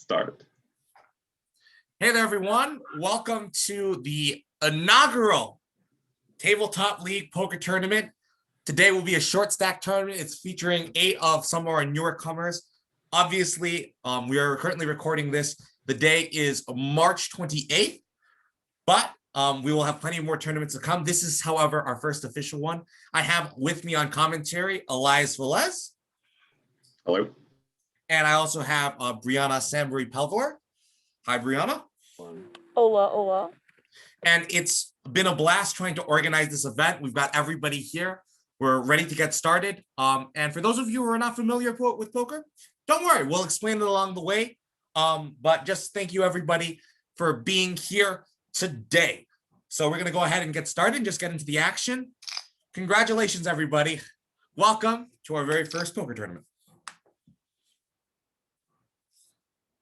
start. Hey there, everyone. Welcome to the inaugural Tabletop League Poker Tournament. Today will be a short stack tournament. It's featuring 8 of some of our newer comers. Obviously, we are currently recording this. The day is March 28th, but we will have plenty more tournaments to come. This is, however, our first official one. I have with me on commentary, Elias Velez. Hello. And I also have Brianna Sambury-Pelvor. Hi, Brianna. Hola, hola. And it's been a blast trying to organize this event. We've got everybody here. We're ready to get started. And for those of you who are not familiar with poker, don't worry, we'll explain it along the way. But just thank you, everybody, for being here today. So we're going to go ahead and get started and just get into the action. Congratulations, everybody. Welcome to our very first poker tournament.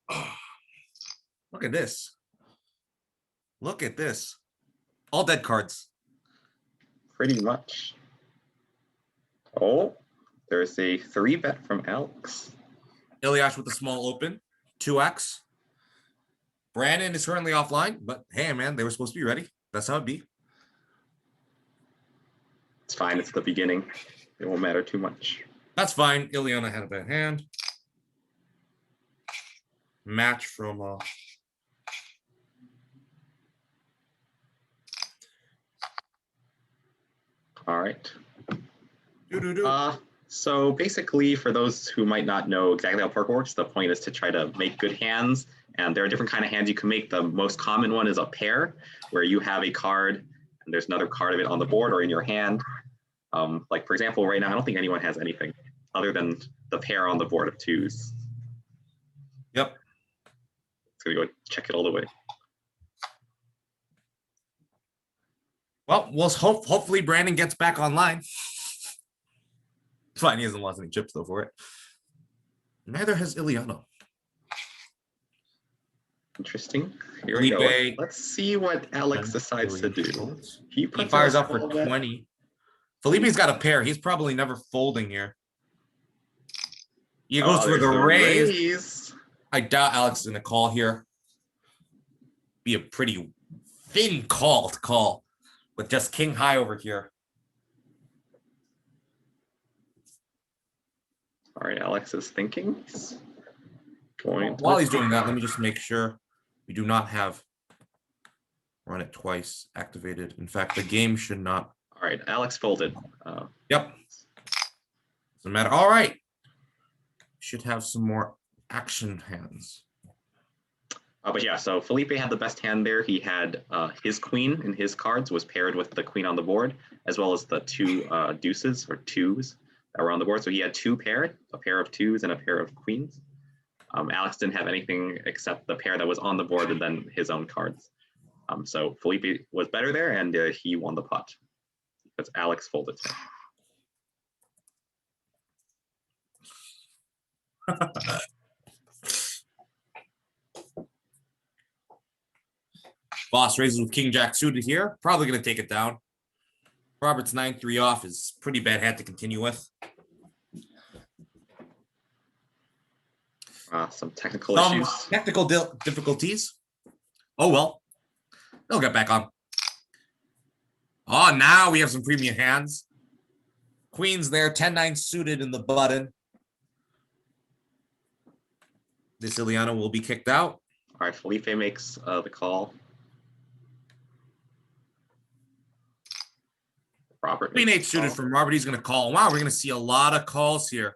Oh, look at this. Look at this. All dead cards. Pretty much. Oh, there's a 3-bet from Alex. Ilyash with a small open. 2x. Brandon is currently offline, but hey, man, they were supposed to be ready. That's how it be. It's fine. It's the beginning. It won't matter too much. That's fine. Ileana had a bad hand. Match from all right. So basically, for those who might not know exactly how poker works, the point is to try to make good hands. And there are different kind of hands you can make. The most common one is a pair, where you have a card and there's another card of it on the board or in your hand. Like, for example, right now, I don't think anyone has anything other than the pair on the board of 2s. Yep. So we go check it all the way. Well, hopefully Brandon gets back online. Fine, he hasn't lost any chips though for it. Neither has Ileana. Interesting. Here we go. Let's see what Alex decides to do. He fires up for 20. Felipe's got a pair. He's probably never folding here. He goes for the raise. I doubt Alex is going to call here. Be a pretty thin call to call with just king high over here. All right, Alex is thinking. While he's doing that, let me just make sure we do not have run it twice activated. In fact, the game should not. All right, Alex folded. Yep. Doesn't matter. All right. Should have some more action hands. But yeah, so Felipe had the best hand there. He had his queen in his cards was paired with the queen on the board, as well as the 2 deuces or 2s that were on the board. So he had 2 paired, a pair of 2s and a pair of queens. Alex didn't have anything except the pair that was on the board and then his own cards. So Felipe was better there, and he won the pot because Alex folded. Boss raises with king jack suited here. Probably going to take it down. Robert's 9-3 off is pretty bad hand to continue with. Some technical issues. Technical difficulties. Oh, well. They'll get back on. Oh, now we have some premium hands. Queen's there. 10-9 suited in the button. This Ileana will be kicked out. All right, Felipe makes the call. Robert. Queen 8 suited from Robert. He's going to call. Wow, we're going to see a lot of calls here.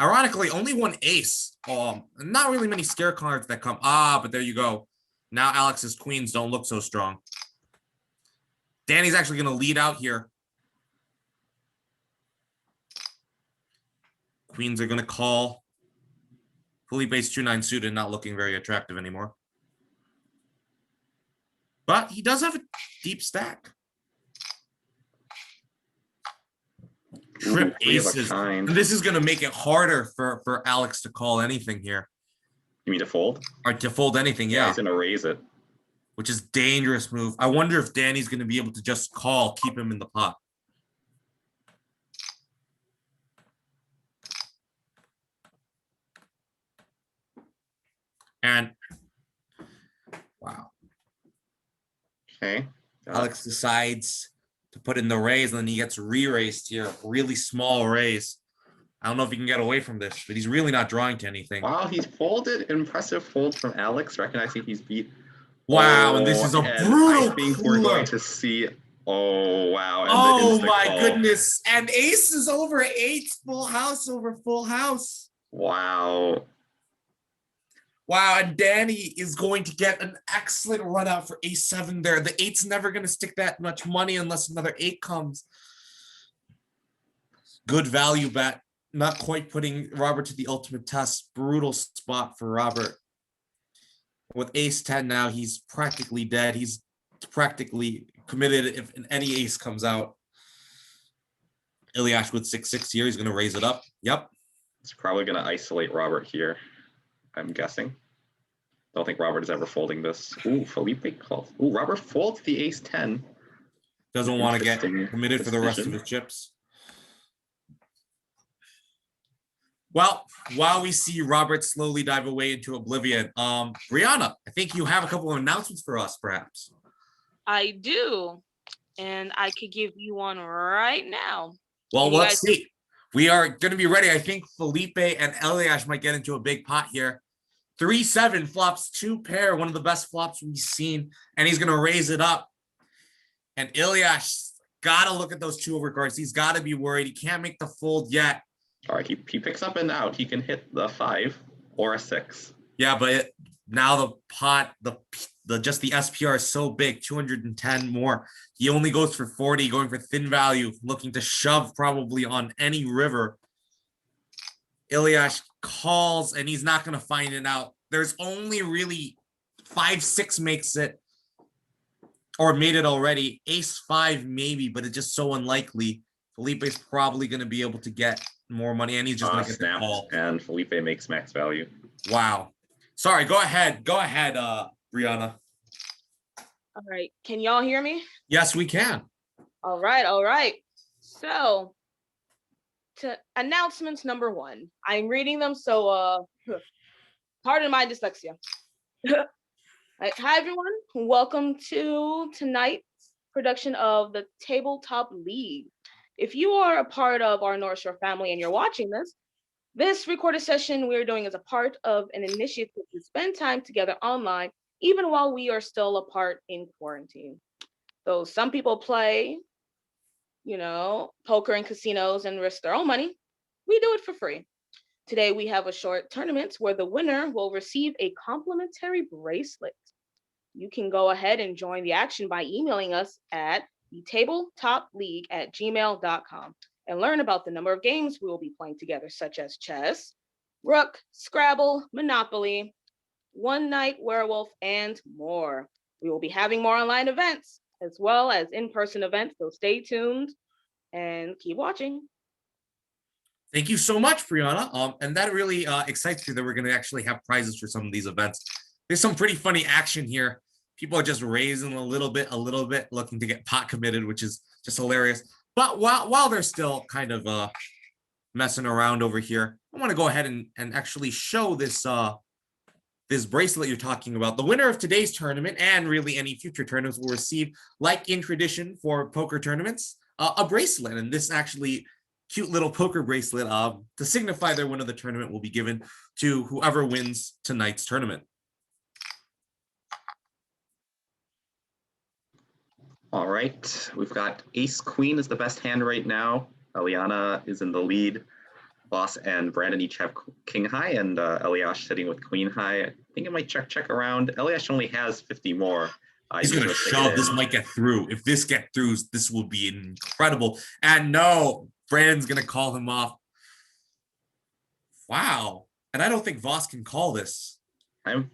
Ironically, only one ace. Not really many scare cards that come. But there you go. Now Alex's queens don't look so strong. Danny's actually going to lead out here. Queens are going to call. Felipe's 2-9 suited, not looking very attractive anymore. But he does have a deep stack. Trip aces. And this is going to make it harder for Alex to call anything here. You mean to fold? Or to fold anything, yeah. He's going to raise it. Which is dangerous move. I wonder if Danny's going to be able to just call, keep him in the pot. And wow. Okay. Alex decides to put in the raise, and then he gets re-raised here. Really small raise. I don't know if he can get away from this, but he's really not drawing to anything. Wow, he's folded. Impressive fold from Alex, recognizing he's beat. Wow, and this is a brutal I think cooler. we're going to see. Oh wow! And Oh the my call. goodness! And ace is over 8, full house over full house. Wow. Wow, and Danny is going to get an excellent run out for ace-7 there. The 8's never going to stick that much money unless another 8 comes. Good value bet. Not quite putting Robert to the ultimate test. Brutal spot for Robert. With ace-10 now, he's practically dead. He's practically committed if any ace comes out. Ilyash with 6-6 here. He's going to raise it up. Yep. It's probably going to isolate Robert here, I'm guessing. Don't think Robert is ever folding this. Ooh, Felipe calls. Ooh, Robert folds the ace-10. Doesn't want to get committed for the rest of decision. his chips. Well, while we see Robert slowly dive away into oblivion, Brianna, I think you have a couple of announcements for us, perhaps. I do. And I could give you one right now. Well, let's see. We are going to be ready. I think Felipe and Eliash might get into a big pot here. 3-7 flops 2 pair, one of the best flops we've seen, and he's going to raise it up. And Ilyash got to look at those 2 overcards. He's got to be worried. He can't make the fold yet. All right, he picks up and out. He can hit the 5 or a 6. Yeah, but now the pot, just the SPR is so big, 210 more. He only goes for 40, going for thin value, looking to shove probably on any river. Ilyash calls, and he's not going to find it out. There's only really 5-6 makes it, or made it already. Ace-5 maybe, but it's just so unlikely. Felipe's probably going to be able to get more money, and he's just going to get the call. And Felipe makes max value. Wow. Sorry, go ahead, Brianna. All right. Can y'all hear me? Yes, we can. All right. So, to announcements number 1. I'm reading them, so pardon my dyslexia. Hi, everyone. Welcome to tonight's production of the Tabletop League. If you are a part of our North Shore family and you're watching this recorded session we're doing is a part of an initiative to spend time together online, even while we are still apart in quarantine. So some people play, poker in casinos and risk their own money. We do it for free. Today we have a short tournament where the winner will receive a complimentary bracelet. You can go ahead and join the action by emailing us at thetabletopleague@gmail.com and learn about the number of games we will be playing together, such as chess, Rook, Scrabble, Monopoly, One Night Werewolf, and more. We will be having more online events as well as in-person events, so stay tuned and keep watching. Thank you so much, Brianna. And that really excites me that we're going to actually have prizes for some of these events. There's some pretty funny action here. People are just raising a little bit, looking to get pot committed, which is just hilarious. But while they're still kind of messing around over here, I want to go ahead and actually show this this bracelet you're talking about. The winner of today's tournament and really any future tournaments will receive, like in tradition for poker tournaments, a bracelet. And this actually cute little poker bracelet to signify their win of the tournament will be given to whoever wins tonight's tournament. All right, we've got Ace Queen is the best hand right now. Eliana is in the lead. Boss and Brandon each have King High, and Eliash sitting with Queen High. I think it might check around. Eliash only has 50 more. He's going to shove. This might get through. If this gets through, this will be incredible. And no, Brandon's going to call him off. Wow. And I don't think Voss can call this. I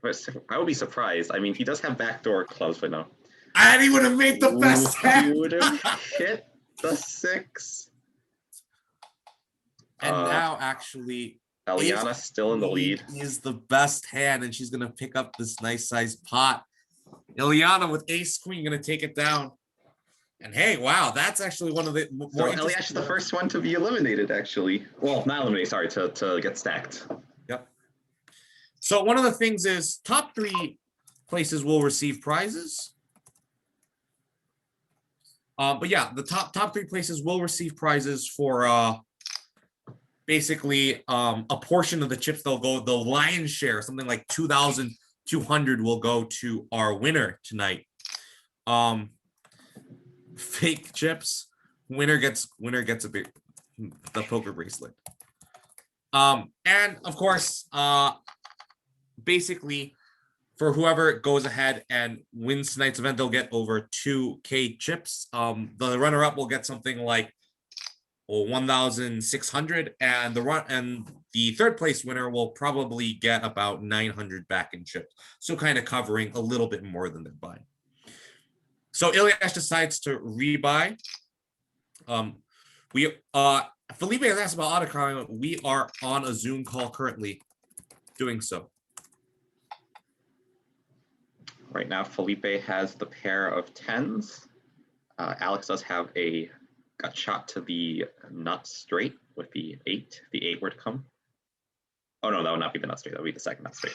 would be surprised. I mean, he does have backdoor clubs, but no. And he would have made the best hand. He would have hit the 6. And now, actually, Eliana's still in the lead. Is the best hand, and she's going to pick up this nice sized pot. Eliana with Ace Queen going to take it down. And hey, wow, that's actually one of the more. So Eliash is the first one to be eliminated, actually. Well, not eliminated, sorry, to get stacked. Yep. So one of the things is top 3 places will receive prizes. But yeah, the top 3 places will receive prizes for basically a portion of the chips. They'll go the lion's share, something like 2,200 will go to our winner tonight. Fake chips. Winner gets the poker bracelet. And of course, basically, for whoever goes ahead and wins tonight's event, they'll get over 2K chips. The runner-up will get something like 1,600, and the third place winner will probably get about 900 back in chips. So kind of covering a little bit more than they're buying. So Ilyash decides to rebuy. Felipe has asked about autocropping. We are on a Zoom call currently doing so. Right now, Felipe has the pair of 10s. Alex does have a gut shot to the nut straight with the 8. The 8 were to come. Oh no, that would not be the nut straight. That would be the second nut straight.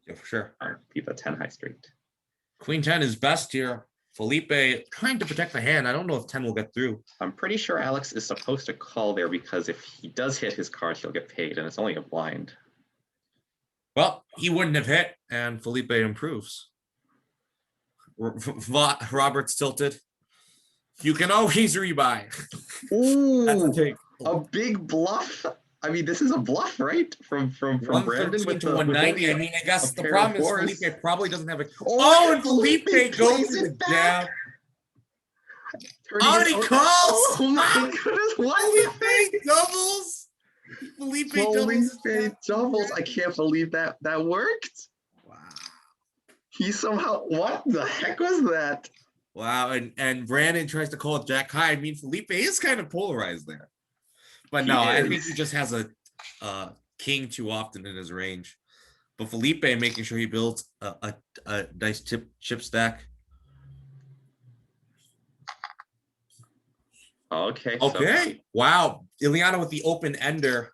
Yeah, for sure. Be the 10 high straight. Queen 10 is best here. Felipe trying to protect the hand. I don't know if 10 will get through. I'm pretty sure Alex is supposed to call there because if he does hit his card, he'll get paid, and it's only a blind. Well, he wouldn't have hit, and Felipe improves. Robert's tilted. You can always rebuy. Ooh, a big bluff. I mean, this is a bluff, right? From Brandon with to the 190. I mean, I guess the problem is Felipe probably doesn't have a. Oh, and Felipe goes to the jab. Oh, and he calls! Oh my goodness! What? Felipe doubles. Felipe doubles. I can't believe that worked. Wow. He somehow. What the heck was that? Wow, and Brandon tries to call it Jack high. I mean, Felipe is kind of polarized there. But no, I think he just has a king too often in his range. But Felipe making sure he builds a nice chip stack. Okay. Okay. So wow. Ileana with the open ender.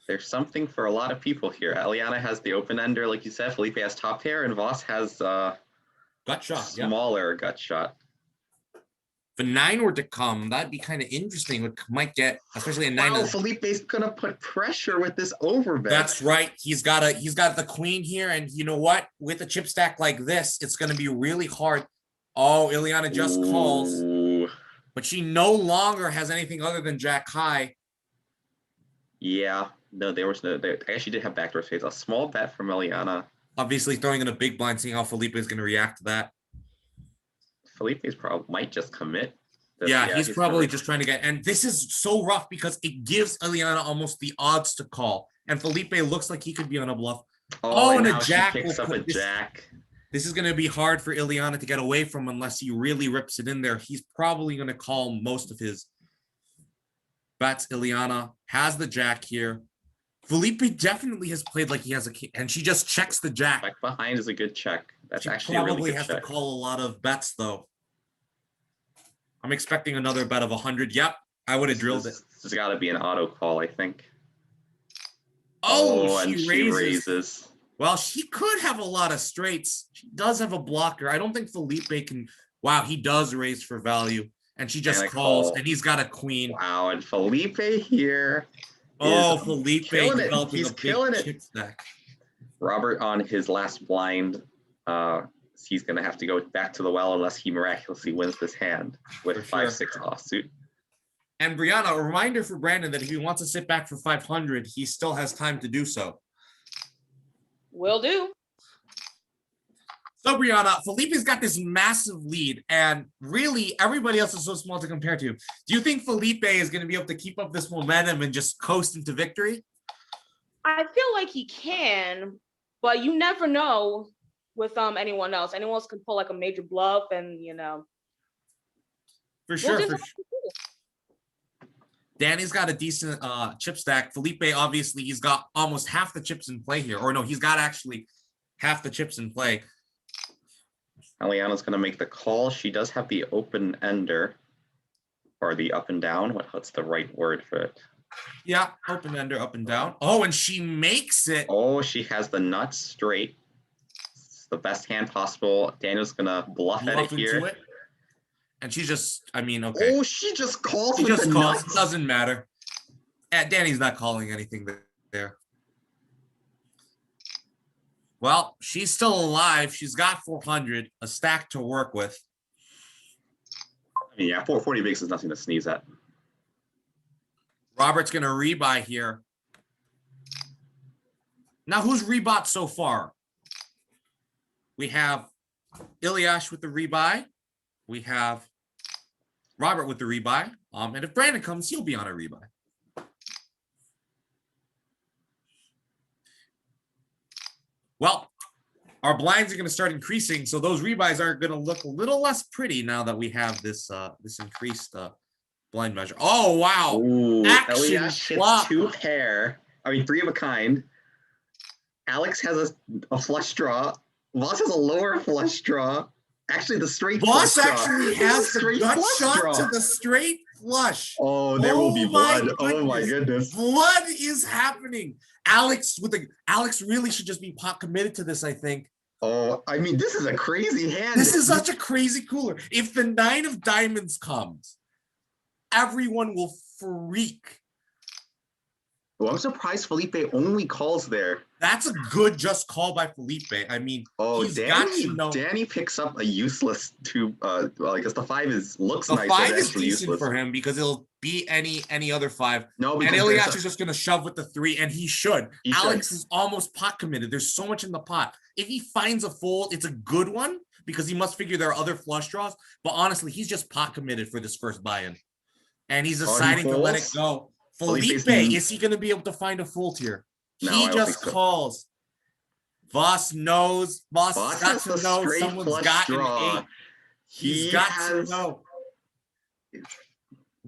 There's something for a lot of people here. Ileana has the open ender, like you said. Felipe has top pair, and Voss has gut shot. Smaller gut shot. If a 9 were to come, that'd be kind of interesting. It might get, especially a 9. Wow, Felipe's gonna put pressure with this overbet. That's right. He's got the queen here, and you know what? With a chip stack like this, it's gonna be really hard. Oh, Ileana just calls, but she no longer has anything other than Jack high. Yeah, no, there was no. I actually did have backdoor spades. A small bet from Ileana. Obviously, throwing in a big blind, seeing how Felipe is gonna react to that. Felipe's probably might just commit. Yeah, he's probably just trying to get, and this is so rough because it gives Ileana almost the odds to call, and Felipe looks like he could be on a bluff. Oh, and a jack. Picks up a jack. This is going to be hard for Ileana to get away from unless he really rips it in there. He's probably going to call most of his bets. Ileana has the jack here. Felipe definitely has played like he has a king, and she just checks the jack. Back behind is a good check. That's she actually a really probably good has check. to call a lot of bets though. I'm expecting another bet of 100. Yep, I would have drilled it. This has got to be an auto call, I think. Oh, and she raises. Well, she could have a lot of straights. She does have a blocker. I don't think Felipe can. Wow, he does raise for value, and she just calls, and he's got a queen. Wow, and Felipe here. Oh, Felipe developing He's a killing big chip stack. Robert on his last blind. He's going to have to go back to the well unless he miraculously wins this hand with 5-6 offsuit. And Brianna, a reminder for Brandon that if he wants to sit back for 500, he still has time to do so. Will do. So Brianna, Felipe's got this massive lead, and really everybody else is so small to compare to. Do you think Felipe is going to be able to keep up this momentum and just coast into victory? I feel like he can, but you never know with anyone else. Anyone else can pull like a major bluff, and For sure. Danny's got a decent chip stack. Felipe, obviously, he's got almost half the chips in play here. Or no, he's got actually half the chips in play. Ileana's going to make the call. She does have the open ender, or the up and down. What's the right word for it? Yeah, open-ender, up and down. Oh, and she makes it. Oh, she has the nuts straight. It's the best hand possible. Daniel's gonna bluff at it Bluff into here. it. And she just, I mean, okay. Oh, she just calls She with just the calls. nuts. Doesn't matter. Danny's not calling anything there. Well, she's still alive. She's got 400, a stack to work with. I mean, yeah, 440 bigs is nothing to sneeze at. Robert's going to rebuy here. Now, who's rebought so far? We have Ilyash with the rebuy. We have Robert with the rebuy. And if Brandon comes, he'll be on a rebuy. Well, our blinds are going to start increasing, so those rebuys are going to look a little less pretty now that we have this this increased blind measure. Oh, wow. Ooh, Action Eliash flop. hits 2 pair. I mean, 3 of a kind. Alex has a flush draw. Voss has a lower flush draw. Actually, the straight Voss flush actually draw. has the Straight gut flush shot draw. to the straight flush. Oh, there will be blood. Oh my goodness. Blood is happening. Alex really should just be pot committed to this, I think. Oh, I mean, this is a crazy hand. This is such a crazy cooler. If the 9 of diamonds comes, everyone will freak. Oh, I'm surprised Felipe only calls there. That's a good just call by Felipe. I mean, Oh, he's got to know. Danny picks up a useless 2. Well, I guess the 5 looks The nice. 5 but is actually decent useless. for him because it'll beat any other 5. No, And because Ilyash is just going to shove with the 3, and he should. He Alex should. is almost pot committed. There's so much in the pot. If he finds a fold, it's a good one because he must figure there are other flush draws. But honestly, he's just pot committed for this first buy-in. And he's deciding to let it folds? go. Felipe's Felipe, is he going to be able to find a fold here? No, I He don't just think so. calls. Voss knows. Voss Voss got has to the know straight someone's flush got draw. an 8. He's got to know. Oh,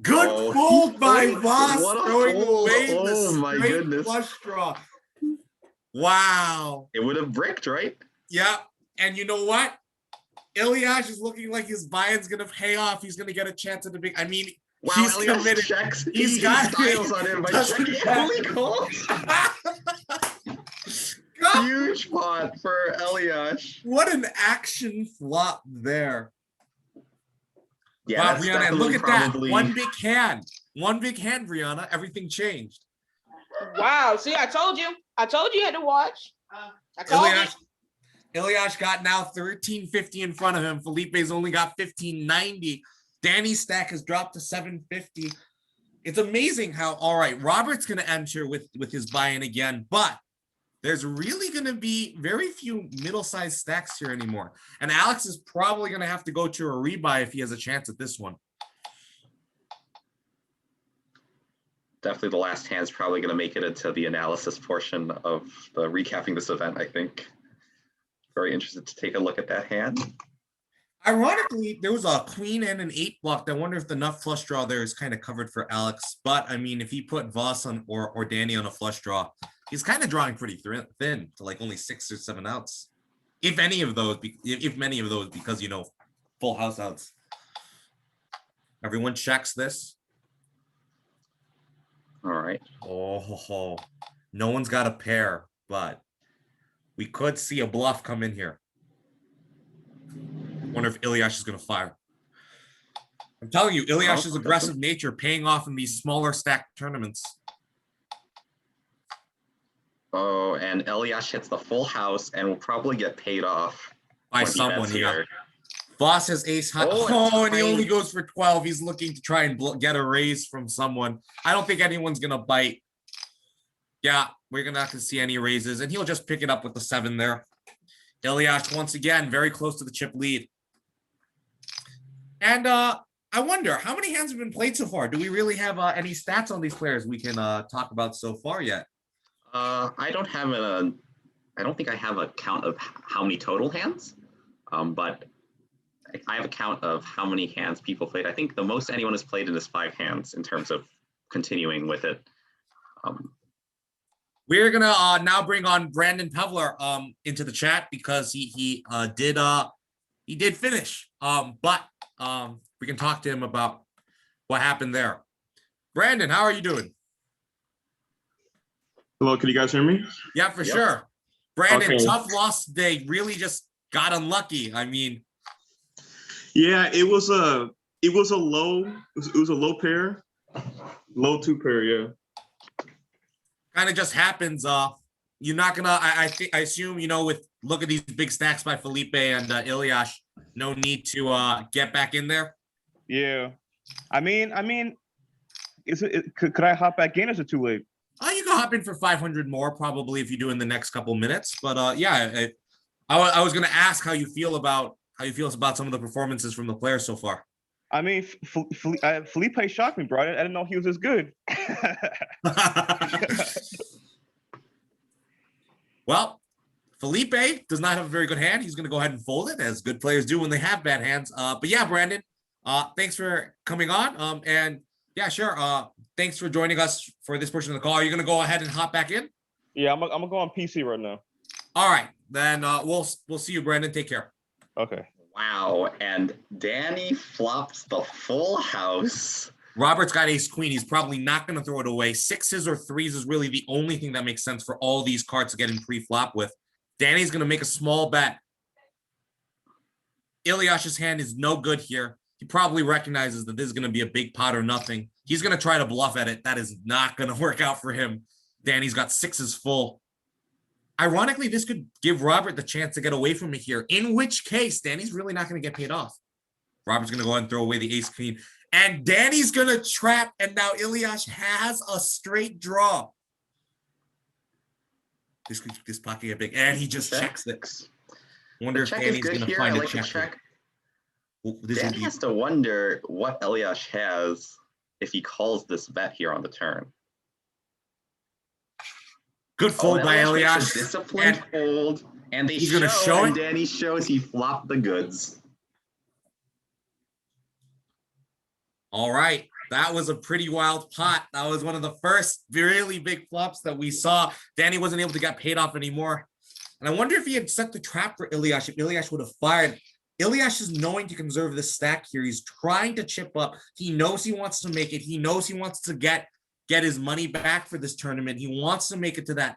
Good fold by Voss, what a throwing fold. away Oh, the my straight goodness. flush draw. Wow. It would have bricked, right? Yeah. And you know what? Ilyash is looking like his buy-in's going to pay off. He's going to get a chance at the big. I mean, Wow, he's Elias committed. checks. He's He got styles on him by doesn't checking. matter. Holy calls. Huge pot for Elias. What an action flop there. Yeah, Wow, that's Brianna, and look definitely at probably that. One big hand. One big hand, Brianna. Everything changed. Wow. See, I told you. I told you had to watch. I told you. Ilyash got now 1350 in front of him. Felipe's only got 1590. Danny's stack has dropped to 750. It's amazing how, all right, Robert's going to enter with his buy-in again, but there's really going to be very few middle-sized stacks here anymore. And Alex is probably going to have to go to a rebuy if he has a chance at this one. definitely the last hand's probably going to make it into the analysis portion of the recapping this event, I think. Very interested to take a look at that hand. Ironically, there was a queen and an 8 block. I wonder if the nut flush draw there is kind of covered for Alex. But I mean, if he put Voss on or Danny on a flush draw, he's kind of drawing pretty thin to like only 6 or 7 outs. If any of those, if many of those, because, you know, full house outs. Everyone checks this. All right. Oh, no one's got a pair, but we could see a bluff come in here. Wonder if Ilyash is going to fire. I'm telling you, Ilyash's aggressive nature paying off in these smaller stack tournaments. Oh, and Eliash hits the full house and will probably get paid off By when he someone bets here. here. Boss has ace high. Oh, And he it's only fine. goes for 12. He's looking to try and get a raise from someone. I don't think anyone's going to bite. Yeah, we're not going to see any raises. And he'll just pick it up with the 7 there. Ilyash, once again, very close to the chip lead. And I wonder, how many hands have been played so far? Do we really have any stats on these players we can talk about so far yet? I don't have I don't think I have a count of how many total hands, but I have a count of how many hands people played. I think the most anyone has played in is 5 hands in terms of continuing with it. We're gonna now bring on Brandon Pevler into the chat because he did finish. But we can talk to him about what happened there. Brandon, how are you doing? Hello, can you guys hear me? Yeah, for Yep. sure. Brandon, Okay. tough loss today. Really just got unlucky. I mean, Yeah, it was a low pair, low two pair. Yeah. kind of just happens. You're not gonna. I assume with look at these big stacks by Felipe and Ilyash. No need to get back in there. Yeah. I mean, could I hop back in? Or is it too late? You can hop in for 500 more probably if you do in the next couple minutes. But yeah, I was gonna ask how you feel about some of the performances from the players so far. I mean, Felipe shocked me, bro. I didn't know he was as good. Well, Felipe does not have a very good hand. He's going to go ahead and fold it, as good players do when they have bad hands. But yeah, Brandon, thanks for coming on. And yeah, sure. Thanks for joining us for this portion of the call. Are you going to go ahead and hop back in? Yeah, I'm gonna go on PC right now. All right, then we'll see you, Brandon. Take care. Okay. Wow, and Danny flops the full house. Robert's got ace queen. He's probably not going to throw it away. Sixes or threes is really the only thing that makes sense for all these cards to get in pre-flop with. Danny's going to make a small bet. Ilyash's hand is no good here. He probably recognizes that this is going to be a big pot or nothing. He's going to try to bluff at it. That is not going to work out for him. Danny's got sixes full. Ironically, this could give Robert the chance to get away from it here, in which case Danny's really not going to get paid off. Robert's going to go ahead and throw away the ace queen. And Danny's going to trap, and now Ilyash has a straight draw. This pocket get big, and he just checks it. Wonder if Danny's going to find a check. Danny has to wonder what Ilyash has if he calls this bet here on the turn. Good fold by Ilyash. Disciplined fold, and he's going to show it. And Danny shows he flopped the goods. All right. That was a pretty wild pot. That was one of the first really big flops that we saw. Danny wasn't able to get paid off anymore. And I wonder if he had set the trap for Ilyash, if Ilyash would have fired. Ilyash is knowing to conserve this stack here. He's trying to chip up. He knows he wants to make it. He knows he wants to get his money back for this tournament. He wants to make it to that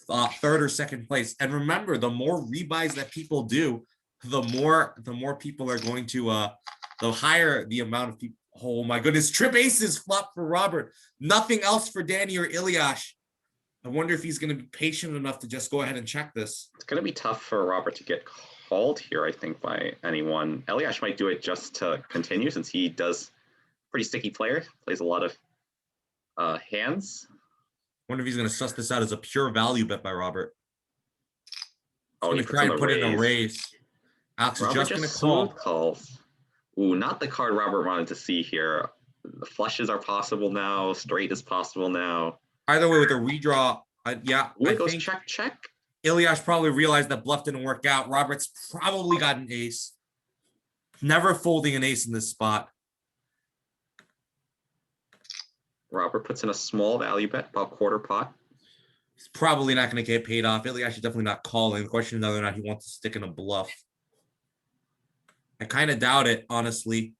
third or second place. And remember, the more rebuys that people do, the more people are going to, the higher the amount of people. Oh my goodness, trip aces flop for Robert. Nothing else for Danny or Ilyash. I wonder if he's going to be patient enough to just go ahead and check this. It's going to be tough for Robert to get called here, I think, by anyone. Ilyash might do it just to continue, since he does pretty sticky player, plays a lot of hands. Wonder if he's going to suss this out as a pure value bet by Robert. Oh, he's going to try and put in a raise. Alex is just going to call. Calls. Ooh, not the card Robert wanted to see here. The flushes are possible now. Straight is possible now. Either way, with a redraw, yeah. Ooh, it goes check, check. Ilyash probably realized that bluff didn't work out. Robert's probably got an ace. Never folding an ace in this spot. Robert puts in a small value bet, about quarter pot. He's probably not going to get paid off. Ilyash is definitely not calling. The question is whether or not he wants to stick in a bluff. I kind of doubt it, honestly.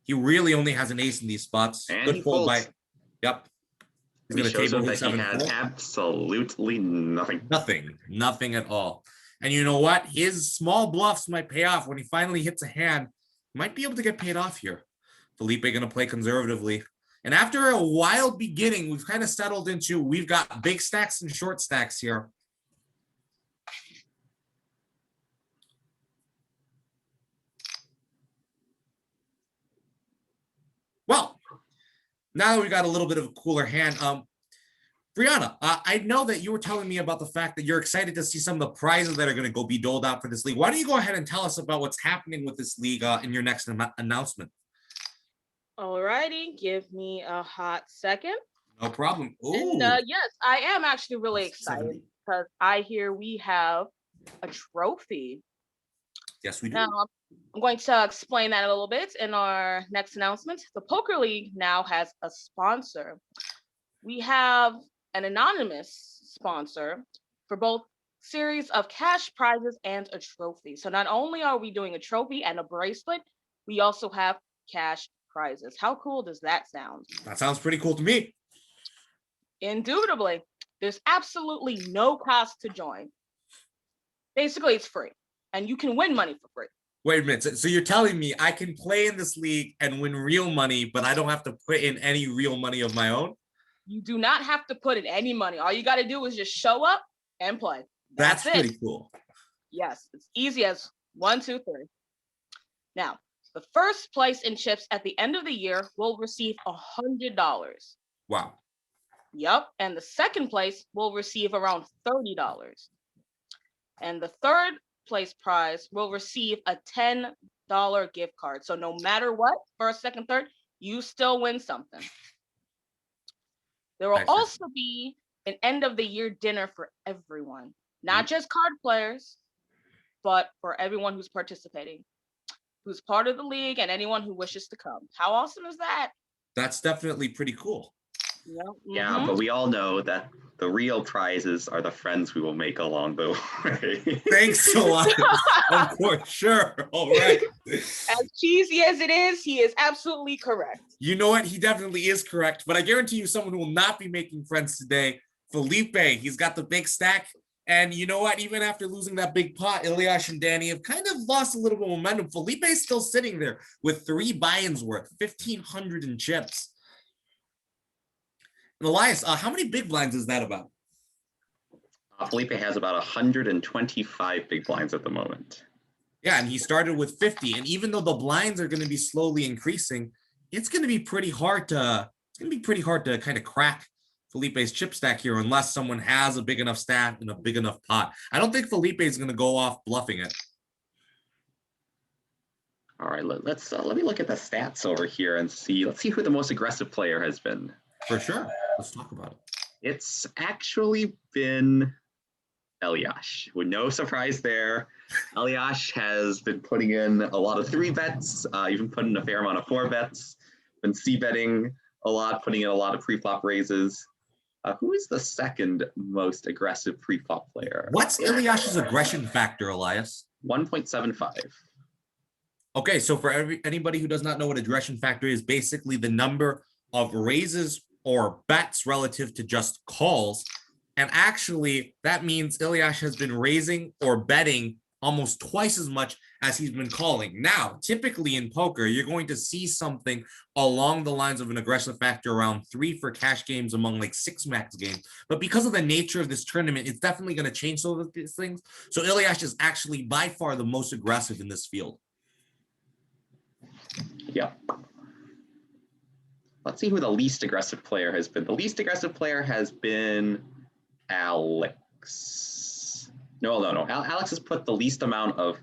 He really only has an ace in these spots. And good fold by. Yep. He's going to table that he had absolutely nothing. Nothing at all. And you know what? His small bluffs might pay off when he finally hits a hand. He might be able to get paid off here. Felipe going to play conservatively. And after a wild beginning, we've kind of settled into, we've got big stacks and short stacks here. Well, now that we got a little bit of a cooler hand, Brianna, I know that you were telling me about the fact that you're excited to see some of the prizes that are going to go be doled out for this league. Why don't you go ahead and tell us about what's happening with this league in your next announcement? All righty, give me a hot second. No problem. Ooh. And, yes, I am actually really excited because I hear we have a trophy. Yes, we do. Now, I'm going to explain that a little bit in our next announcement. The Poker League now has a sponsor. We have an anonymous sponsor for both series of cash prizes and a trophy. So not only are we doing a trophy and a bracelet, we also have cash prizes. How cool does that sound? That sounds pretty cool to me. Indubitably. There's absolutely no cost to join. Basically, it's free, and you can win money for free. Wait a minute. So you're telling me I can play in this league and win real money, but I don't have to put in any real money of my own? You do not have to put in any money. All you got to do is just show up and play. That's it. pretty cool. Yes, it's easy as 1, 2, 3. Now, the first place in chips at the end of the year will receive $100. Wow. Yep. And the second place will receive around $30. And the third place prize will receive a $10 gift card. So no matter what, first, second, third, you still win something. There will also be an end of the year dinner for everyone, not just card players, but for everyone who's participating, who's part of the league, and anyone who wishes to come. How awesome is that? That's definitely pretty cool. Yep. Yeah, but we all know that the real prizes are the friends we will make along the way. Thanks a lot. Of course, sure. All right. As cheesy as it is, he is absolutely correct. You know what? He definitely is correct. But I guarantee you someone who will not be making friends today, Felipe. He's got the big stack. And you know what? Even after losing that big pot, Ilyash and Danny have kind of lost a little bit of momentum. Felipe is still sitting there with 3 buy-ins worth, 1,500 in chips. And Elias, how many big blinds is that about? Felipe has about 125 big blinds at the moment. Yeah, and he started with 50. And even though the blinds are going to be slowly increasing, it's going to be pretty hard to kind of crack Felipe's chip stack here unless someone has a big enough stack and a big enough pot. I don't think Felipe is going to go off bluffing it. All right, let me look at the stats over here and see. Let's see who the most aggressive player has been. For sure. Let's talk about it. It's actually been Eliash. With no surprise there. Eliash has been putting in a lot of 3 bets, even putting a fair amount of 4 bets, been c-betting a lot, putting in a lot of pre-flop raises. Who is the second most aggressive pre-flop player? What's Ilyash's aggression factor, Elias? 1.75. Okay, so for anybody who does not know what aggression factor is, basically the number of raises or bets relative to just calls. And actually, that means Ilyash has been raising or betting almost twice as much as he's been calling. Now, typically in poker, you're going to see something along the lines of an aggressive factor around 3 for cash games among like 6 max games. But because of the nature of this tournament, it's definitely going to change some of these things. So Ilyash is actually by far the most aggressive in this field. Yeah. Let's see who the least aggressive player has been. The least aggressive player has been Alex. No. Alex has put the least amount of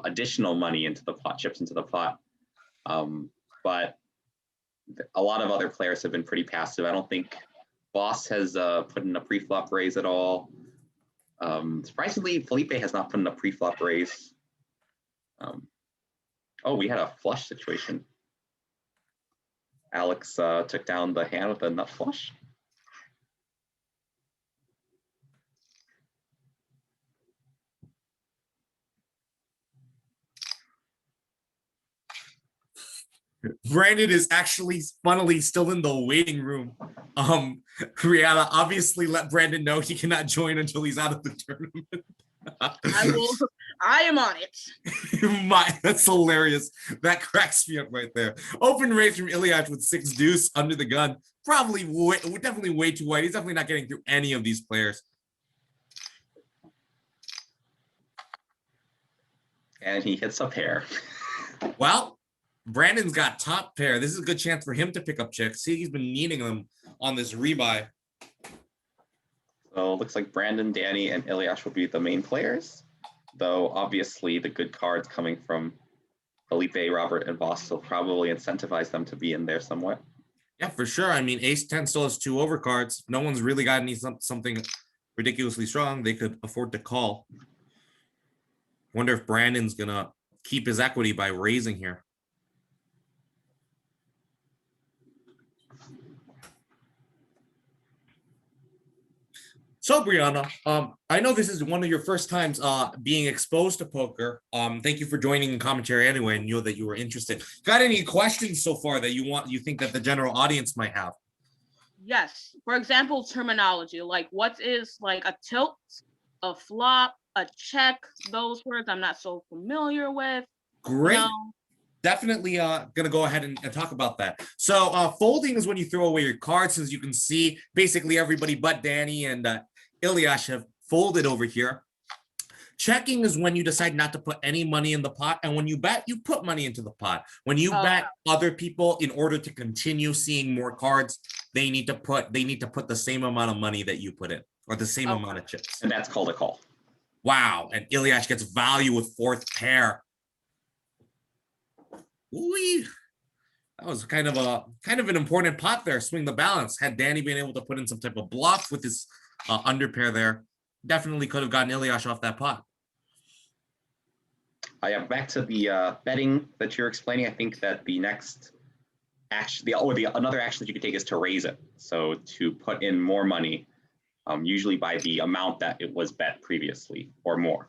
additional money into the pot, chips into the pot. But a lot of other players have been pretty passive. I don't think Boss has put in a pre-flop raise at all. Surprisingly, Felipe has not put in a pre-flop raise. Oh, we had a flush situation. Alex took down the hand with a nut flush. Brandon is actually funnily still in the waiting room. Rihanna obviously let Brandon know he cannot join until he's out of the tournament. I am on it. That's hilarious. That cracks me up right there. Open raise from Ilyash with 6 deuce under the gun. Definitely way too wide. He's definitely not getting through any of these players. And he hits a pair. Well, Brandon's got top pair. This is a good chance for him to pick up chicks. See, he's been needing them on this rebuy. So it looks like Brandon, Danny, and Ilyash will be the main players. Though obviously the good cards coming from Felipe, Robert, and Voss will probably incentivize them to be in there somewhat. Yeah, for sure. I mean, Ace 10 still has 2 overcards. No one's really got something ridiculously strong they could afford to call. Wonder if Brandon's gonna keep his equity by raising here. So, Brianna, I know this is one of your first times being exposed to poker. Thank you for joining in commentary anyway, and knew that you were interested. Got any questions so far that you think that the general audience might have? Yes. For example, terminology, like what is like a tilt, a flop, a check, those words I'm not so familiar with. Great. No. Definitely gonna go ahead and talk about that. So folding is when you throw away your cards. As you can see, basically everybody but Danny and Ilyash have folded over here. Checking is when you decide not to put any money in the pot, and when you bet, you put money into the pot. When you bet other people, in order to continue seeing more cards, they need to put the same amount of money that you put in, or the same amount of chips. And that's called a call. Wow, and Ilyash gets value with fourth pair. Ooh, that was kind of an important pot there. Swing the balance. Had Danny been able to put in some type of bluff with his under pair there, definitely could have gotten Ilyash off that pot. Yeah, back to the betting that you're explaining. I think that the next action, another action that you could take is to raise it. So to put in more money, usually by the amount that it was bet previously or more.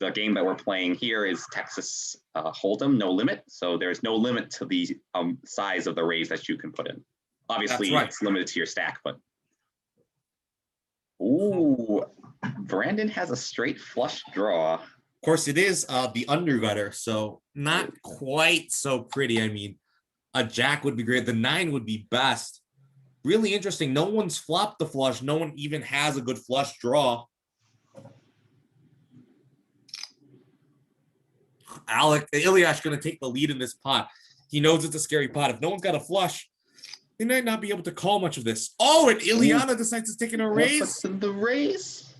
The game that we're playing here is Texas Hold'em, no limit. So there's no limit to the size of the raise that you can put in. Obviously, Right. It's limited to your stack, but. Ooh, Brandon has a straight flush draw. Of course, it is the undergutter, so not quite so pretty. I mean, a jack would be great. The 9 would be best. Really interesting. No one's flopped the flush. No one even has a good flush draw. Ilyash going to take the lead in this pot. He knows it's a scary pot. If no one's got a flush, they might not be able to call much of this. Oh, and Ileana decides to take in a raise. What's in the raise?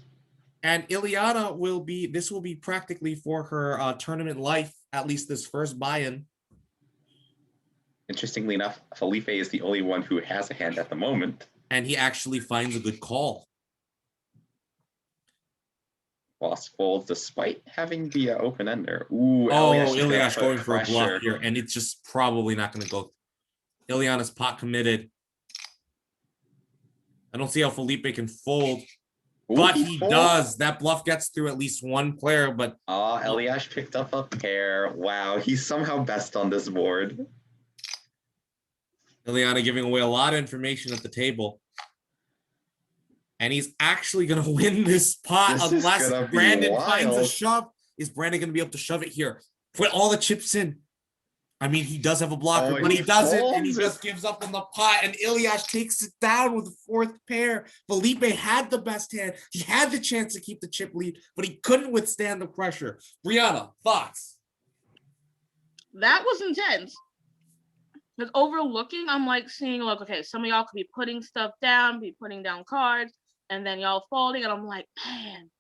And Ileana will be practically for her tournament life, at least this first buy-in. Interestingly enough, Felipe is the only one who has a hand at the moment. And he actually finds a good call. Boss folds despite having the open ender. Ooh, Ilyash going for a bluff here, and it's just probably not going to go. Ileana's pot committed. I don't see how Felipe can fold. Ooh, But he does. That bluff gets through at least one player, but... Oh, Ilyash picked up a pair. Wow, he's somehow best on this board. Ileana giving away a lot of information at the table. And he's actually going to win this pot unless Brandon finds a shove. Is Brandon going to be able to shove it here? Put all the chips in. I mean, he does have a blocker, but he doesn't, and he just gives up on the pot, and Ilyash takes it down with the fourth pair. Felipe had the best hand. He had the chance to keep the chip lead, but he couldn't withstand the pressure. Brianna, thoughts? That was intense. Because overlooking, I'm like seeing, like, okay, some of y'all could be putting stuff down, be putting down cards, and then y'all folding, and I'm like, man.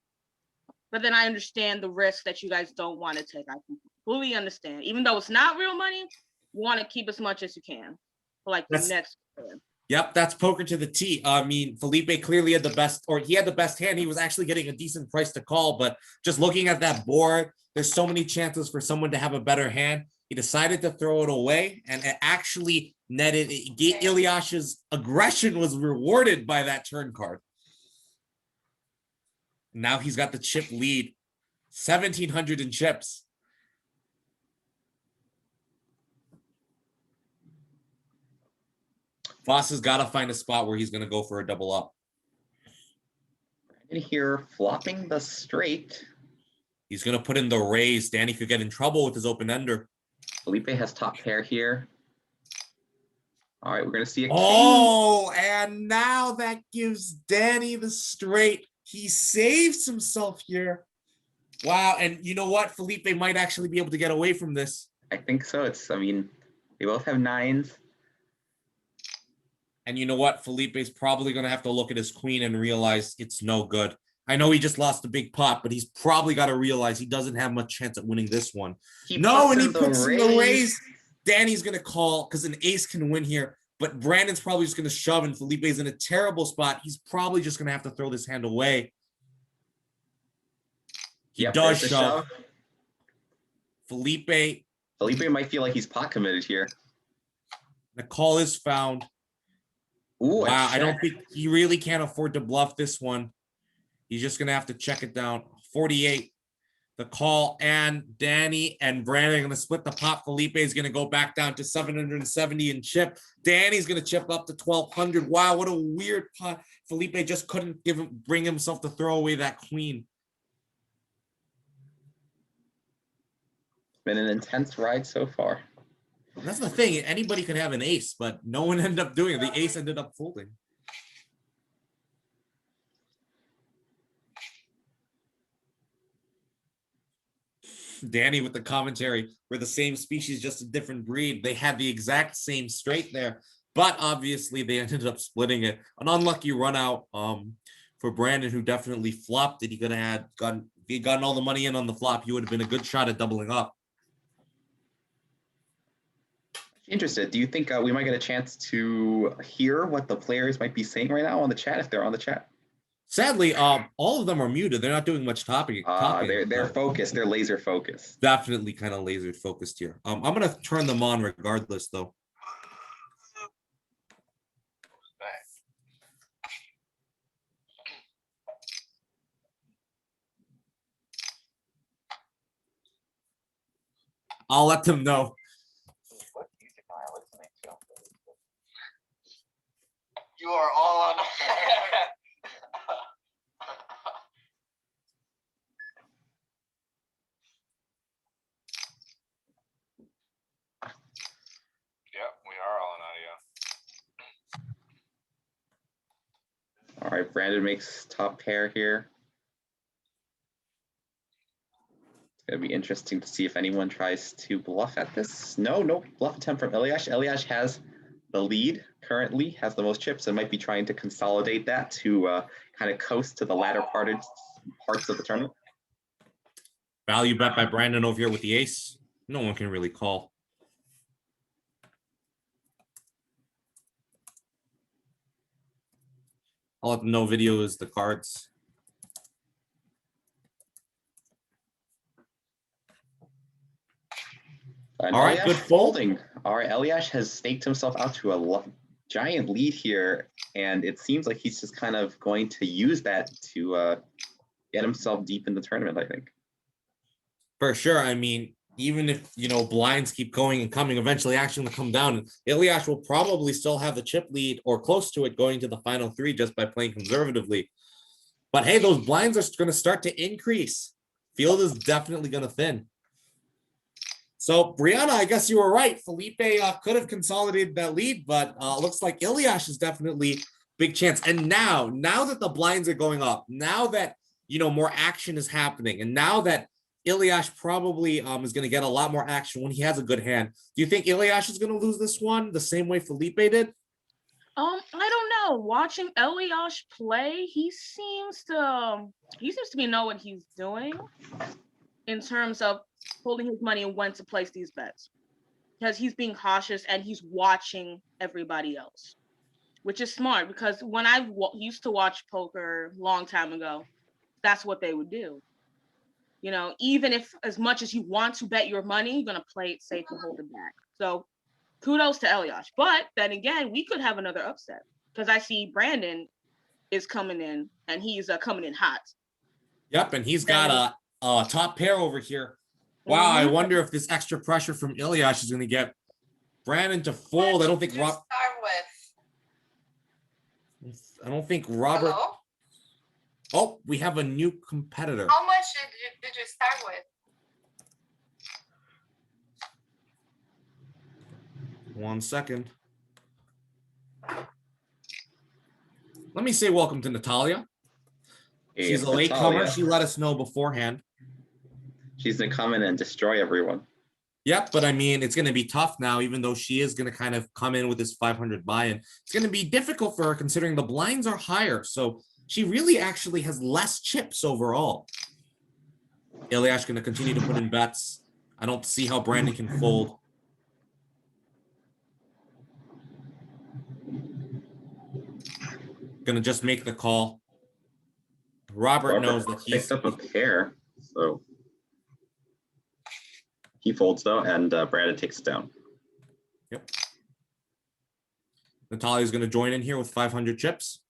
But then I understand the risk that you guys don't want to take. I fully understand. Even though it's not real money, you want to keep as much as you can for like the next turn. Yep, that's poker to the T. I mean, Felipe clearly had the best, or he had the best hand. He was actually getting a decent price to call, but just looking at that board, there's so many chances for someone to have a better hand. He decided to throw it away, and it actually netted. Ilyash's aggression was rewarded by that turn card. Now he's got the chip lead, 1,700 in chips. Voss has got to find a spot where he's going to go for a double up. Brandon here flopping the straight. He's going to put in the raise. Danny could get in trouble with his open ender. Felipe has top pair here. All right, we're going to see a king. Oh, and now that gives Danny the straight. He saves himself here. Wow, and you know what? Felipe might actually be able to get away from this. I think so. I mean, they both have 9s. And you know what? Felipe's probably going to have to look at his queen and realize it's no good. I know he just lost a big pot, but he's probably got to realize he doesn't have much chance at winning this one. He puts in the raise. Danny's going to call because an ace can win here, but Brandon's probably just going to shove, and Felipe's in a terrible spot. He's probably just going to have to throw this hand away. He does shove. Felipe might feel like he's pot committed here. The call is found. Ooh, wow, I don't think he really can't afford to bluff this one. He's just going to have to check it down. 48. the call, and Danny and Brandon are going to split the pot. Felipe is going to go back down to 770 and chip. Danny's going to chip up to 1,200. Wow, what a weird pot. Felipe just couldn't bring himself to throw away that queen. Been an intense ride so far. That's the thing. Anybody could have an ace, but no one ended up doing it. The ace ended up folding. Danny with the commentary, we're the same species, just a different breed. They had the exact same straight there, but obviously they ended up splitting it. An unlucky run out for Brandon, who definitely flopped it. He could have if he had gotten all the money in on the flop, he would have been a good shot at doubling up. Interested. Do you think we might get a chance to hear what the players might be saying right now on the chat, if they're on the chat? Sadly, all of them are muted. They're not doing much talking. They're focused. They're laser focused. Definitely kind of laser focused here. I'm gonna turn them on regardless, though. I'll let them know. What music am I listening to? You are all on. Yep, we are all on audio. All right, Brandon makes top pair here. It's gonna be interesting to see if anyone tries to bluff at this. No bluff attempt from Eliash. Eliash has the lead currently, has the most chips, and might be trying to consolidate that to kind of coast to the latter parts of the tournament. Value bet by Brandon over here with the ace. No one can really call. I'll let them know video is the cards. And All right, Eliash good fold. folding. All right, Eliash has staked himself out to a giant lead here, and it seems like he's just kind of going to use that to get himself deep in the tournament, I think. For sure. I mean, even if, blinds keep going and coming, eventually action will come down. And Eliash will probably still have the chip lead or close to it going to the final three just by playing conservatively. But hey, those blinds are going to start to increase. Field is definitely going to thin. So, Brianna, I guess you were right. Felipe could have consolidated that lead, but looks like Eliash is definitely big chance. And now that the blinds are going up, now that, more action is happening, and now that Eliash probably is going to get a lot more action when he has a good hand, do you think Eliash is going to lose this one the same way Felipe did? I don't know. Watching Eliash play, he seems to know what he's doing in terms of holding his money and when to place these bets, because he's being cautious and he's watching everybody else, which is smart, because when I used to watch poker a long time ago, that's what they would do. Even if as much as you want to bet your money, you're going to play it safe and hold it back. So kudos to Eliash. But then again, we could have another upset, because I see Brandon is coming in, and he's coming in hot. Yep, and he's got a top pair over here. Wow, I wonder if this extra pressure from Eliash is going to get Brandon to fold. I don't think start with? I don't think Robert. Hello? Oh, we have a new competitor. How much did you start with? 1 second. Let me say welcome to Natalia. Hey, She's a latecomer. She let us know beforehand. She's going to come in and destroy everyone. Yep, but I mean, it's going to be tough now, even though she is going to kind of come in with this 500 buy-in. It's going to be difficult for her considering the blinds are higher. So she really actually has less chips overall. Eliash going to continue to put in bets. I don't see how Brandon can fold. Going to just make the call. Robert knows that he's picked up a pair, so he folds though, and Brandon takes it down. Yep. Natalia's going to join in here with 500 chips.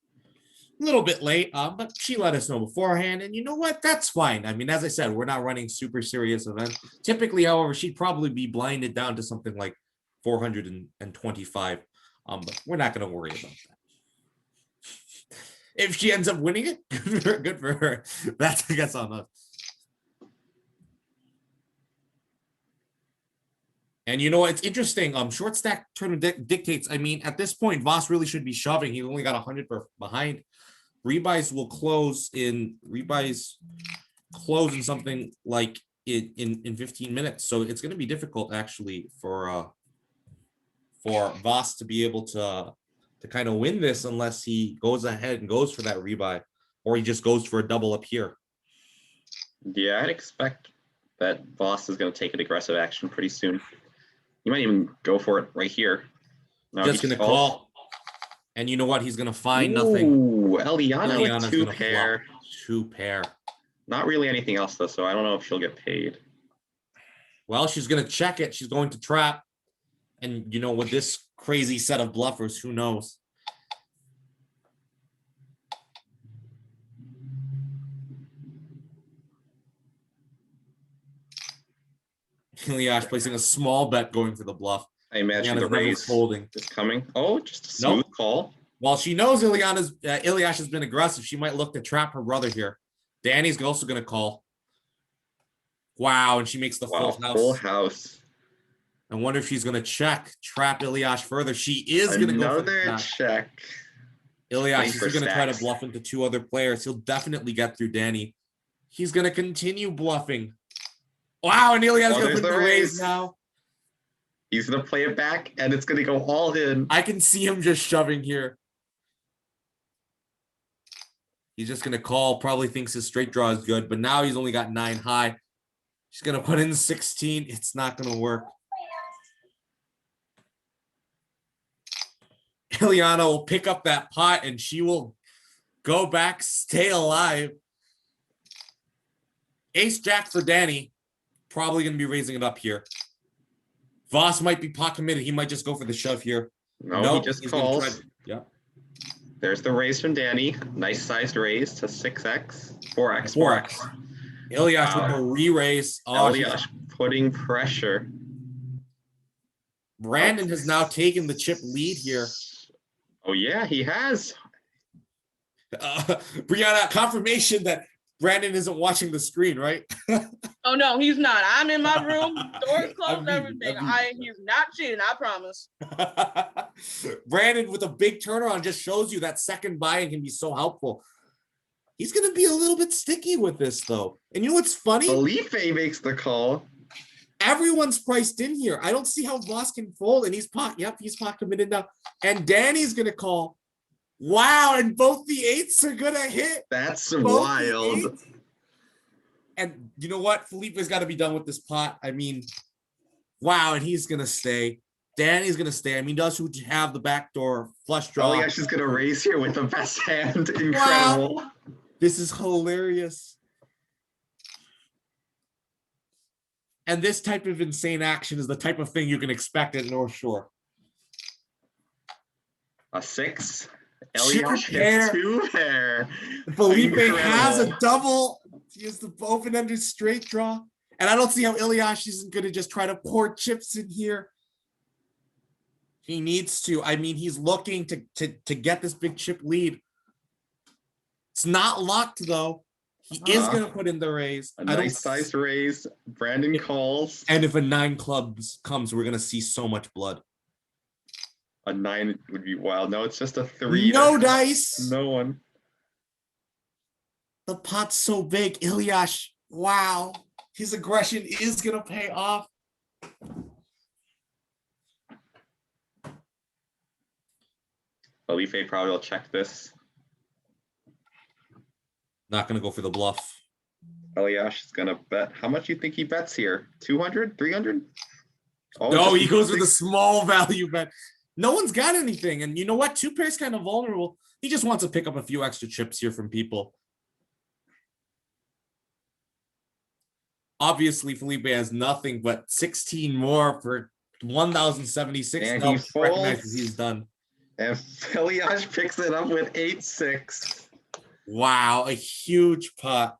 A little bit late, but she let us know beforehand, and you know what? That's fine. I mean, as I said, we're not running super serious events. Typically, however, she'd probably be blinded down to something like 425. But we're not going to worry about that. If she ends up winning it, good for her. That's, I guess, on us. And you know what? It's interesting. Short stack tournament dictates. I mean, at this point, Voss really should be shoving. He only got 100 behind. Rebuys will close in something like in 15 minutes. So it's going to be difficult actually for Voss to be able to kind of win this unless he goes ahead and goes for that rebuy, or he just goes for a double up here. Yeah, I'd expect that Voss is going to take an aggressive action pretty soon. He might even go for it right here. No, Just going to call. And you know what? He's going to find nothing. Ooh, Eliana with Eliana's two gonna pair. flop. Two pair. Not really anything else though, so I don't know if she'll get paid. Well, she's going to check it. She's going to trap. And you know, with this crazy set of bluffers, who knows? Eliash placing a small bet going for the bluff. I imagine Eliana's the never raise folding. is coming. Oh, just a smooth Nope. call. While she knows Eliash has been aggressive, she might look to trap her brother here. Danny's also going to call. Wow, and she makes the Wow, full house. full house. I wonder if she's going to trap Eliash further. She is going to go for the Another trap. check. Eliash is for going to try to stacks. bluff into two other players. He'll definitely get through Danny. He's going to continue bluffing. Wow, and Eliash Oh, going there's for the the raise raise. now. He's gonna play it back, and it's gonna go all in. I can see him just shoving here. He's just going to call, probably thinks his straight draw is good, but now he's only got 9 high. She's going to put in 16. It's not going to work. Eliana will pick up that pot and she will go back, stay alive. Ace Jack for Danny. Probably going to be raising it up here. Voss might be pot committed. He might just go for the shove here. No, he just he's gonna calls. Yeah. There's the raise from Danny. Nice sized raise to 6x, 4x, 4x. Eliash with the re-raise. Oh, Eliash putting pressure. Brandon has now taken the chip lead here. Oh yeah, he has. Brianna, confirmation that Brandon isn't watching the screen, right? Oh no, he's not. I'm in my room, doors closed, I everything. mean- He's not cheating, I promise. Brandon with a big turnaround just shows you that second buy-in can be so helpful. He's going to be a little bit sticky with this, though. And you know what's funny? Felipe makes the call. Everyone's priced in here. I don't see how Voss can fold, and he's pot. Yep, he's pot committed now. And Danny's going to call. Wow, and both the 8s are going to hit. That's Both the wild. 8s. And you know what? Felipe's got to be done with this pot. I mean, wow, and he's going to stay. Danny's going to stay. I mean, does who have the backdoor flush draw? Eliash is gonna raise here with the best hand. Incredible. Wow. This is hilarious. And this type of insane action is the type of thing you can expect at North Shore. A 6. Two Eliash pair. hits 2 pair. Felipe has a Incredible. double. He has the open-ended straight draw. And I don't see how Eliash isn't going to just try to pour chips in here. He needs to. I mean, he's looking to get this big chip lead. It's not locked, though. He is going to put in the raise. A nice sized raise. Brandon calls. And if a 9 clubs comes, we're going to see so much blood. A 9 would be wild. No, it's just a 3. No dice. No one. The pot's so big. Eliash, wow. His aggression is going to pay off. Felipe probably will check this. Not going to go for the bluff. Eliash is gonna bet. How much do you think he bets here? 200? 300? Oh, No, just he goes with a 6. small value bet. No one's got anything. And you know what? 2 pairs kind of vulnerable. He just wants to pick up a few extra chips here from people. Obviously, Felipe has nothing but 16 more for 1,076. And No, he he recognizes folds. he's done. And Eliash picks it up with 8-6. Wow, a huge pot.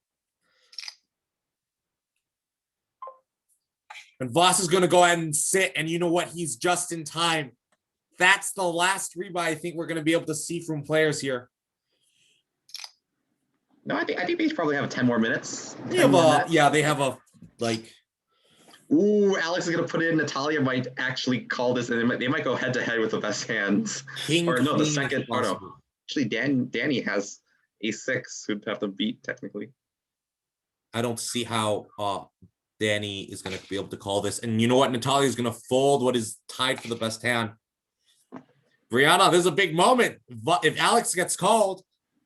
And Voss is going to go ahead and sit, and you know what? He's just in time. That's the last rebuy I think we're going to be able to see from players here. No, I think they probably have 10 more minutes. They 10 have more a, minutes. yeah, they have a, like, Ooh, Alex is gonna put it in. Natalia might actually call this, and they might go head to head with the best hands. king, Or no, the queen if second. Or no, possible. actually, Danny has a6 who'd have to beat technically. I don't see how Danny is going to be able to call this. And you know what? Natalia is going to fold what is tied for the best hand. Brianna, this is a big moment. If Alex gets called,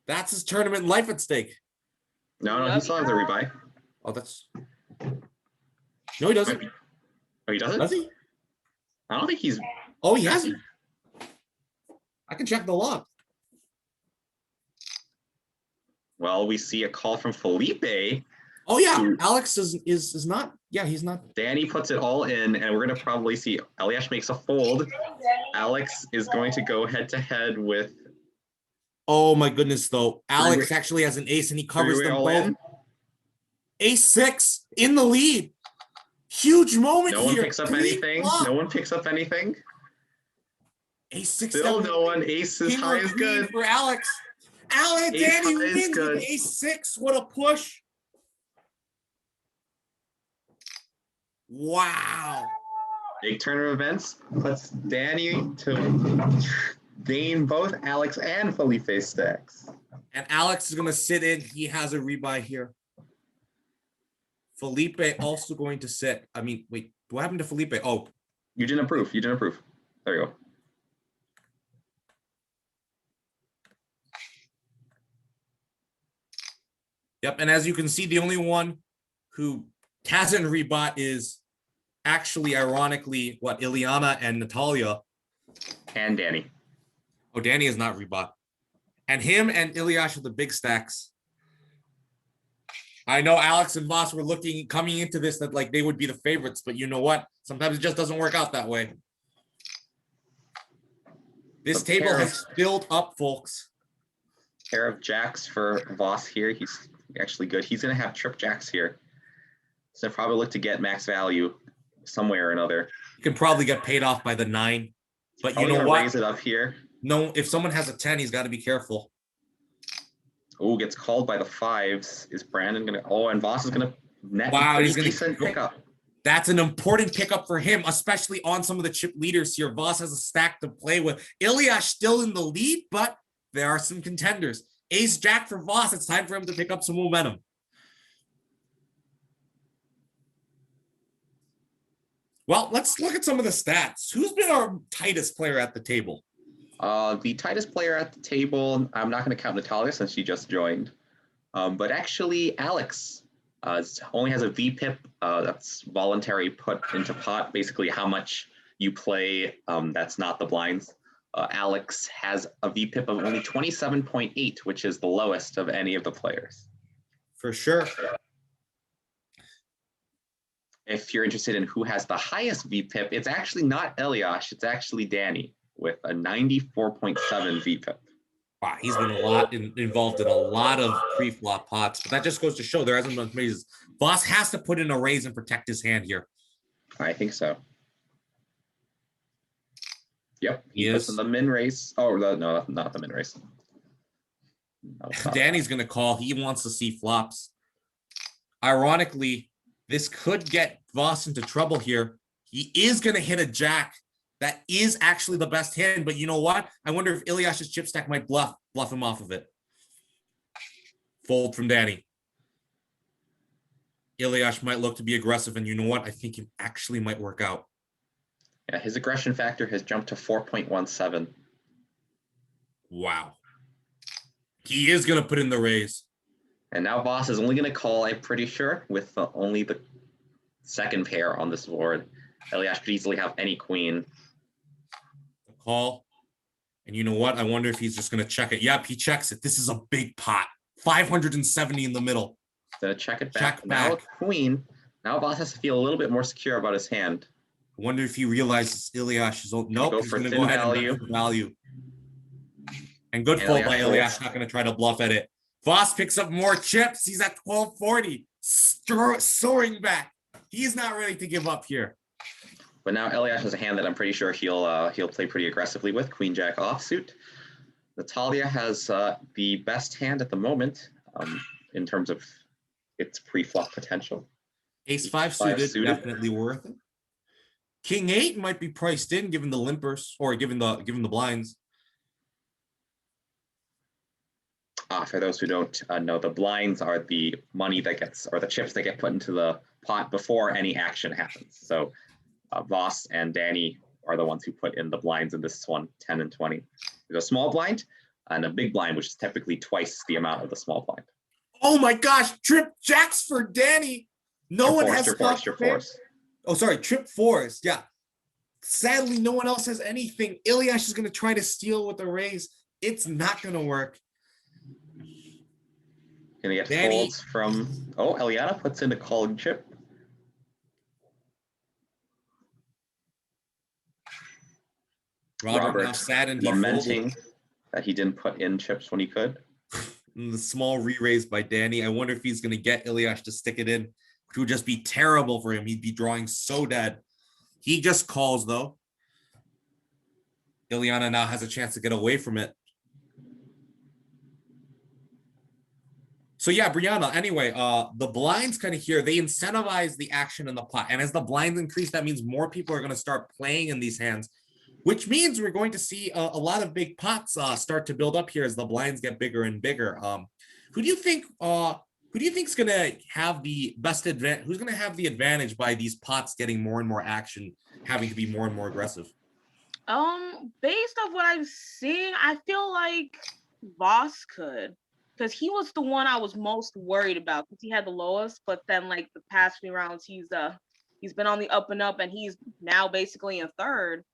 that's his tournament life at stake. No, he still has a rebuy. Oh, that's... No, he doesn't. Oh, he doesn't? Does he? I don't think he's. Oh, he hasn't. I can check the log. Well, we see a call from Felipe. Oh, yeah. Who- Alex is not. Yeah, he's not. Danny puts it all in, and we're gonna probably see Eliash makes a fold. Alex is going to go head to head with. Oh, my goodness, though. Alex Three-way- actually has an ace, and he covers three-way them all both. in. Ace-6 in the lead. Huge moment No one here. picks up Clean anything. flop. No one picks up anything. Ace-6. Still no one. Ace is King high or is queen good. for Alex. Alex, Ace Danny high is wins good. with ace-6. What a push. Wow. Big tournament events puts Danny to gain both Alex and Felipe stacks. And Alex is going to sit in. He has a rebuy here. Felipe also going to sit. I mean, wait, what happened to Felipe? Oh, You didn't approve. You didn't approve. There you go. yep. And as you can see, the only one who hasn't rebought is actually, ironically, what, Ileana and Natalia. And Danny. Oh, Danny is not rebought. And him and Ilyash are the big stacks. I know Alex and Voss were coming into this that like they would be the favorites, but you know what? Sometimes it just doesn't work out that way. This A table pair has filled up, folks. Pair of jacks for Voss here. He's actually good. He's going to have trip jacks here. So probably look to get max value somewhere or another. You can probably get paid off by the 9. But you Probably know gonna what? raise it up here. No, if someone has a 10, he's got to be careful. Oh, gets called by the 5s. Is Brandon going to? Oh, and Voss is going to net Wow, pretty he's gonna decent pickup. That's an important pickup for him, especially on some of the chip leaders here. Voss has a stack to play with. Ilyash still in the lead, but there are some contenders. Ace Jack for Voss. It's time for him to pick up some momentum. Well, let's look at some of the stats. Who's been our tightest player at the table? The tightest player at the table, I'm not going to count Natalia since she just joined. But actually, Alex only has a VPIP that's voluntary put into pot, basically how much you play that's not the blinds. Alex has a VPIP of only 27.8, which is the lowest of any of the players. For sure. If you're interested in who has the highest VPIP, it's actually not Eliash, it's actually Danny with a 94.7 VPIP. Wow, he's been involved in a lot of pre-flop pots, but that just goes to show there hasn't been raises. Voss has to put in a raise and protect his hand here. I think so. Yep, He puts is. in the min race. Oh, no, not the min race. No, it's not. Danny's going to call. He wants to see flops. Ironically, this could get Voss into trouble here. He is going to hit a jack. That is actually the best hand, but you know what? I wonder if Ilyash's chip stack might bluff him off of it. Fold from Danny. Ilyash might look to be aggressive, and you know what? I think it actually might work out. Yeah, his aggression factor has jumped to 4.17. Wow. He is going to put in the raise. And now Voss is only going to call, I'm pretty sure, with only the second pair on this board. Eliash could easily have any queen. Call. And you know what? I wonder if he's just going to check it. Yep, he checks it. This is a big pot. 570 in the middle. Gonna check it back. Check Now back. queen. Now Voss has to feel a little bit more secure about his hand. I wonder if he realizes Ilyash is... Nope, Go he's for going to thin go ahead value. and bet for value. And good And fold by Ilyash Ilyash. Not going to try to bluff at it. Voss picks up more chips. He's at 1240, soaring back. He's not ready to give up here. But now Eliash has a hand that I'm pretty sure he'll play pretty aggressively with, Queen Jack offsuit. Natalia has the best hand at the moment in terms of its pre-flop potential. Ace 5 suited, definitely worth it. King 8 might be priced in given the limpers or given the blinds. For those who don't know, the blinds are the money that gets, or the chips that get put into the pot before any action happens. So Voss and Danny are the ones who put in the blinds in this one, 10 and 20. There's a small blind and a big blind, which is typically twice the amount of the small blind. Oh my gosh, trip jacks for Danny. No one has trip force. Oh, sorry, trip fours. Yeah. Sadly, no one else has anything. Eliash is going to try to steal with the raise. It's not going to work. Gonna get Danny. folds from, Eliana puts in a calling chip. Robert now sad and lamenting that he didn't put in chips when he could. The small re-raise by Danny. I wonder if he's going to get Eliash to stick it in, which would just be terrible for him. He'd be drawing so dead. He just calls, though. Ileana now has a chance to get away from it. So yeah, Brianna, anyway, the blinds kind of here, they incentivize the action in the pot. And as the blinds increase, that means more people are going to start playing in these hands, which means we're going to see a lot of big pots start to build up here as the blinds get bigger and bigger. Who do you think is going to have the best advantage? Who's going to have the advantage by these pots getting more and more action, having to be more and more aggressive? Based off what I'm seeing, I feel like Voss could, because he was the one I was most worried about because he had the lowest. But then, like the past few rounds, he's been on the up and up, and he's now basically in third.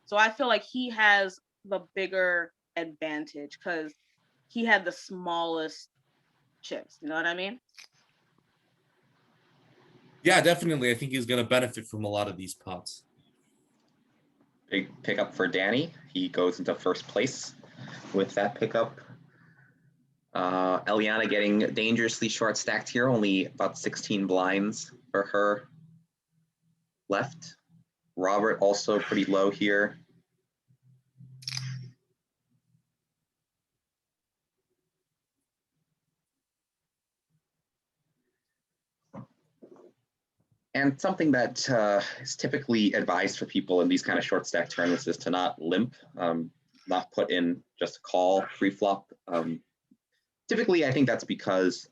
So I feel like he has the bigger advantage because he had the smallest chips. You know what I mean? Yeah, definitely. I think he's going to benefit from a lot of these pots. Big pickup for Danny. He goes into first place with that pickup. Eliana getting dangerously short stacked here, only about 16 blinds for her left. Robert also pretty low here. And something that is typically advised for people in these kind of short stack tournaments is to not limp, not put in just a call pre-flop. Typically, I think that's because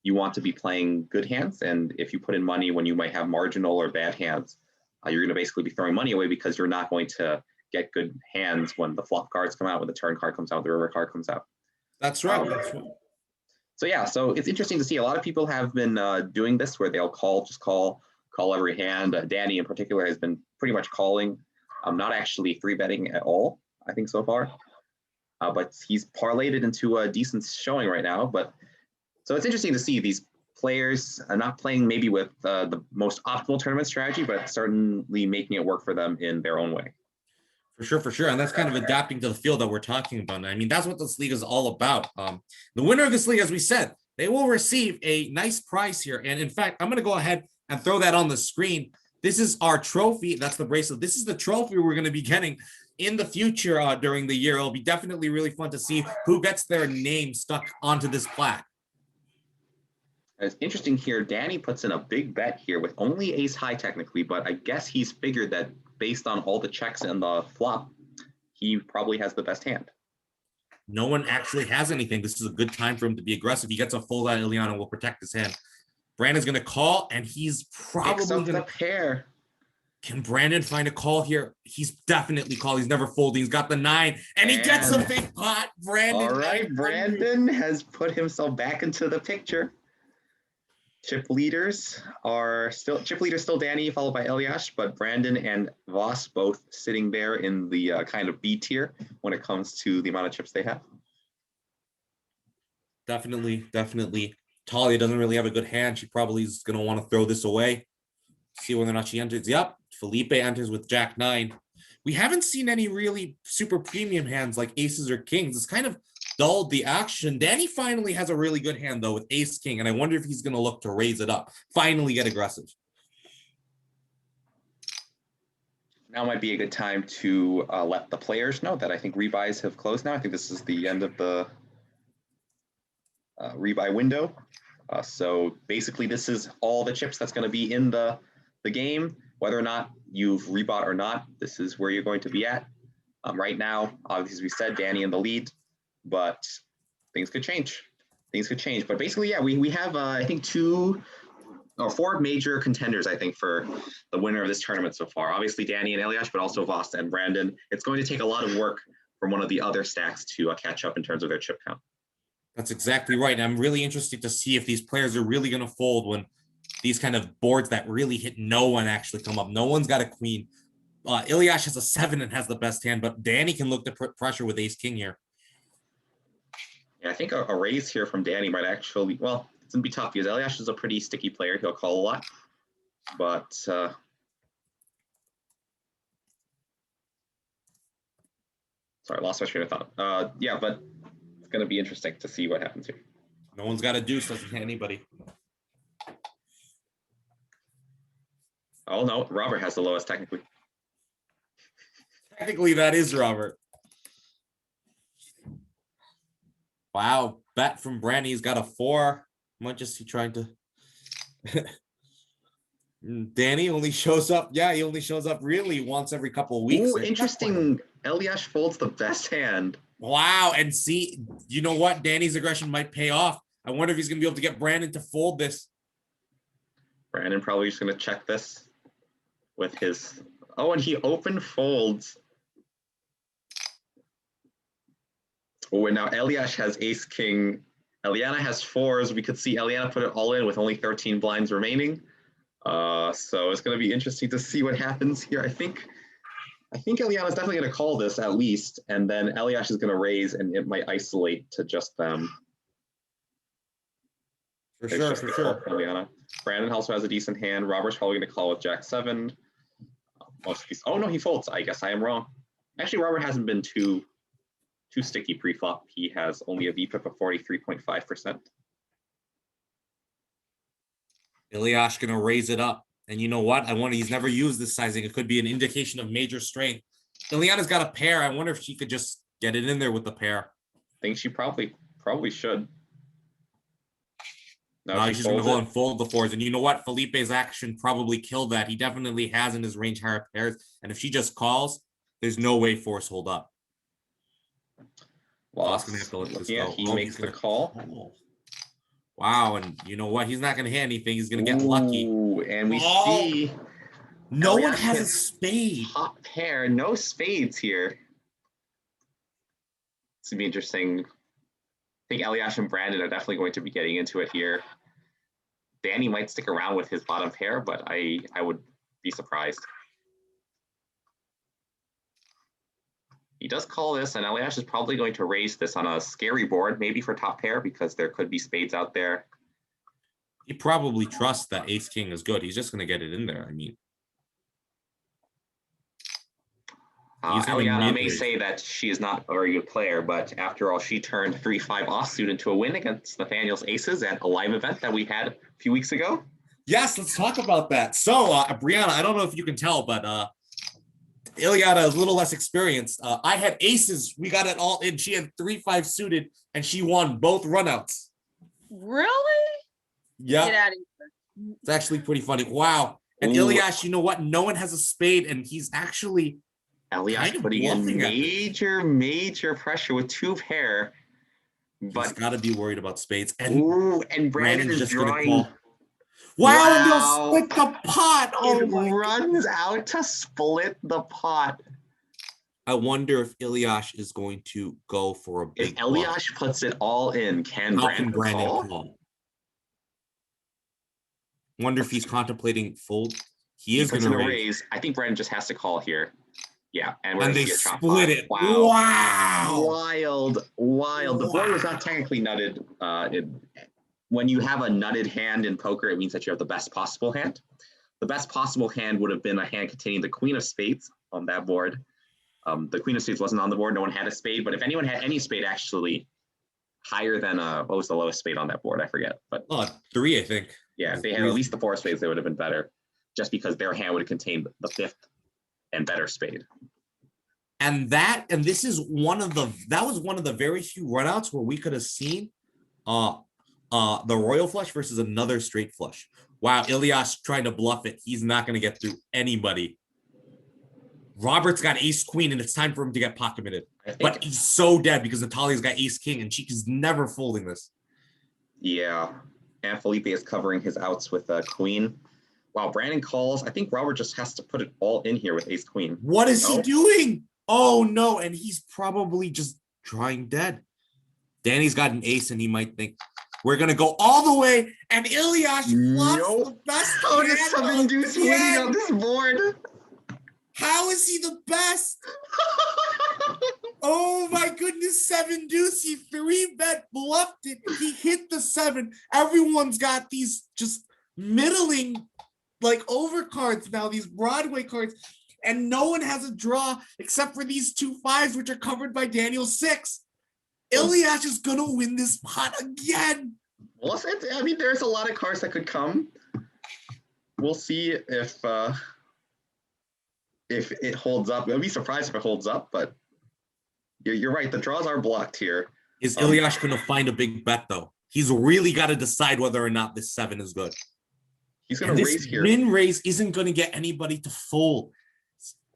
you want to be playing good hands. And if you put in money when you might have marginal or bad hands, you're going to basically be throwing money away because you're not going to get good hands when the flop cards come out, when the turn card comes out, the river card comes out. That's right. That's right. So yeah, so it's interesting to see. A lot of people have been doing this where they'll call every hand. Danny in particular has been pretty much calling, not actually 3-betting at all, I think so far. But he's parlayed it into a decent showing right now. But so it's interesting to see these players not playing maybe with the most optimal tournament strategy, but certainly making it work for them in their own way. For sure. And that's kind of adapting to the field that we're talking about. I mean, that's what this league is all about. The winner of this league, as we said, they will receive a nice prize here. And in fact, I'm going to go ahead and throw that on the screen. This is our trophy. That's the bracelet. This is the trophy we're going to be getting in the future during the year. It'll be definitely really fun to see who gets their name stuck onto this plaque. It's interesting here. Danny puts in a big bet here with only ace high technically, but I guess he's figured that based on all the checks and the flop, he probably has the best hand. No one actually has anything. This is a good time for him to be aggressive. He gets a fold out. Ileana will protect his hand. Brandon's going to call, and he's probably going to pair. Can Brandon find a call here? He's definitely called. He's never folding. He's got the 9, and he gets a big pot. Brandon. All right, Brandon has put himself back into the picture. Chip leaders still Danny, followed by Eliash, but Brandon and Voss both sitting there in the kind of B tier when it comes to the amount of chips they have. Definitely. Talia doesn't really have a good hand. She probably is going to want to throw this away. See whether or not she enters. Yep, Felipe enters with Jack 9. We haven't seen any really super premium hands like aces or kings. It's kind of dulled the action. Danny finally has a really good hand, though, with ace king, and I wonder if he's going to look to raise it up, finally get aggressive. Now might be a good time to let the players know that I think rebuys have closed now. I think this is the end of the rebuy window. So basically, this is all the chips that's going to be in the game. Whether or not you've rebought or not, this is where you're going to be at. Right now, obviously, as we said, Danny in the lead, but things could change. Things could change. But basically, yeah, we have, I think, 2 or 4 major contenders, I think, for the winner of this tournament so far. Obviously, Danny and Eliash, but also Voss and Brandon. It's going to take a lot of work from one of the other stacks to catch up in terms of their chip count. That's exactly right. And I'm really interested to see if these players are really going to fold when these kind of boards that really hit no one actually come up. No one's got a queen. Eliash has a 7 and has the best hand, but Danny can look to pressure with ace king here. Yeah, I think a raise here from Danny might actually, well, it's going to be tough because Eliash is a pretty sticky player. He'll call a lot. But sorry, lost my train of thought. Yeah, but it's going to be interesting to see what happens here. No one's got a deuce, doesn't hit anybody. Oh, no, Robert has the lowest technically. Technically, that is Robert. Wow, bet from Brandy. He's got a 4. Might just be trying to. Danny only shows up. Yeah, he only shows up really once every couple of weeks. Ooh, interesting. Eliash folds the best hand. Wow, and see, you know what? Danny's aggression might pay off. I wonder if he's going to be able to get Brandon to fold this. Brandon probably just going to check this with his. Oh, and he open folds. Oh, and now Eliash has ace king. Eliana has 4s. We could see Eliana put it all in with only 13 blinds remaining. So it's going to be interesting to see what happens here. I think Eliana's definitely going to call this at least, and then Eliash is going to raise, and it might isolate to just them. For sure. Eliana. Brandon also has a decent hand. Robert's probably going to call with Jack 7. Most of these. Oh no, he folds. I guess I am wrong. Actually, Robert hasn't been too sticky pre-flop. He has only a VPIP of 43.5%. Eliash gonna raise it up. And you know what? He's never used this sizing. It could be an indication of major strength. Eliana's got a pair. I wonder if she could just get it in there with the pair. I think she probably should. No, she's gonna go and fold the 4s. And you know what? Felipe's action probably killed that. He definitely has in his range higher pairs. And if she just calls, there's no way 4s hold up. Lost. Gonna have to let this go. He makes the call. Oh. Wow, and you know what? He's not going to hit anything. He's going to get lucky. And we see no one has a spade. Hot pair, no spades here. It's gonna be interesting. I think Eliash and Brandon are definitely going to be getting into it here. Danny might stick around with his bottom pair, but I would be surprised. He does call this, and Eliash is probably going to raise this on a scary board, maybe for top pair, because there could be spades out there. He probably trusts that ace king is good. He's just going to get it in there. I mean, Eliana may say that she is not a very good player, but after all, she turned 3-5 offsuit into a win against Nathaniel's aces at a live event that we had a few weeks ago. Yes, let's talk about that. So, Brianna, I don't know if you can tell, but Ilyana is a little less experienced. I had aces. We got it all in. She had 3-5 suited, and she won both runouts. Really? Yeah. Get out of here. It's actually pretty funny. Wow. And Eliash, you know what? No one has a spade, and he's actually Eliash putting in major pressure with 2 pair. But he's got to be worried about spades. And and Brandon's just drawing. Wow, and they'll split the pot. Oh, it runs out to split the pot. I wonder if Eliash is going to go for a big. If Eliash puts it all in, can Brandon call? Wonder if he's contemplating fold. He is going to raise. I think Brandon just has to call here. Yeah, and they split it. Wow. Wild. The board was not technically nutted. When you have a nutted hand in poker, it means that you have the best possible hand. The best possible hand would have been a hand containing the queen of spades on that board. The queen of spades wasn't on the board. No one had a spade, but if anyone had any spade, actually, higher than what was the lowest spade on that board? I forget, but 3, I think. yeah, if they had at least the 4 spades, they would have been better. Just because their hand would have contained the 5th and better spade. And this is that was one of the very few runouts where we could have seen the royal flush versus another straight flush. Wow, Ilyas trying to bluff it. He's not going to get through anybody. Robert's got ace queen, and it's time for him to get pot committed. But he's so dead because Natalia's got ace king, and she's never folding this. Yeah, and Felipe is covering his outs with a queen. Wow, Brandon calls. I think Robert just has to put it all in here with ace queen. What is he doing? Oh no, and he's probably just drawing dead. Danny's got an ace, and he might think we're gonna go all the way. And Ilyas flops the best. How does 7 deuce winning on this board? How is he the best? Oh my goodness, 7 deuce. He 3-bet bluffed it. He hit the 7. Everyone's got these just middling like overcards now, these Broadway cards, and no one has a draw except for these 2 5s, which are covered by Daniel's 6. Ilyas is gonna win this pot again. Well, I mean, there's a lot of cards that could come. We'll see if it holds up. I'd be surprised if it holds up, but you're right. The draws are blocked here. Is Ilyas going to find a big bet, though? He's really got to decide whether or not this 7 is good. He's going to raise here. Min raise isn't going to get anybody to fold.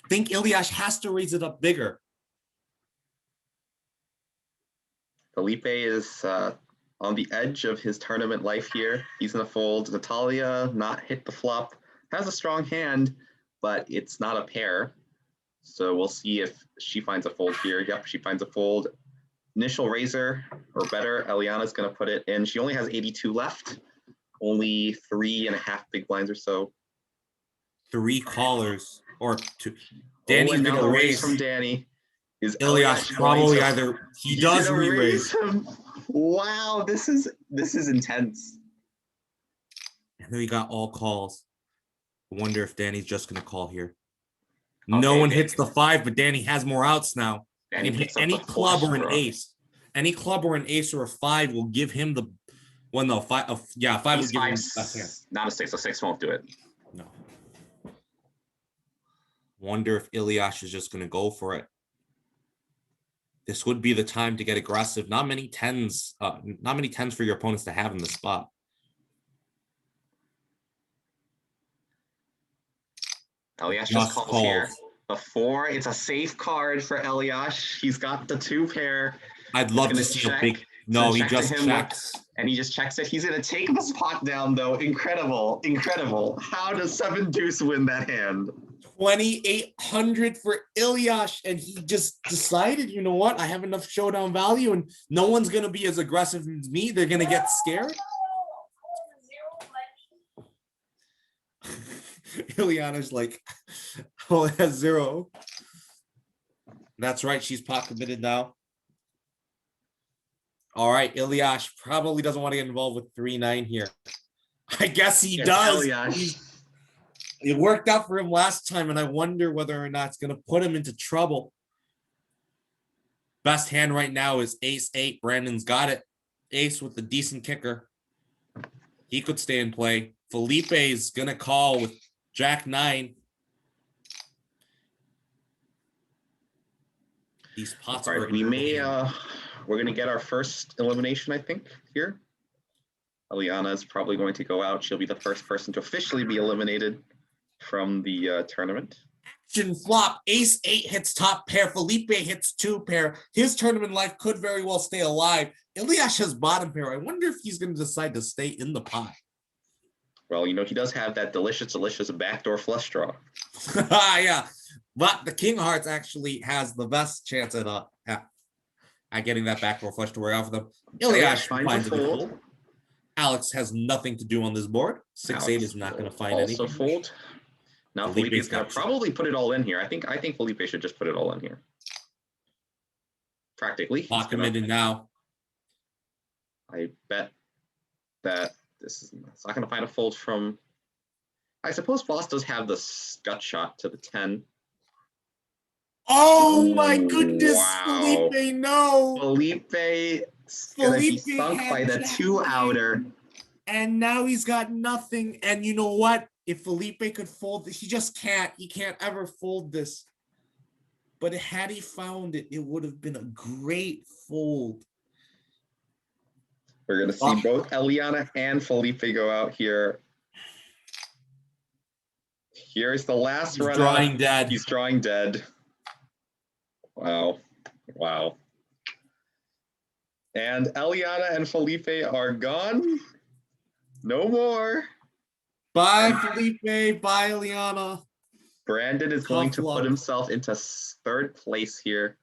I think Ilyas has to raise it up bigger. Felipe is on the edge of his tournament life here. He's going to fold. Natalia not hit the flop. Has a strong hand, but it's not a pair. So we'll see if she finds a fold here. Yep, she finds a fold. Initial raiser or better. Eliana's going to put it in. She only has 82 left. Only 3.5 big blinds or so. 3 callers or 2. Danny's going to raise from Danny. Is Ilyas probably either he does re-raise. Wow, this is intense. And then we got all calls. I wonder if Danny's just going to call here. No one hits the 5, but Danny has more outs now. Danny can hit any club or an ace. Any club or an ace or a 5 will give him the 5. 5 will give him the best hand. Not a 6. A 6 won't do it. No. Wonder if Ilyas is just going to go for it. This would be the time to get aggressive. Not many 10s. Not many 10s for your opponents to have in the spot. Ilyas just calls here. The 4, it's a safe card for Ilyas. He's got the 2 pair. I'd love to see a big. No, he just checks. And he just checks it. He's going to take this pot down, though. Incredible. Incredible. How does 7 deuce win that hand? 2,800 for Ilyas, and he just decided, you know what? I have enough showdown value, and no one's going to be as aggressive as me. They're going to get scared. Ilyana's like, oh, it has 0. That's right. She's pot committed now. All right. Ilyas probably doesn't want to get involved with 3-9 here. I guess he does. It worked out for him last time, and I wonder whether or not it's going to put him into trouble. Best hand right now is ace-8. Brandon's got it. Ace with a decent kicker. He could stay in play. Felipe's going to call with Jack-9. These pots are we may we're going to get our first elimination, I think, here. Eliana is probably going to go out. She'll be the first person to officially be eliminated from the tournament. Action flop. Ace-8 hits top pair. Felipe hits 2 pair. His tournament life could very well stay alive. Ilyas has bottom pair. I wonder if he's going to decide to stay in the pot. Well, you know, he does have that delicious backdoor flush draw. Yeah. But the King Hearts actually has the best chance at getting that backdoor flush to work out for them. Ilyas finds a good fold. Alex has nothing to do on this board. 6-8 is not going to find anything. Also fold. Now Felipe's going to probably put it all in here. I think Felipe should just put it all in here. Practically. Lock him in now. I bet that it's not going to find a fold from. I suppose Voss does have the gut shot to the 10. Oh my goodness, wow. Felipe, no. Felipe It's gonna be Felipe sunk had by the Jack 2-outer. and now he's got nothing. And you know what? If Felipe could fold, he just can't. He can't ever fold this. But had he found it, it would have been a great fold. We're gonna see both Eliana and Felipe go out here. Here's the last He's run. drawing dead. He's drawing dead. Wow. Wow. And Eliana and Felipe are gone. No more. Bye, Felipe. Bye, Eliana. Brandon is going to Tough luck. put himself into third place here.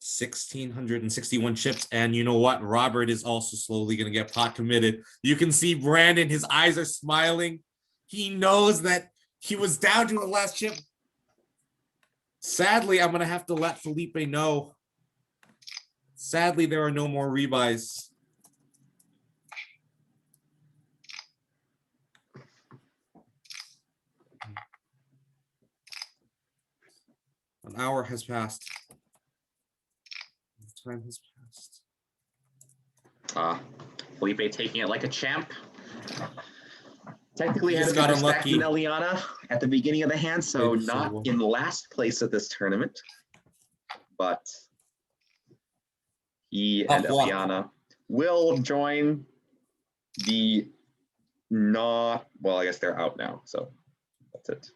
1,661 chips. And you know what? Robert is also slowly going to get pot committed. You can see Brandon, his eyes are smiling. He knows that he was down to the last chip. Sadly, I'm going to have to let Felipe know. Sadly, there are no more rebuys. An hour has passed. Time has passed. Felipe taking it like a champ. Technically, He had a just got better stack unlucky. than Eliana at the beginning of the hand, so Maybe so. not in last place at this tournament. But he and Tough luck. Eliana will join the not, well, I guess they're out now, so that's it.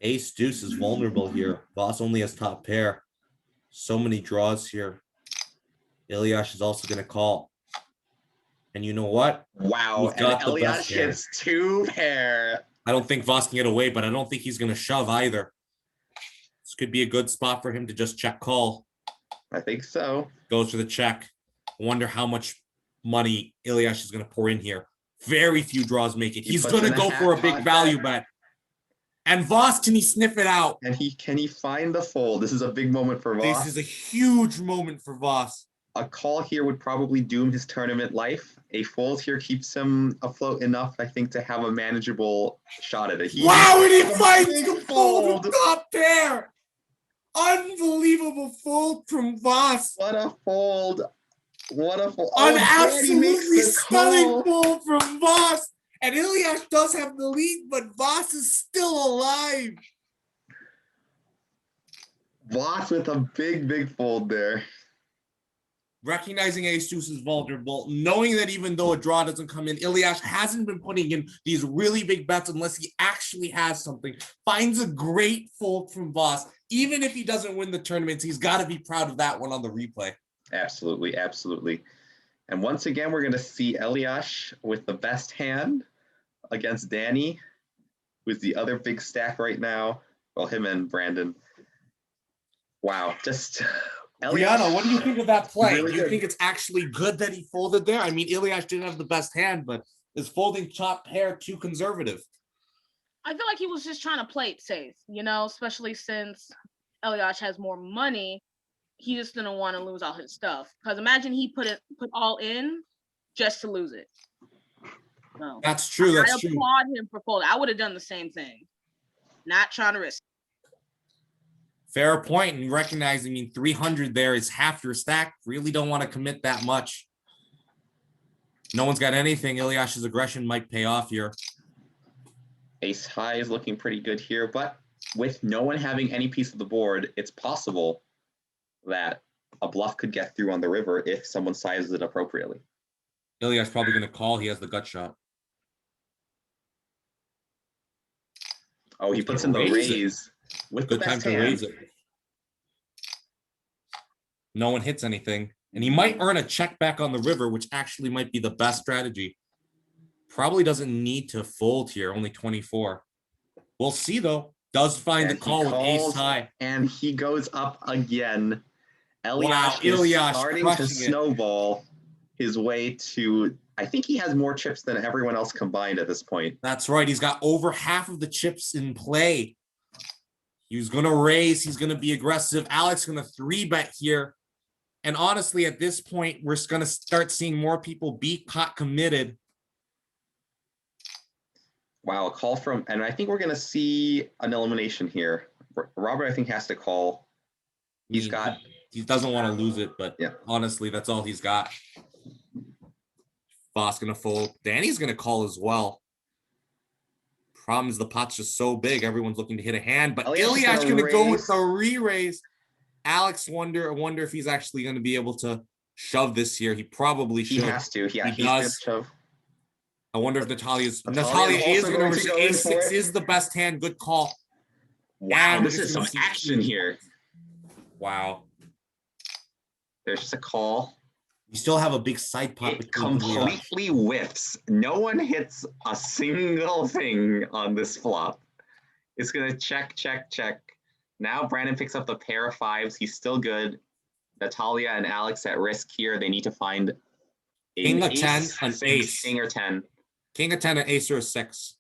Ace deuce is vulnerable here. Boss only has top pair. So many draws here. Ilyash is also going to call. And you know what? Wow, He's got and the best Elias pair. hits 2 pair. I don't think Voss can get away, but I don't think he's going to shove either. This could be a good spot for him to just check call. I think so. Goes for the check. Wonder how much money Ilyash is going to pour in here. Very few draws make it. He He's puts going to in a go for a half big pot value bet. bet. And Voss, can he sniff it out? And can he find the fold? This is a big moment for Voss. This is a huge moment for Voss. A call here would probably doom his tournament life. A fold here keeps him afloat enough, I think, to have a manageable shot at it. Wow, and he finds big the fold fold. of top pair. Unbelievable fold from Voss. What a fold. What a fold. An Daddy makes absolutely the stunning call. fold from Voss. And Ilyash does have the lead, but Voss is still alive. Voss with a big fold there. Recognizing ace deuce is vulnerable, knowing that even though a draw doesn't come in, Ilyash hasn't been putting in these really big bets unless he actually has something. Finds a great fold from Voss. Even if he doesn't win the tournaments, he's got to be proud of that one on the replay. Absolutely, absolutely. And once again, we're going to see Eliash with the best hand against Danny, who's the other big stack right now. Well, him and Brandon. Wow, just... Brianna, what do you think of that play? Really do you good. think it's actually good that he folded there? I mean, Ilyash didn't have the best hand, but is folding top pair too conservative? I feel like he was just trying to play it safe, especially since Eliash has more money. He just didn't want to lose all his stuff. Because imagine he put all in just to lose it. So, That's true. I That's true. applaud him for folding. I would have done the same thing. Not trying to risk. Fair point, and recognizing 300 there is half your stack. Really don't want to commit that much. No one's got anything. Ilyash's aggression might pay off here. Ace high is looking pretty good here, but with no one having any piece of the board, it's possible that a bluff could get through on the river if someone sizes it appropriately. Ilyash's probably going to call. He has the gut shot. Oh, he He's puts in gonna the raise it. raise with Good the time best to hand. raise it. No one hits anything. And he might earn a check back on the river, which actually might be the best strategy. Probably doesn't need to fold here, only 24. We'll see, though. Does find And the he call with ace calls, high. And he goes up again. Wow, Eliash is Ilyash starting to crushing it. snowball his way to, I think he has more chips than everyone else combined at this point. That's right. He's got over half of the chips in play. He's going to raise. He's going to be aggressive. Alex going to 3-bet here. And honestly, at this point, we're going to start seeing more people be pot committed. Wow, a call from, and I think we're going to see an elimination here. Robert, I think, has to call. He's got he doesn't want to lose it, but Yeah. honestly, that's all he's got. Boss gonna fold. Danny's gonna call as well. Problem is the pot's just so big, everyone's looking to hit a hand, but Elias is Ilyash gonna gonna go with raise. the re-raise. Alex wonder if he's actually gonna be able to shove this here. He probably He should. has to. Yeah, He he's gonna does. shove. I wonder if Natalia Natalia is also gonna going to risk go in ace for six it. is the best hand. Good call. Wow, And this we're is just some gonna see action two. here. Wow. There's just a call. You still have a big side pot It between Ilyash. completely whiffs. No one hits a single thing on this flop. It's gonna check, check, check. Now Brandon picks up the pair of fives. He's still good. Natalia and Alex at risk here. They need to find a King of 10, an six, ace. king or 10. King of 10, an ace, or a 6.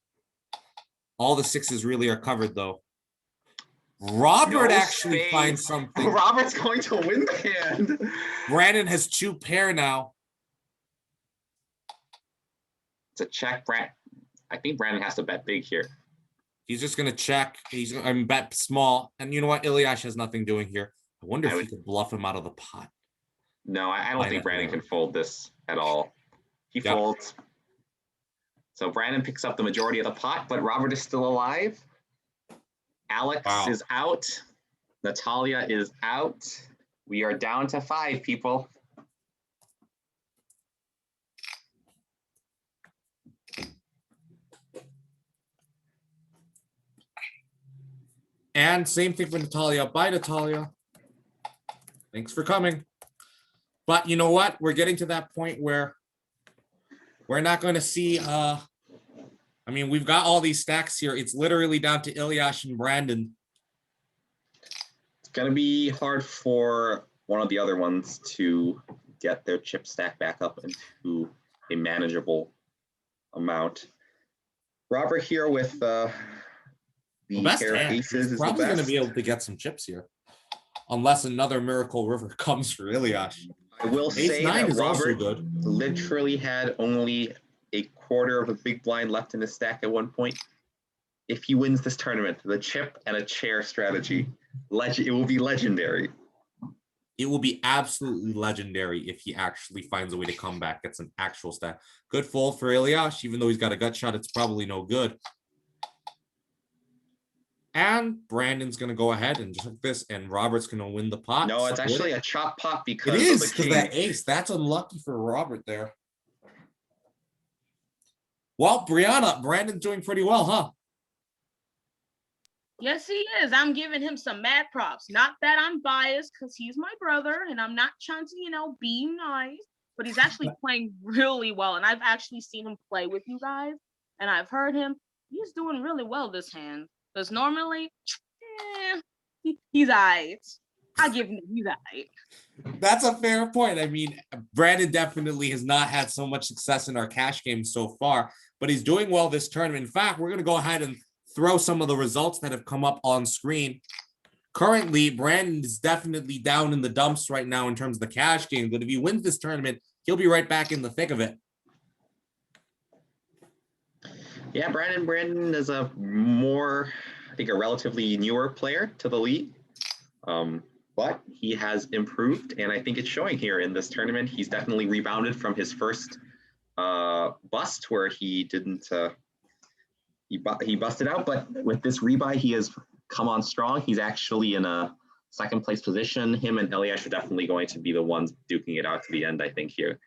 All the 6s really are covered, though. Robert No actually spades. finds something. Robert's going to win the hand. Brandon has 2 pair now. It's a check. I think Brandon has to bet big here. He's just going to check. He's going to bet small. And you know what? Ilyash has nothing doing here. I wonder if he could bluff him out of the pot. No, I don't think Brandon can fold this at all. He folds. So Brandon picks up the majority of the pot, but Robert is still alive. Alex is out. Natalia is out. We are down to 5 people. And same thing for Natalia. Bye, Natalia. Thanks for coming. But you know what? We're getting to that point where we're not going to see. I mean, we've got all these stacks here. It's literally down to Ilyash and Brandon. It's going to be hard for one of the other ones to get their chip stack back up into a manageable amount. Robert here with the Best pair of hand. aces He's is probably the going to best. be able to get some chips here, unless another miracle river comes for Ilyash. I will say Ace 9 that is also Robert good. literally had only a quarter of a big blind left in his stack at one point. If he wins this tournament, the chip and a chair strategy, it will be legendary. It will be absolutely legendary if he actually finds a way to come back, gets an actual stack. Good fold for Ilyash, even though he's got a gut shot, it's probably no good. And Brandon's going to go ahead and check this, and Robert's going to win the pot. No, it's actually a chop pot because it is, of the because king. that ace. That's unlucky for Robert there. Well, Brandon's doing pretty well, huh? Yes, he is. I'm giving him some mad props. Not that I'm biased because he's my brother and I'm not trying to, be nice, but he's actually playing really well. And I've actually seen him play with you guys and I've heard him. He's doing really well this hand. Because normally, he's all right. I give him, he's all right. That's a fair point. I mean, Brandon definitely has not had so much success in our cash games so far, but he's doing well this tournament. In fact, we're going to go ahead and throw some of the results that have come up on screen. Currently, Brandon is definitely down in the dumps right now in terms of the cash game, but if he wins this tournament, he'll be right back in the thick of it. Yeah, Brandon is I think a relatively newer player to the league. But he has improved, and I think it's showing here in this tournament. He's definitely rebounded from his first bust where he didn't, he busted out, but with this rebuy, he has come on strong. He's actually in a second place position. Him and Ilyash are definitely going to be the ones duking it out to the end, I think, here.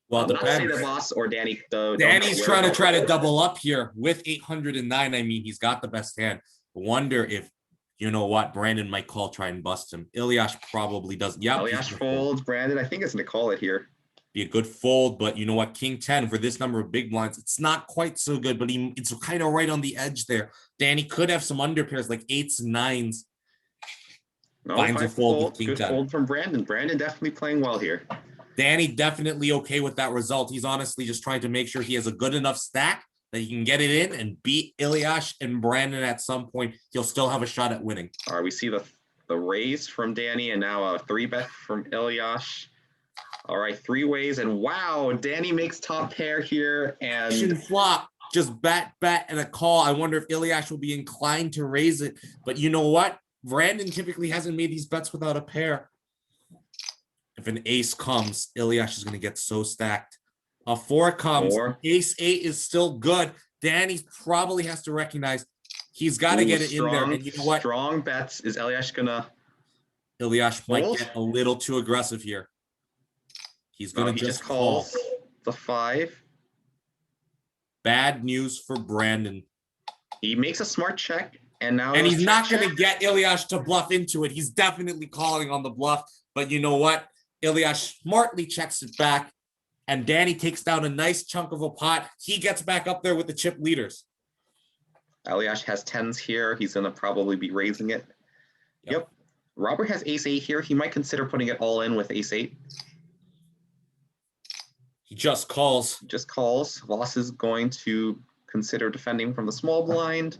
Well, not to say the boss or Danny, though. Danny's trying to double up here with 809. I mean, he's got the best hand. Wonder if, you know what, Brandon might try and bust him. Ilyash probably doesn't. Yeah, Ilyash folds. Brandon, I think, is going to call it here. Be a good fold, but you know what? King 10 for this number of big blinds, it's not quite so good, but it's kind of right on the edge there. Danny could have some under pairs like 8s and 9s. No, finds a fold with King good 10. Fold from Brandon. Brandon definitely playing well here. Danny definitely okay with that result. He's honestly just trying to make sure he has a good enough stack that he can get it in and beat Ilyash and Brandon at some point. He'll still have a shot at winning. All right, we see the raise from Danny and now a 3-bet from Ilyash. All right, 3 ways, and wow, Danny makes top pair here, and flop, just bet, and a call. I wonder if Ilyash will be inclined to raise it, but you know what? Brandon typically hasn't made these bets without a pair. If an ace comes, Ilyash is going to get so stacked. A 4 comes. Four. Ace 8 is still good. Danny probably has to recognize he's got to Ooh, get it in there. And you know what? Strong bets. Is Eliash gonna Ilyash might fold? get a little too aggressive here. He's No, going he to just call. calls the 5. Bad news for Brandon. He makes a smart check, and now And he's check, not going to check. get Ilyash to bluff into it. He's definitely calling on the bluff. But you know what? Ilyash smartly checks it back. And Danny takes down a nice chunk of a pot. He gets back up there with the chip leaders. Eliash has 10s here. He's gonna probably be raising it. Yep. Robert has ace 8 here. He might consider putting it all in with ace 8. He just calls. Just calls. Voss is going to consider defending from the small blind,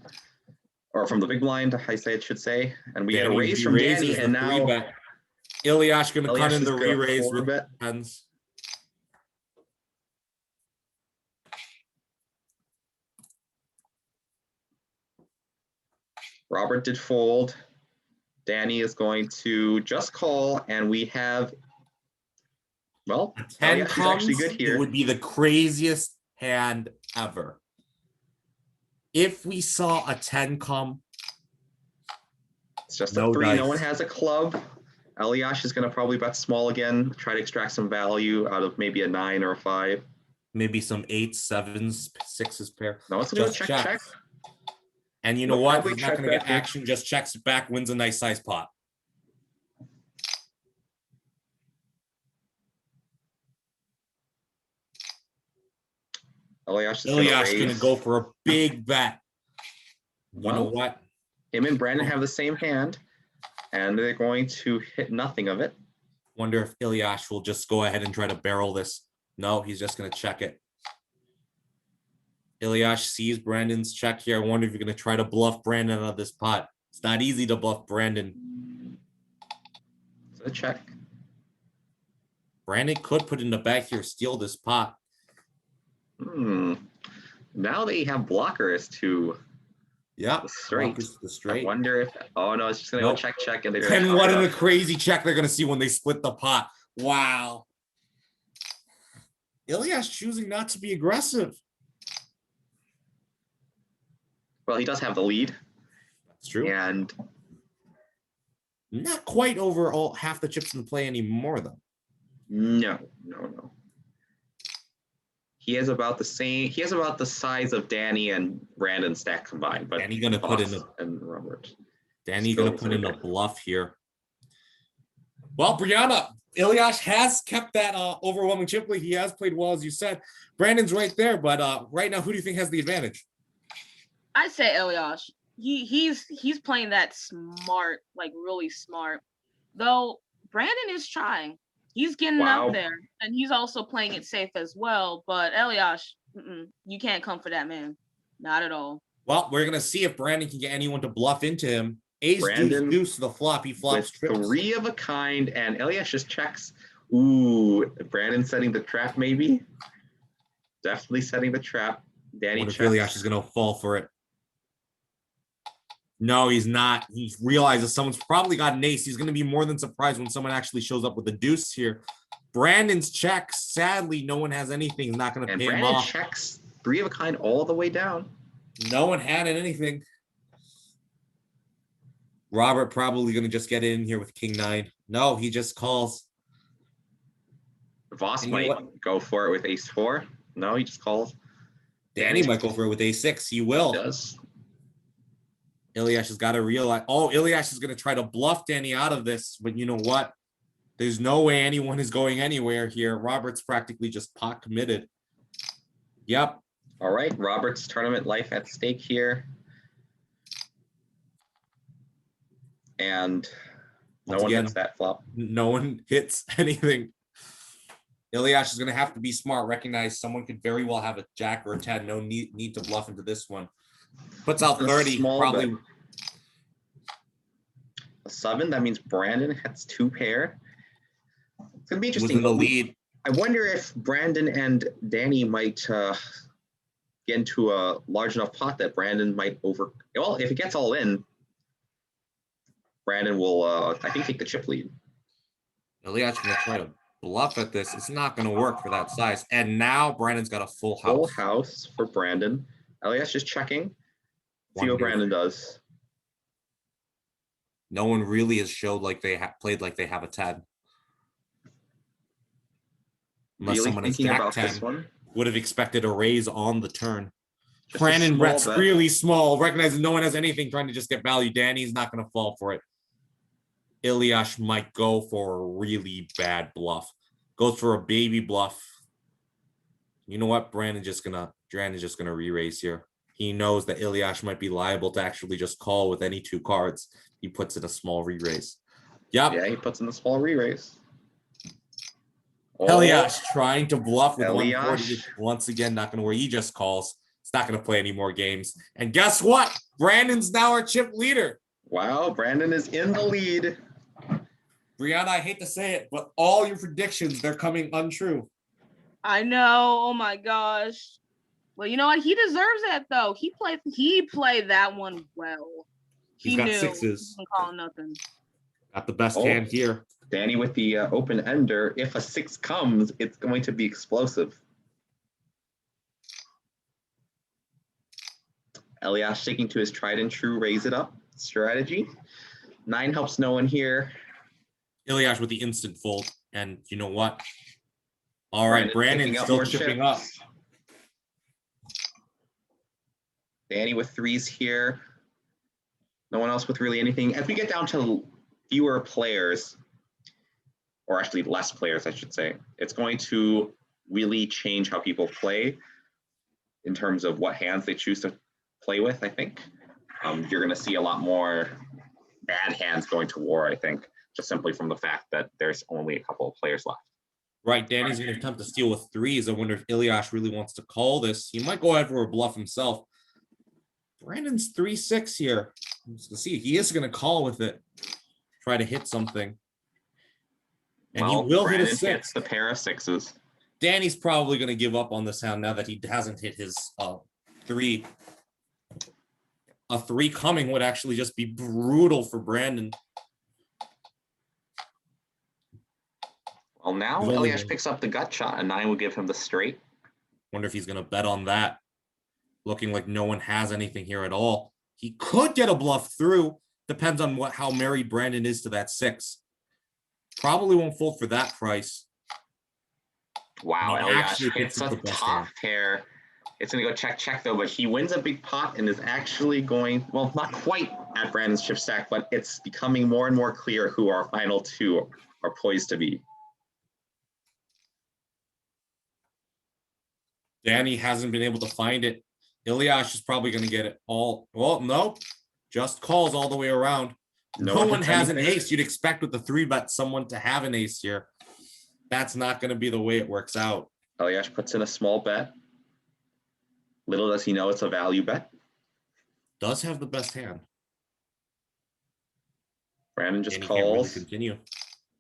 or from the big blind, I should say. And we get a Danny raise from re-raises Danny, the and 3 now bet. Ilyash going to cut Eliash in is the gonna re-raise with 4-bet. tens. Robert did fold. Danny is going to just call, and we have, well, 10 Eliash is comes, actually good it here. would be the craziest hand ever. If we saw a 10 come, It's just no a 3. dice. No one has a club. Eliash is going to probably bet small again, try to extract some value out of maybe a 9 or a 5. maybe some 8s, 7s, 6s pair. No, it's going to Just check, check. check. And you know We'll what? probably He's not check going to get back here. action, just checks it back, wins a nice size pot. Eliash is Ilyash going raise. to go for a big bet. You know Well, what? Him and Brandon have the same hand, and they're going to hit nothing of it. Wonder if Ilyash will just go ahead and try to barrel this. No, he's just going to check it. Ilyash sees Brandon's check here. I wonder if you're going to try to bluff Brandon out of this pot. It's not easy to bluff Brandon. It's a check. Brandon could put in the back here, steal this pot. Now they have blockers to Yeah, the straight. blockers to the I straight. wonder if, oh no, it's just going to Nope. go check, check, and they're going And to what a crazy check they're going to see when they split the pot. Wow. Ilyash choosing not to be aggressive. Well, he does have the lead, That's true. and Not quite over all half the chips in the play anymore, though. no. He has about the same. He has about the size of Danny and Brandon stack combined. But Danny gonna put in a and Robert. Danny Still gonna put in a okay. bluff here. Well, Brianna, Ilyash has kept that overwhelming chip lead. He has played well, as you said. Brandon's right there, but right now, who do you think has the advantage? I say Elyash. He's playing that smart, like really smart. Though Brandon is trying. He's getting Wow. up there, and he's also playing it safe as well. But Elyash, you can't come for that man. Not at all. Well, we're gonna see if Brandon can get anyone to bluff into him. Ace Brandon deuce the flop. He flops With trips. 3 of a kind, and Elias just checks. Ooh, Brandon setting the trap, maybe. Definitely setting the trap. Danny Wonder if checks. Ilyash is gonna fall for it. No, he's not. He realizes someone's probably got an ace. He's going to be more than surprised when someone actually shows up with a deuce here. Brandon's check. Sadly, no one has anything. He's not going to And pay him Brandon off. checks 3 of a kind all the way down. No one had anything. Robert probably going to just get in here with king 9. No, he just calls. Voss And you know might what? go for it with ace 4. No, he just calls. Danny might go for it with a6. He will. Does. Ilyash has got to realize. Oh, Ilyash is going to try to bluff Danny out of this. But you know what? There's no way anyone is going anywhere here. Robert's practically just pot committed. Yep. All right, Robert's tournament life at stake here. And no Once one again, hits that flop. No one hits anything. Ilyash is going to have to be smart. Recognize someone could very well have a jack or a 10. No need to bluff into this one. Puts out A 30. small Probably. bet. A 7. That means Brandon has 2 pair. It's gonna be Was interesting. in the lead. I wonder if Brandon and Danny might get into a large enough pot that Brandon might over. Well, if it gets all in, Brandon will, I think, take the chip lead. Elias gonna try to bluff at this. It's not gonna work for that size. And now Brandon's got a full house. Full house for Brandon. Elias just checking. See what Wonder- Brandon does. No one really has showed like they played like they have a 10. Unless Really someone has thinking jack about 10, this one. would have expected a raise on the turn. Just a Brandon small bets bet. really small, recognizes no one has anything, trying to just get value. Danny's not going to fall for it. Elias might go for a really bad bluff. Goes for a baby bluff. You know what? Brandon's just gonna re-raise here. He knows that Elias might be liable to actually just call with any 2 cards. He puts in a small re-raise. Yep. Yeah, he puts in the small re-raise. Elias trying to bluff with Elias. 140. Once again, not going to worry. He just calls. He's not going to play any more games. And guess what? Brandon's now our chip leader. Wow, Brandon is in the lead. Brianna, I hate to say it, but all your predictions, they're coming untrue. I know. Oh my gosh. Well, you know what? He deserves that though. He played that one well. He's got 6s. He wasn't calling nothing. Got the best Oh. hand here. Danny with the open ender. If a 6 comes, it's going to be explosive. Elias sticking to his tried and true raise it up strategy. 9 helps no one here. Elias with the instant fold. And you know what? All right, Brandon picking up still more chipping up. chips. Danny with 3s here. No one else with really anything. As we get down to fewer players, or actually less players, I should say, it's going to really change how people play in terms of what hands they choose to play with, I think. You're going to see a lot more bad hands going to war, I think, just simply from the fact that there's only a couple of players left. Right, Danny's going to attempt to steal with 3s. I wonder if Elias really wants to call this. He might go ahead for a bluff himself. Brandon's 3-6 here. Let's see. He is going to call with it. Try to hit something. And Well, he will Brandon hit a 6. hits the pair of 6s. Danny's probably going to give up on this hand now that he hasn't hit his 3. A 3 coming would actually just be brutal for Brandon. Well, now He's only Elias one. picks up the gut shot, and 9 will give him the straight. Wonder if he's going to bet on that. Looking like no one has anything here at all. He could get a bluff through. Depends on how married Brandon is to that 6. Probably won't fold for that price. Wow, He Elias actually hits hits a the best top hand. pair. It's going to go check, though, but he wins a big pot and is actually going, well, not quite at Brandon's chip stack, but it's becoming more and more clear who our final 2 are poised to be. Danny hasn't been able to find it. Elias is probably going to get it all. Well, no, just calls all the way around. No one hits has an anything. ace. You'd expect with the 3-bet someone to have an ace here. That's not going to be the way it works out. Elias puts in a small bet. Little does he know it's a value bet. Does have the best hand. Brandon just And he can't really calls. continue.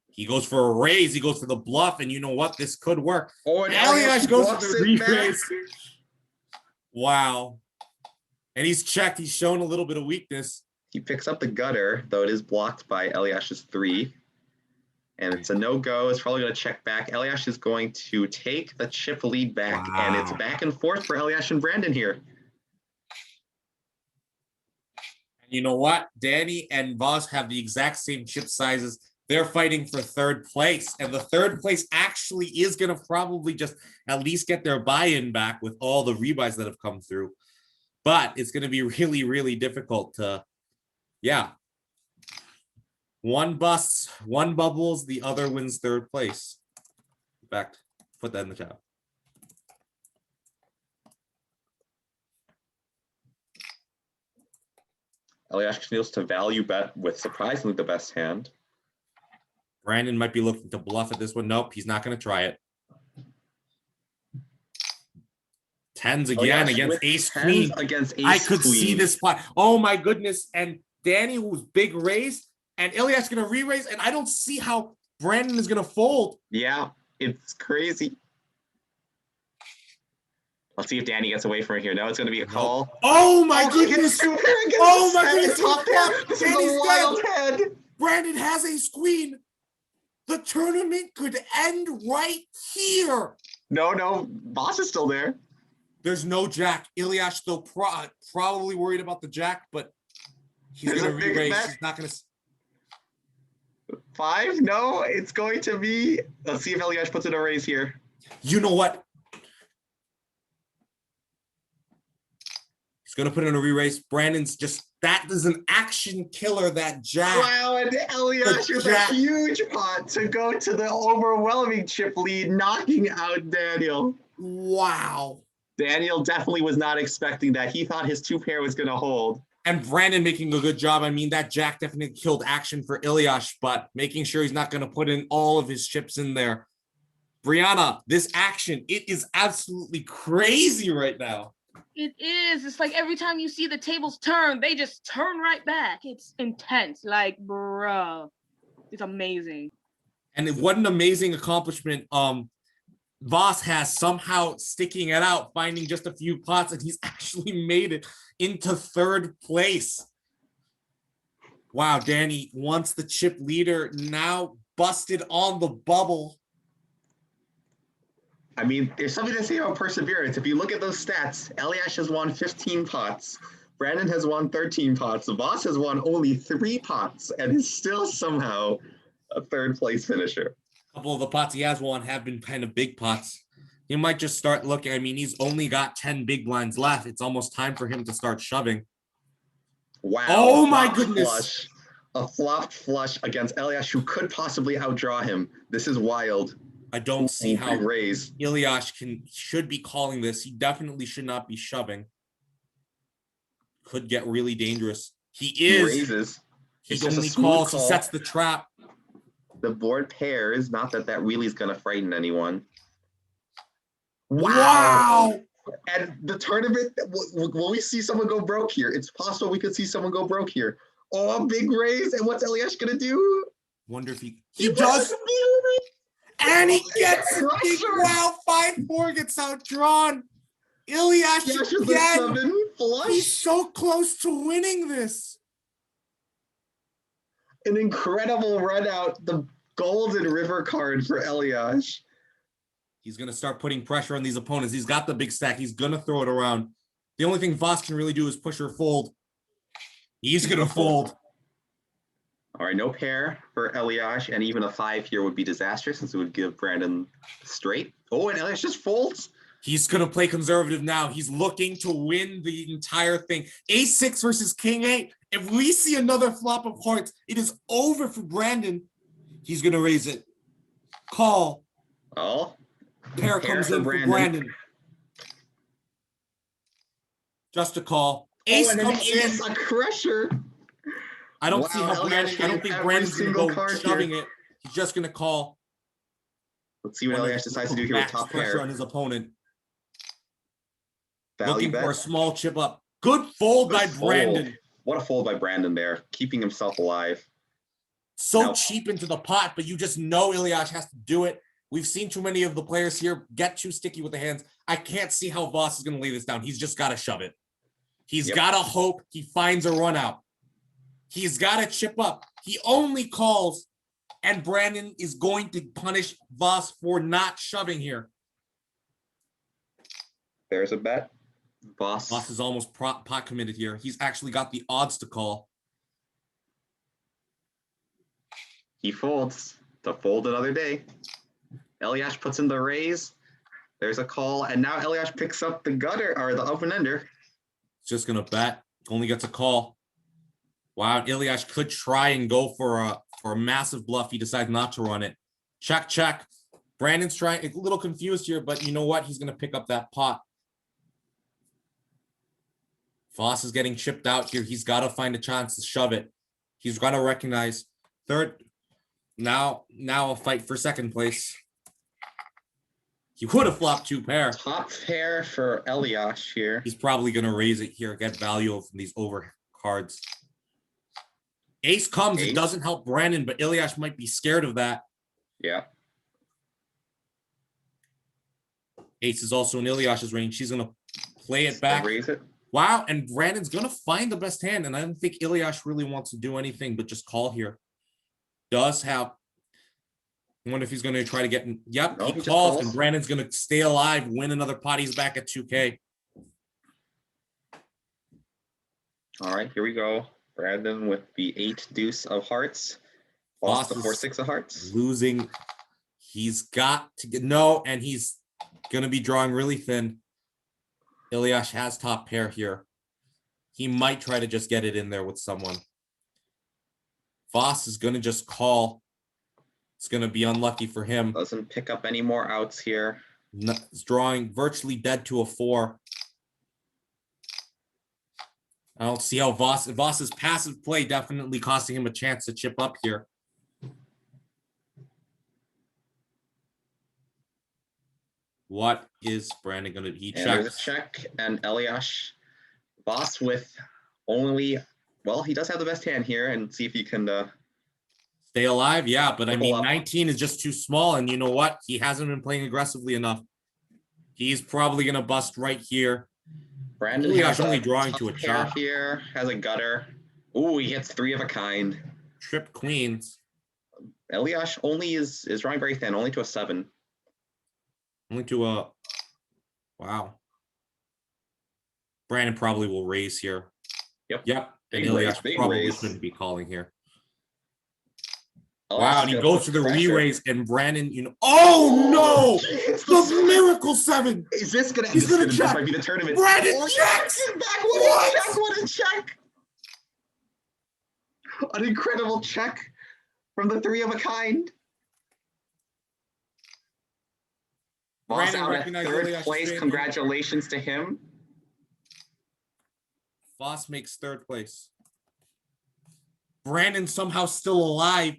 He goes for a raise. He goes for the bluff. And you know what? This could work. Oh, and Elias goes bluffs for the it back. re-raise. Wow. And he's checked. He's shown a little bit of weakness. He picks up the gutter, though it is blocked by Elias's 3. And it's a no-go. It's probably going to check back. Elias is going to take the chip lead back. Wow. And it's back and forth for Elias and Brandon here. You know what? Danny and Voss have the exact same chip sizes. They're fighting for 3rd place. And the 3rd place actually is going to probably just at least get their buy-in back with all the rebuys that have come through. But it's going to be really, really difficult to, yeah. One busts, one bubbles, the other wins 3rd place. In fact, put that in the chat. Elias continues to value bet with surprisingly the best hand. Brandon might be looking to bluff at this one. Nope, he's not going to try it. 10s again Elias against with ace 10s queen. against ace I could queen. see this spot. Oh my goodness. And Danny was big raise and Elias going to re-raise. And I don't see how Brandon is going to fold. Yeah, it's crazy. Let's see if Danny gets away from it here. No, it's going to be a call. Oh my Oh, he goodness. hits 2 pair against Oh the my seven goodness, top he's pair. blocked. This is Danny's a wild hand. Brandon has ace queen. The tournament could end right here. No, boss is still there. There's no jack. Ilyash still probably worried about the jack, but he's There's gonna a big re-raise. bet. He's not gonna. 5? No, it's going to be. Let's see if Eliash puts in a raise here. You know what? He's gonna put in a re-raise. Brandon's just that is an action killer. That jack. Wow, and Eliash with a jack. huge pot to go to the overwhelming chip lead, knocking out Daniel. Wow. Daniel definitely was not expecting that. He thought his 2-pair was going to hold. And Brandon making a good job. I mean, that jack definitely killed action for Ilyash, but making sure he's not going to put in all of his chips in there. Brianna, this action, it is absolutely crazy right now. It is. It's like every time you see the tables turn, they just turn right back. It's intense. Like, bro, it's amazing. And what an amazing accomplishment. Voss has somehow sticking it out, finding just a few pots, and he's actually made it into third place. Wow, Danny, once the chip leader, now busted on the bubble. I mean, there's something to say about perseverance. If you look at those stats, Eliash has won 15 pots. Brandon has won 13 pots. Voss has won only 3 pots and is still somehow a third place finisher. A couple of the pots he has won have been kind of big pots. He might just start looking. I mean, he's only got 10 big blinds left. It's almost time for him to start shoving. Wow. Oh my Flopped goodness. Flush. A flopped flush against Eliash, who could possibly outdraw him. This is wild. I don't see how Big raise. Ilyash should be calling this. He definitely should not be shoving. Could get really dangerous. He He is. raises. He It's just a only smooth calls. call. He sets the trap. The board pairs. Not that that really is going to frighten anyone. Wow. And the tournament, will we see someone go broke here? It's possible we could see someone go broke here. Oh, a big raise. And what's Eliash going to do? Wonder if he He does. And he gets it. Crusher. Wow, 5-4 gets outdrawn. Ilyash Eliash with a again. 7 flush. He's so close to winning this. An incredible run out. The golden river card for Eliash. He's going to start putting pressure on these opponents. He's got the big stack. He's going to throw it around. The only thing Voss can really do is push or fold. He's going to fold. All right, no pair for Eliash, and even a 5 here would be disastrous since it would give Brandon straight. Oh, and Eliash just folds. He's going to play conservative now. He's looking to win the entire thing. Ace-6 versus King-8. If we see another flop of hearts, it is over for Brandon. He's going to raise it. Call. Oh, Pair Pair comes for in for Brandon. Brandon. Just a call. Ace and an comes in. ace, a crusher. I don't Wow, see how Eliash Brandon. I hitting don't think every Brandon's going to single go card shoving here. it. He's just going to call. Let's see what Eliash decides to do here with Max top pressure on pair. his opponent. Value Looking bet. for a small chip up. Good fold Good by fold. Brandon. What a fold by Brandon there, keeping himself alive. So Now- cheap into the pot, but you just know Ilyash has to do it. We've seen too many of the players here get too sticky with the hands. I can't see how Voss is going to lay this down. He's just got to shove it. He's Yep. got to hope he finds a run out. He's got to chip up. He only calls, and Brandon is going to punish Voss for not shoving here. There's a bet. Boss. Voss is almost pot committed here. He's actually got the odds to call. He folds to fold another day. Eliash puts in the raise. There's a call, and now Eliash picks up the gutter or the open ender. He's just going to bet. Only gets a call. Wow, Ilyash could try and go for a massive bluff. He decides not to run it. Check, check. Brandon's trying, a little confused here, but you know what? He's going to pick up that pot. Voss is getting chipped out here. He's got to find a chance to shove it. He's got to recognize third. Now a fight for second place. He would have flopped 2 pair. Top pair for Eliash here. He's probably going to raise it here, get value from these over cards. Ace comes. Ace. It doesn't help Brandon, but Ilyash might be scared of that. Yeah. Ace is also in Ilyash's range. She's going to play it back. Raise it. Wow, and Brandon's going to find the best hand, and I don't think Ilyash really wants to do anything but just call here. Does have I wonder if he's going to try to get. Yep, No, he he just calls, calls. and Brandon's going to stay alive, win another pot. He's back at 2K. All right, here we go. Brandon with the 8 deuce of hearts. Boss Lost the is 4 6 of hearts. Losing. He's got to get no, and he's going to be drawing really thin. Ilyash has top pair here. He might try to just get it in there with someone. Voss is going to just call. It's going to be unlucky for him. Doesn't pick up any more outs here. He's drawing virtually dead to a 4. I don't see how Voss's passive play definitely costing him a chance to chip up here. What is Brandon going to? He And there's a checks. check, and Eliash Voss with only, well, he does have the best hand here, and see if he can Stay alive, yeah, but I Triple mean, up. 19 is just too small, and you know what? He hasn't been playing aggressively enough. He's probably going to bust right here. Brandon Eliash has only a drawing tough to a pair chop. here, has a gutter. Ooh, he hits 3 of a kind. Trip queens. Eliash only is drawing very thin, only to a 7. Only to a, wow. Brandon probably will raise here. Yep. Yep. And Big raise, Eliash big probably raise. shouldn't be calling here. Eliash Wow, is and he gonna goes put to the pressure. re-raise, and Brandon, you know, oh no! It's The miracle 7! Is this gonna? He's This gonna check. might be the tournament. Brandon Oh, checks! yes, back. What a check! What a check! An incredible check from the 3 of a kind. Voss Brandon out at recognized 3rd Eliash's place. trade. Congratulations to him. Voss makes 3rd place. Brandon somehow still alive.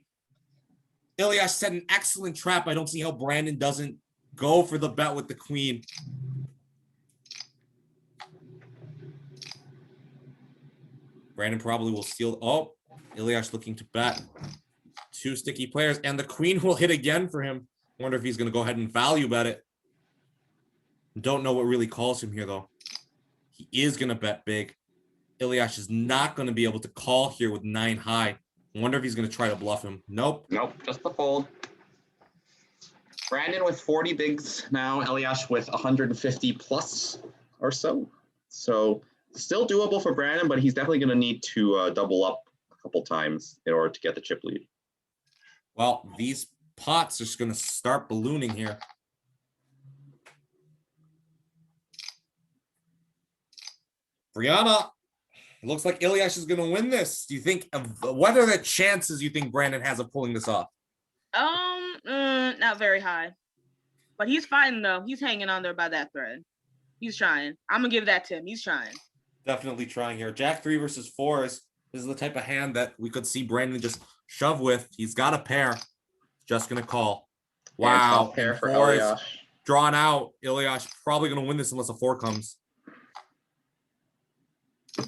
Ilyash set an excellent trap. I don't see how Brandon doesn't go for the bet with the queen. Brandon probably will steal. Oh, Ilyash looking to bet. 2 sticky players, and the queen will hit again for him. Wonder if he's going to go ahead and value bet it. Don't know what really calls him here, though. He is going to bet big. Ilyash is not going to be able to call here with 9 high. Wonder if he's going to try to bluff him. Nope. Nope, just the fold. Brandon with 40 bigs now. Eliash with 150 plus or so. So still doable for Brandon, but he's definitely going to need to double up a couple times in order to get the chip lead. Well, these pots are just going to start ballooning here. Brianna, it looks like Ilyash is going to win this. Do you think, what are the chances you think Brandon has of pulling this off? Not very high. But he's fighting though. He's hanging on there by that thread. He's trying. I'm gonna give that to him. He's trying. Definitely trying here. Jack 3 versus 4s. This is the type of hand that we could see Brandon just shove with. He's got a pair. Just going to call. And Wow. top pair And for 4s Eliash. drawn out. Ilyash probably going to win this unless a 4 comes. A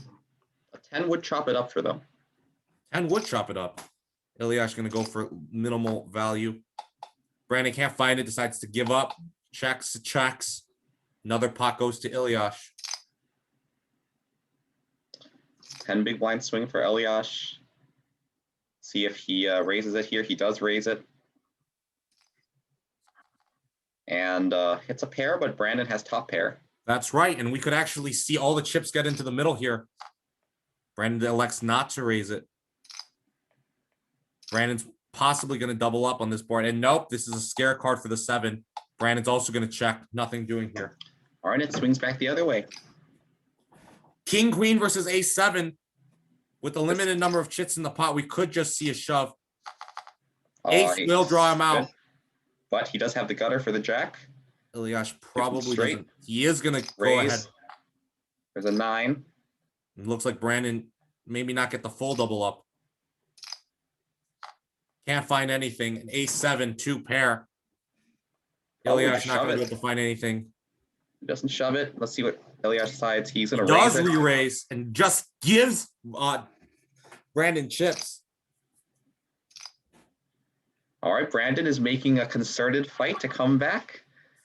10 would chop it up for them. 10 would chop it up. Ilyash going to go for minimal value. Brandon can't find it. Decides to give up. Checks. Another pot goes to Ilyash. 10 big blind swing for Eliash. See if he raises it here. He does raise it. And hits a pair, but Brandon has top pair. That's right. And we could actually see all the chips get into the middle here. Brandon elects not to raise it. Brandon's possibly going to double up on this board. And nope, this is a scare card for the 7. Brandon's also going to check. Nothing doing here. All right, it swings back the other way. King, queen versus a7. With a limited number of chits in the pot, we could just see a shove. Ace will draw him out. Good. But he does have the gutter for the jack. Ilyash probably straight. doesn't. He is going to go Raise. ahead. There's a 9. It looks like Brandon maybe not get the full double up. Can't find anything. An a7, 2 pair. Probably Ilyash just not going to shove be it. able to find anything. He doesn't shove it. Let's see what Eliash decides. He's going to Does raise it. re-raise and just gives Brandon chips. All right, Brandon is making a concerted fight to come back.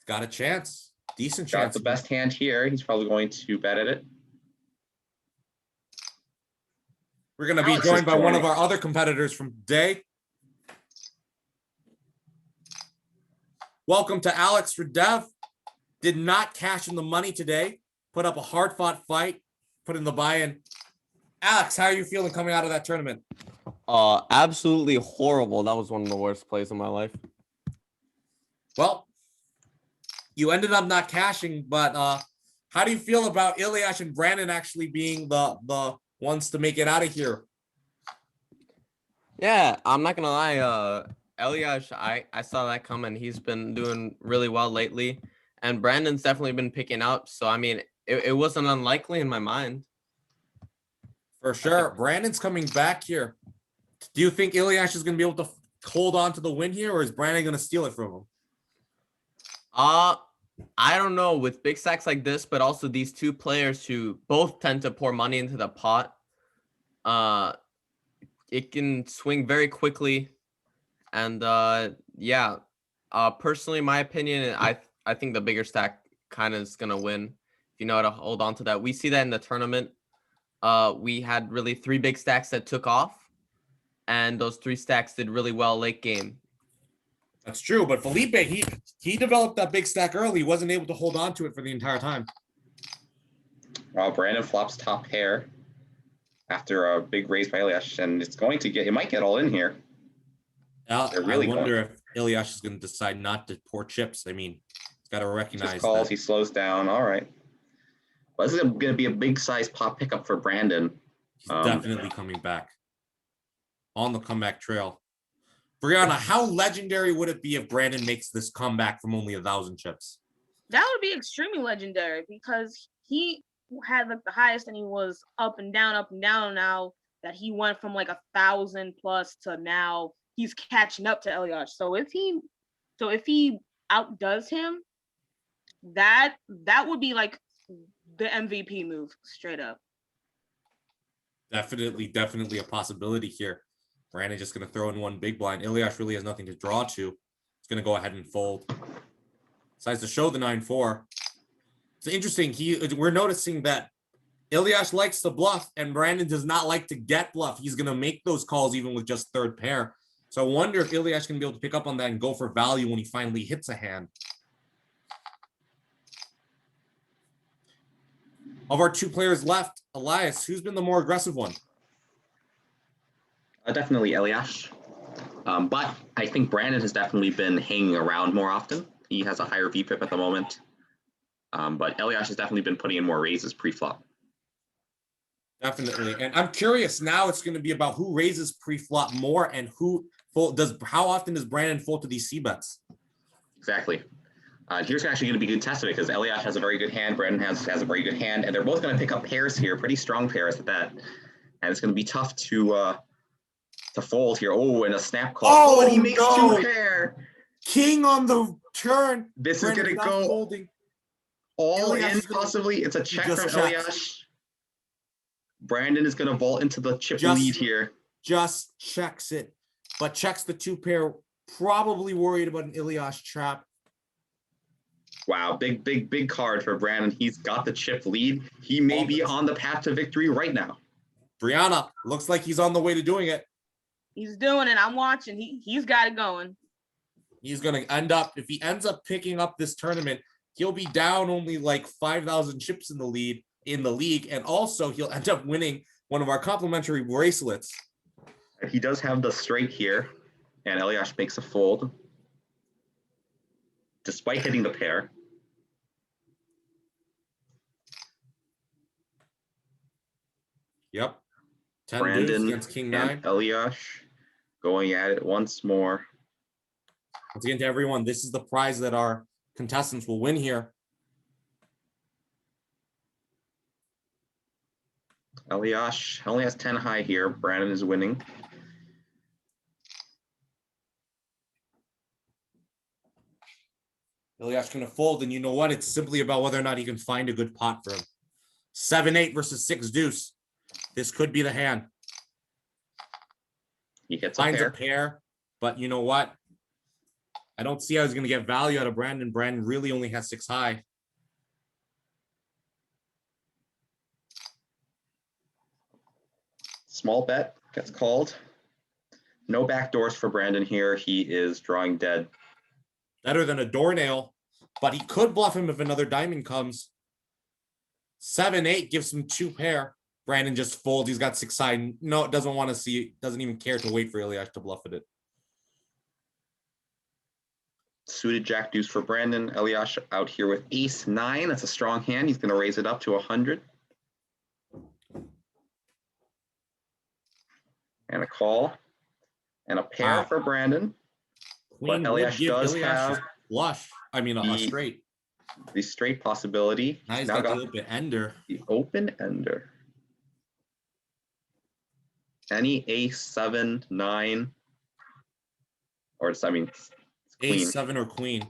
Got a chance. Decent Got chance. the best hand here. He's probably going to bet at it. We're going to be Alex joined is by one of joining. our other competitors from today. Welcome to Alex Radev. Did not cash in the money today. Put up a hard-fought fight. Put in the buy-in. Alex, how are you feeling coming out of that tournament? Absolutely horrible. That was one of the worst plays of my life. Well, you ended up not cashing, but how do you feel about Ilyash and Brandon actually being the ones to make it out of here? Yeah, I'm not gonna lie. Eliash, I saw that coming. He's been doing really well lately, and Brandon's definitely been picking up. So I mean, it wasn't unlikely in my mind. For sure. Brandon's coming back here. Do you think Ilyash is going to be able to hold on to the win here, or is Brandon going to steal it from him? I don't know, with big stacks like this, but also these two players who both tend to pour money into the pot. It can swing very quickly, and yeah. Personally, my opinion, I think the bigger stack kind of is gonna win if you know how to hold on to that. We see that in the tournament. We had really 3 big stacks that took off, and those 3 stacks did really well late game. That's true, but Felipe, he developed that big stack early. He wasn't able to hold on to it for the entire time. Brandon flops top pair after a big raise by Ilyash, and it might get all in here. I wonder if Ilyash is going to decide not to pour chips. I mean, he's got to recognize Just calls, that. he slows down. All right. Well, this is going to be a big size pop pickup for Brandon. He's definitely coming back on the comeback trail. Brianna, how legendary would it be if Brandon makes this comeback from only 1,000 chips? That would be extremely legendary because he had like the highest and he was up and down now that he went from like 1,000 plus to now he's catching up to Elyash. So if he outdoes him, that would be like the MVP move straight up. Definitely a possibility here. Brandon just going to throw in one big blind. Ilyash really has nothing to draw to. He's going to go ahead and fold. Decides to show the 9-4. It's interesting. We're noticing that Ilyash likes to bluff and Brandon does not like to get bluff. He's going to make those calls even with just third pair. So I wonder if Ilyash can be able to pick up on that and go for value when he finally hits a hand. Of our 2 players left, Elias, who's been the more aggressive one? Definitely Elyash. But I think Brandon has definitely been hanging around more often. He has a higher VPIP at the moment. But Elyash has definitely been putting in more raises pre-flop. Definitely. And I'm curious now, it's going to be about who raises pre-flop more and how often does Brandon fold to these C-bets? Exactly. Here's actually going to be a good test of it because Elyash has a very good hand, Brandon has a very good hand, and they're both going to pick up pairs here, pretty strong pairs at that. And it's going to be tough to fold here. Oh, and a snap call. Oh, and he makes no. 2 pair. King on the turn. This is going to go folding. all Elyash in possibly. It's a check from Elyash. Brandon is going to vault into the chip lead here. Just checks it, but checks the 2 pair. Probably worried about an Ilyash trap. Wow, big card for Brandon. He's got the chip lead. He may be on the path to victory right now. Brianna, looks like he's on the way to doing it. He's doing it. I'm watching. He's got it going. He's going to end up, if he ends up picking up this tournament, he'll be down only like 5,000 chips in the league, and also he'll end up winning one of our complimentary bracelets. He does have the straight here, and Elyash makes a fold, despite hitting the pair. Yep. 10 Brandon against King 9. and Elyash going at it once more. Once again, to everyone, this is the prize that our contestants will win here. Elyash only has 10 high here. Brandon is winning. Ilyash going to fold, and you know what? It's simply about whether or not he can find a good pot for him. 7-8 versus 6 deuce. This could be the hand. He hits Finds a a pair, but you know what? I don't see how he's going to get value out of Brandon. Brandon really only has 6 high. Small bet gets called. No back doors for Brandon here. He is drawing dead. Better than a doornail, but he could bluff him if another diamond comes. 7-8 gives him 2 pair. Brandon just folds. He's got 6 side. No, doesn't want to see. Doesn't even care to wait for Eliash to bluff it. Suited Jack deuce for Brandon. Eliash out here with ace 9. That's a strong hand. He's going to raise it up to 100. And a call. And a pair Wow. for Brandon. Queen But would Eliash give does Eliash have a flush. I mean, a the- straight. the straight possibility. Now he's now got the open ender. the open ender. Any ace 7, 9, or it's, I mean, it's queen. Ace 7 or queen.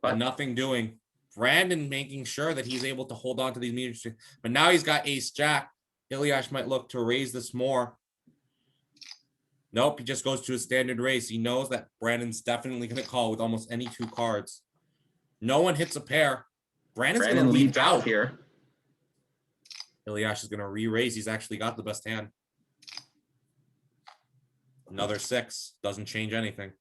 But But- nothing doing. Brandon making sure that he's able to hold on to these meters. But now he's got ace jack. Eliash might look to raise this more. Nope, he just goes to a standard raise. He knows that Brandon's definitely going to call with almost any 2 cards. No one hits a pair. Brandon's going Brandon to lead leads out out. here. Eliash is going to re-raise. He's actually got the best hand. Another 6. Doesn't change anything.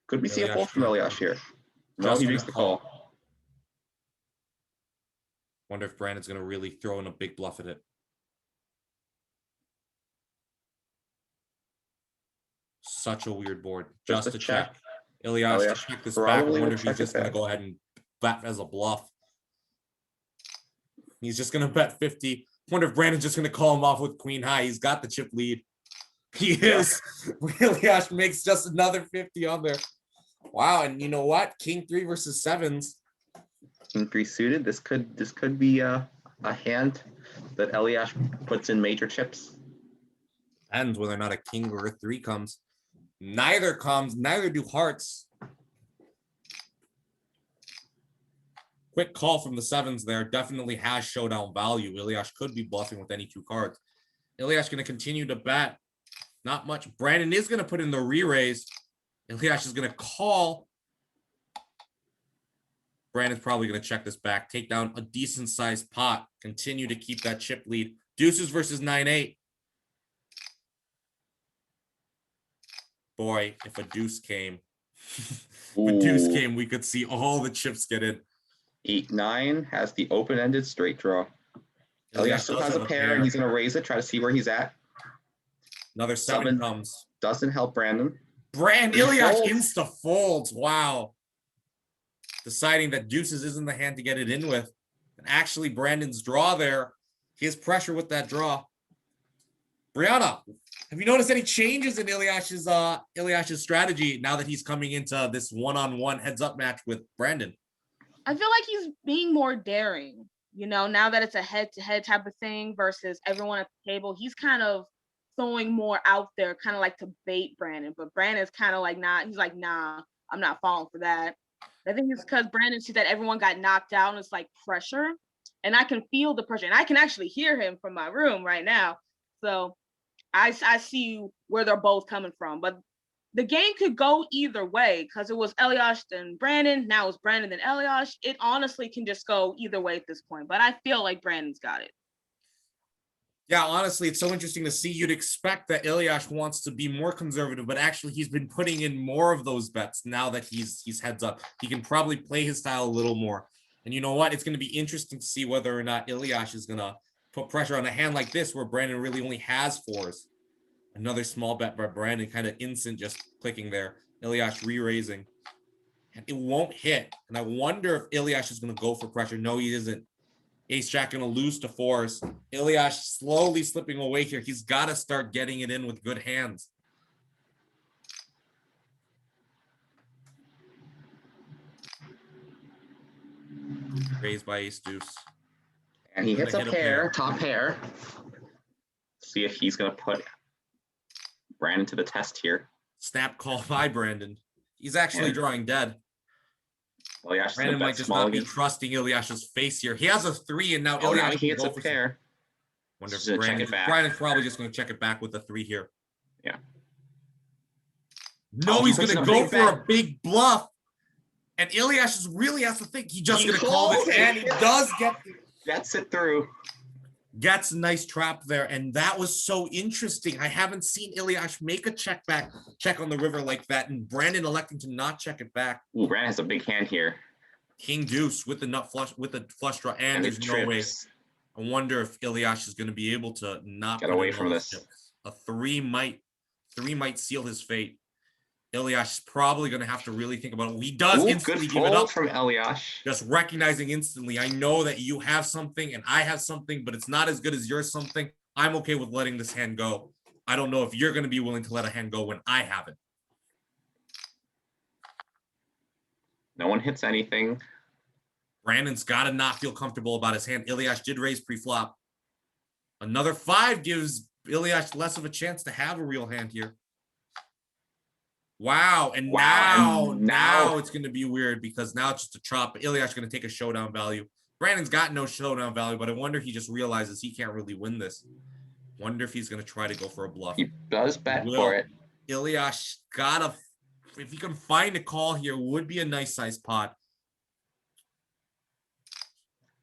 Could we see a Eliash fold from Eliash here? No, Just he gonna makes the call. Wonder if Brandon's going to really throw in a big bluff at it. Such a weird board. Just Just a to check. check. Eliash to Eliash check this back. I probably wonder will if he's check it just going to back. go ahead and bet as a bluff. He's just going to bet 50. Wonder if Brandon's just going to call him off with queen high. He's got the chip lead. He is. Eliash makes just another 50 on there. Wow, and you know what? King 3 versus 7s. King 3 suited. This could be a hand that Eliash puts in major chips. Depends whether or not a king or a 3 comes. Neither comes, neither do hearts. Quick call from the 7s there. Definitely has showdown value. Eliash could be bluffing with any 2 cards. Eliash going to continue to bet. Not much. Brandon is going to put in the re-raise. Eliash is going to call. Brandon's probably going to check this back. Take down a decent sized pot. Continue to keep that chip lead. Deuces versus 9-8. Boy, if a deuce came. If a deuce Ooh. came, we could see all the chips get in. 8-9 has the open-ended straight draw. Eliash still does has a have pair, and he's going to raise it, try to see where he's at. Another 7 7. comes. Doesn't help Brandon. Brand He Eliash folds. insta folds. Wow. Deciding that deuces isn't the hand to get it in with. And actually, Brandon's draw there. His pressure with that draw. Brianna, have you noticed any changes in Eliash's strategy now that he's coming into this one-on-one heads-up match with Brandon? I feel like he's being more daring, you know, now that it's a head-to-head type of thing versus everyone at the table. He's kind of throwing more out there, kind of like to bait Brandon, but Brandon's kind of like, he's like, nah, I'm not falling for that. I think it's because Brandon sees that everyone got knocked out and it's like pressure, and I can feel the pressure, and I can actually hear him from my room right now. So I see where they're both coming from, but the game could go either way because it was Eliash and Brandon. Now it's Brandon and Eliash. It honestly can just go either way at this point, but I feel like Brandon's got it. Yeah, honestly, it's so interesting to see. You'd expect that Eliash wants to be more conservative, but actually he's been putting in more of those bets now that he's heads up. He can probably play his style a little more. And you know what? It's going to be interesting to see whether or not Eliash is going to put pressure on a hand like this where Brandon really only has 4s. Another small bet by Brandon, kind of instant just clicking there. Eliash re-raising. And it won't hit. And I wonder if Eliash is going to go for pressure. No, he isn't. Ace Jack going to lose to 4s. Eliash slowly slipping away here. He's got to start getting it in with good hands. Raised by Ace Deuce. And he Gonna hits a hit a pair, pair. top pair. See if he's going to put Brandon to the test here. Snap call by Brandon. He's actually And- drawing dead. Eliash is Brandon going to might bet just small not be again. trusting Eliash's face here. He has a 3, and now Oh, now Eliash he can hits go a for pair. Wonder Just if gonna check it back. Brandon's probably just going to check it back with a 3 here. Yeah. No, Oh, he's he puts going to in a go big for bet. a big bluff. And Eliash really has to think. He's just He going to call this, calls it. and he does get. Gets it through. Gets a nice trap there, and that was so interesting. I haven't seen Ilyash make a check on the river like that, and Brandon electing to not check it back. Ooh, Brandon has a big hand here. King deuce with the nut flush with the flush draw, and there's no way. I wonder if Ilyash is going to be able to not Get put away in from all this. his chips. A three might seal his fate. Ilyash is probably going to have to really think about it. He does Ooh, instantly good give it fold up. from Elyash. Just recognizing instantly, I know that you have something and I have something, but it's not as good as your something. I'm okay with letting this hand go. I don't know if you're going to be willing to let a hand go when I have it. No one hits anything. Brandon's got to not feel comfortable about his hand. Ilyash did raise pre-flop. Another 5 gives Ilyash less of a chance to have a real hand here. Wow, and now it's going to be weird because now it's just a chop. Ilyash is going to take a showdown value. Brandon's got no showdown value, but I wonder if he just realizes he can't really win this. Wonder if he's going to try to go for a bluff. He does bet for it. Ilyash gotta, if he can find a call here, would be a nice size pot.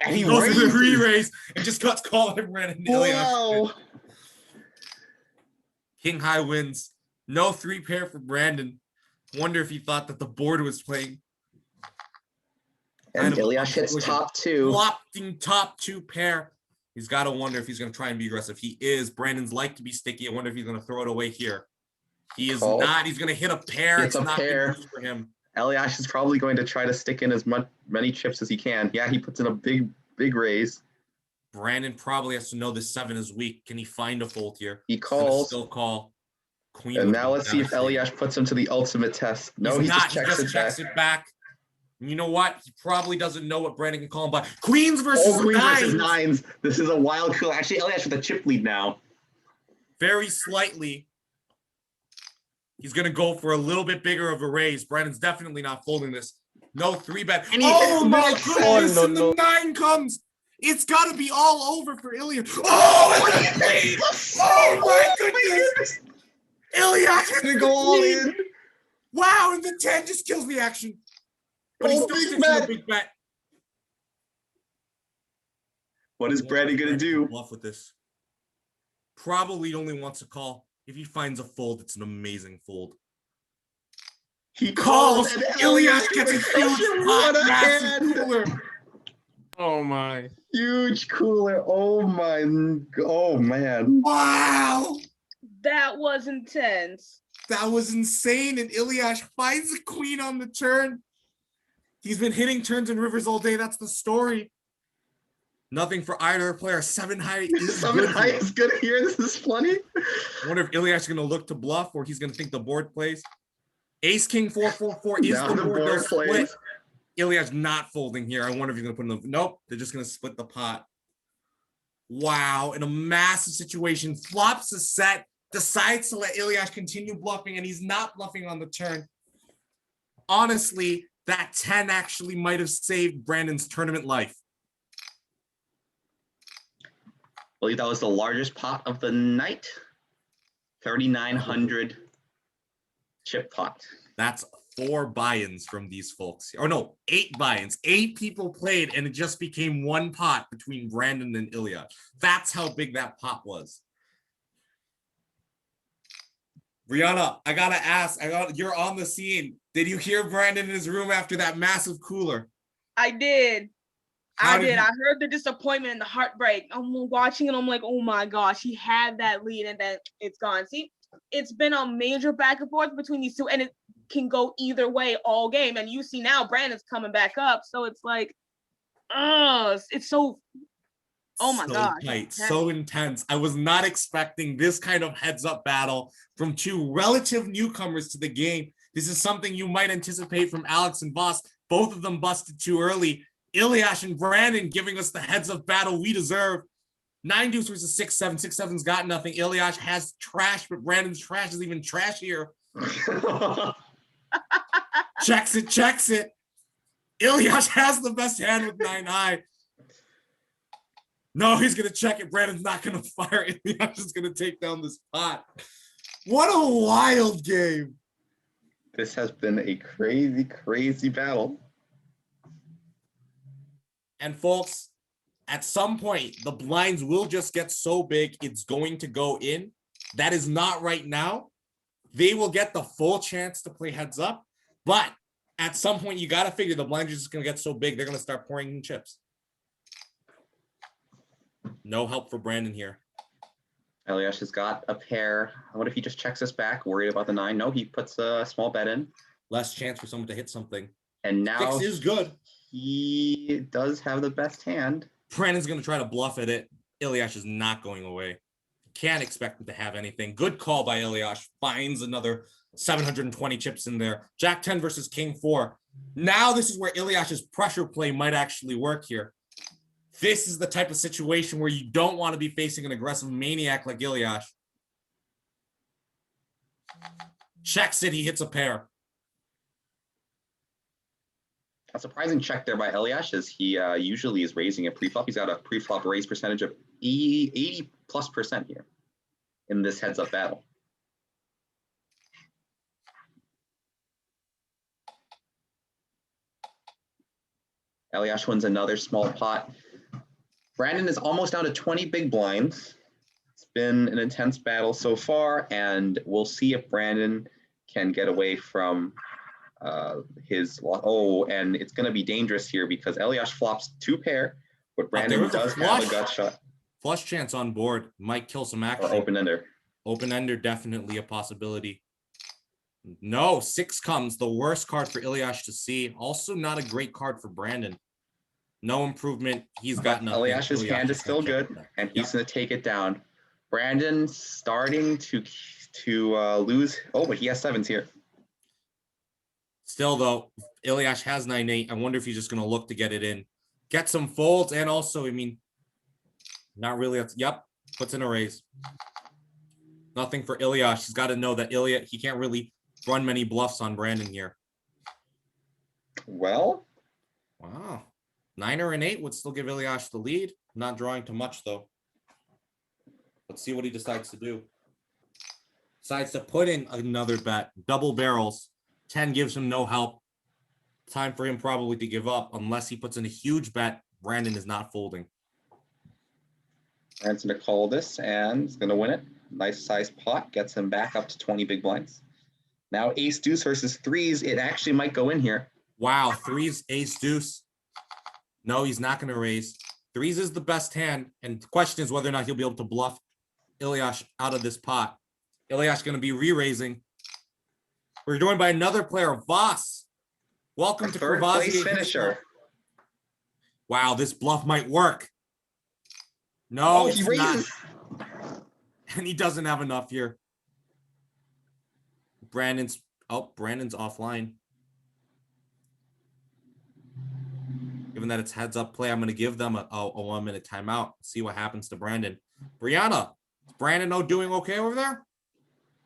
And He goes for the re-raise and just cuts call and Brandon. Whoa. King high wins. No 3-pair for Brandon. Wonder if he thought that the board was playing. And Ilyash hits top 2. Flopping top 2 pair. He's got to wonder if he's going to try and be aggressive. He is. Brandon's like to be sticky. I wonder if he's going to throw it away here. He is not. He's going to hit a pair. It's not good news for him. Elyash is probably going to try to stick in as many chips as he can. Yeah, he puts in a big raise. Brandon probably has to know this 7 is weak. Can he find a fold here? He calls. Still call. Queen. And now let's see if Elyash puts him to the ultimate test. No, he just checks it back. You know what? He probably doesn't know what Brandon can call him, but queens versus nines. This is a wild cool. Actually, Elyash with a chip lead now. Very slightly. He's going to go for a little bit bigger of a raise. Brandon's definitely not folding this. No 3-bet. Oh my goodness! And the 9 comes. It's got to be all over for Ilyash. Oh my goodness! Ilyash is going to go all in. Wow, and the 10 just kills the action. But he's still taking a big bet. What is Brandon going to do? Bluff with this. Probably only wants a call. If he finds a fold, it's an amazing fold. He calls, and Ilyash gets a huge massive cooler. Oh my. Huge cooler. Oh man. Wow. That was intense. That was insane. And Ilyash finds a queen on the turn. He's been hitting turns and rivers all day. That's the story. Nothing for either player. 7 high is 7 high is good here. This is funny. I wonder if Ilyash is going to look to bluff or he's going to think the board plays. Ace King 4-4-4 is the board split. Ilyash not folding here. I wonder if he's going to put in the. Nope. They're just going to split the pot. Wow. In a massive situation. Flops a set. Decides to let Ilyash continue bluffing, and he's not bluffing on the turn. Honestly, that 10 actually might have saved Brandon's tournament life. I believe that was the largest pot of the night. 3,900 chip pot. That's 4 buy-ins from these folks. Or no, 8 buy-ins. 8 people played, and it just became 1 pot between Brandon and Ilyash. That's how big that pot was. Brianna, I gotta ask. You're on the scene. Did you hear Brandon in his room after that massive cooler? I did. How I did did. you- I heard the disappointment and the heartbreak. I'm watching it. I'm like, oh my gosh, he had that lead and then it's gone. See, it's been a major back and forth between these two, and it can go either way all game. And you see now Brandon's coming back up. So it's like, it's so, oh my God. Tight, so intense. I was not expecting this kind of heads-up battle from 2 relative newcomers to the game. This is something you might anticipate from Alex and Voss. Both of them busted too early. Ilyash and Brandon giving us the heads-up battle we deserve. 9 deuce versus 6-7. 6-7's got nothing. Ilyash has trash, but Brandon's trash is even trashier. Checks it. Ilyash has the best hand with 9 high. No, he's gonna check it. Brandon's not gonna fire. Ilyash is gonna take down this pot. What a wild game. This has been a crazy battle. And folks, At some point, the blinds will just get so big, it's going to go in. That is not right now. They will get the full chance to play heads up, but at some point, you got to figure the blinds are just going to get so big, they're going to start pouring in chips. No help for Brandon here. Eliash has got a pair. What if he just checks us back, worried about the 9? No, he puts a small bet in. Less chance for someone to hit something. And now 6 is good. he does have the best hand. Brandon's going to try to bluff at it. Eliash is not going away. Can't expect him to have anything. Good call by Eliash. Finds another 720 chips in there. Jack 10 versus King 4. Now this is where Eliash's pressure play might actually work here. This is the type of situation where you don't want to be facing an aggressive maniac like Eliash. Checks it. He hits a pair. A surprising check there by Eliash, as he usually is raising a pre-flop. He's got a pre-flop raise percentage of 80+% here in this heads-up battle. Eliash wins another small pot. Brandon is almost down to 20 big blinds. It's been an intense battle so far, and we'll see if Brandon can get away from his. Oh, and it's going to be dangerous here because Eliash flops 2 pair, but Brandon does have a gut shot. Flush chance on board might kill some action. Or open ender. Open ender, definitely a possibility. No, 6 comes. The worst card for Eliash to see. Also not a great card for Brandon. No improvement. He's got nothing. Eliash's hand is still good, and he's going to take it down. Brandon starting to lose. Oh, but he has 7s here. Still, though, Eliash has 9-8. I wonder if he's just going to look to get it in. Get some folds, and also, I mean, not really. Yep, puts in a raise. Nothing for Eliash. He's got to know that he can't really run many bluffs on Brandon here. Well. Wow. 9 or an 8 would still give Eliash the lead. Not drawing too much, though. Let's see what he decides to do. Decides to put in another bet. Double barrels. 10 gives him no help. Time for him probably to give up unless he puts in a huge bet. Brandon is not folding. Brandon's going to call this and he's going to win it. Nice sized pot. Gets him back up to 20 big blinds. Now ace deuce versus 3s. It actually might go in here. Wow. 3s, ace deuce. No, he's not going to raise. 3s is the best hand. And the question is whether or not he'll be able to bluff Eliash out of this pot. Eliash going to be re-raising. We're joined by another player, Voss. Welcome to third place Kravasi. Finisher. Wow, this bluff might work. No, he raises. And he doesn't have enough here. Brandon's offline. Given that it's heads up play, I'm going to give them a 1-minute timeout. See what happens to Brandon. Brianna, is Brandon doing okay over there?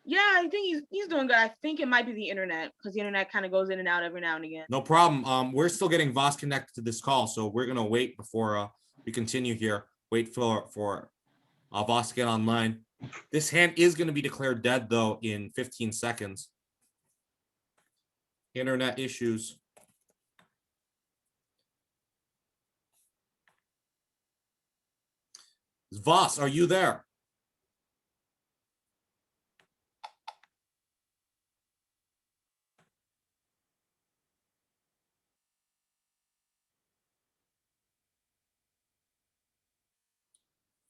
Yeah, I think he's doing good. I think it might be the internet because the internet kind of goes in and out every now and again. No problem. We're still getting Voss connected to this call, so we're going to wait before we continue here. Wait for Voss to get online. This hand is going to be declared dead, though, in 15 seconds. Internet issues. Voss, are you there?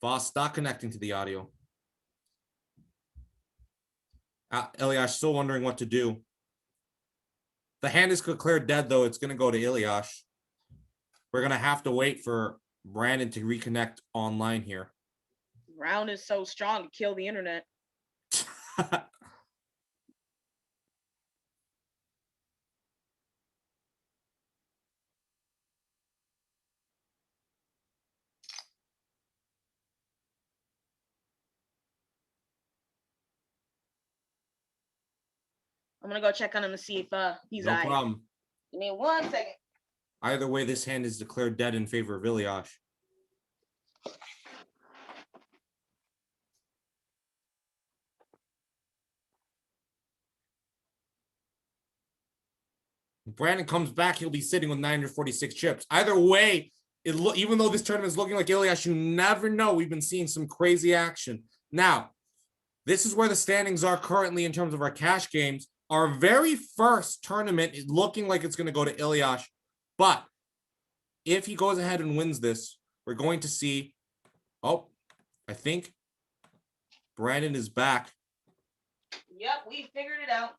Voss, stop connecting to the audio. Eliash, still wondering what to do. The hand is declared dead, though. It's going to go to Eliash. We're going to have to wait for Brandon to reconnect online here. Round is so strong to kill the internet. I'm gonna go check on him to see if he's No all right. problem. Give me 1 second. Either way, this hand is declared dead in favor of Eliash. If Brandon comes back, he'll be sitting with 946 chips. Either way, even though this tournament is looking like Ilyash, you never know. We've been seeing some crazy action. Now, this is where the standings are currently in terms of our cash games. Our very first tournament is looking like it's going to go to Ilyash. But if he goes ahead and wins this, we're going to see, oh, I think Brandon is back. Yep, we figured it out.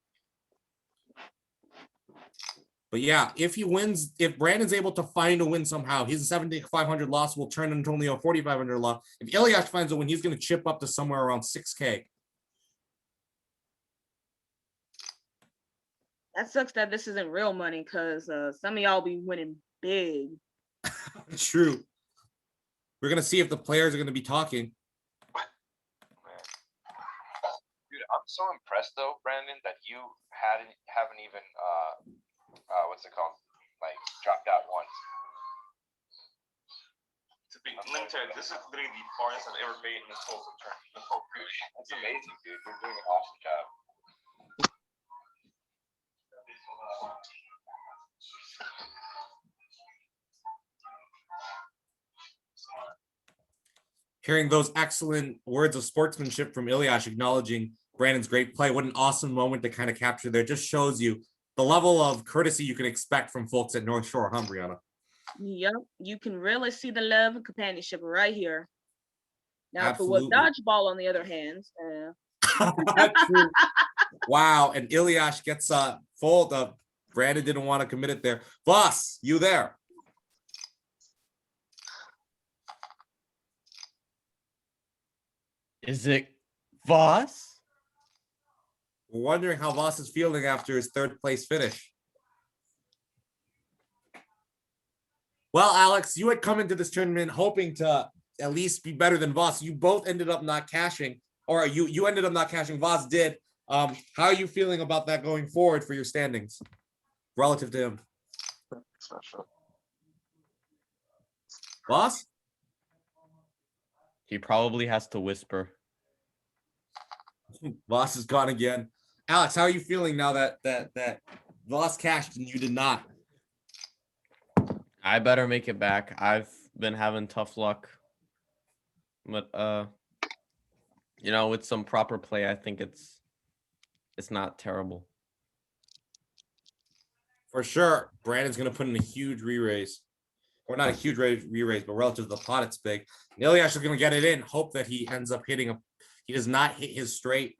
But yeah, if he wins, if Brandon's able to find a win somehow, his 7,500 loss will turn into only a 4,500 loss. If Ilyash finds a win, he's going to chip up to somewhere around 6K. That sucks that this isn't real money because some of y'all be winning big. True. We're going to see if the players are going to be talking. Dude, I'm so impressed though, Brandon, that you haven't even what's it called? Like dropped out once. To be limited, this is literally the farthest I've ever made in this whole tournament. This whole career. That's amazing, dude. You're doing an awesome job. Hearing those excellent words of sportsmanship from Ilyash acknowledging Brandon's great play. What an awesome moment to kind of capture there. Just shows you the level of courtesy you can expect from folks at North Shore, huh, Brianna? Yep, you can really see the love and companionship right here. Now, Absolutely. if it was dodgeball, on the other hand, True. Wow, and Ilyash gets fold up. Brandon didn't want to commit it there. Boss, you there? Is it Voss? We're wondering how Voss is feeling after his third place finish. Well, Alex, you had come into this tournament hoping to at least be better than Voss. You both ended up not cashing, or you ended up not cashing. Voss did. How are you feeling about that going forward for your standings relative to him? Voss? He probably has to whisper. Voss is gone again. Alex, how are you feeling now that Voss cashed and you did not? I better make it back. I've been having tough luck. But with some proper play, I think it's not terrible. For sure, Brandon's going to put in a huge re-raise. Or not a huge re-raise, but relative to the pot, it's big. Ilyash is going to get it in. Hope that he ends up hitting a... He does not hit his straight.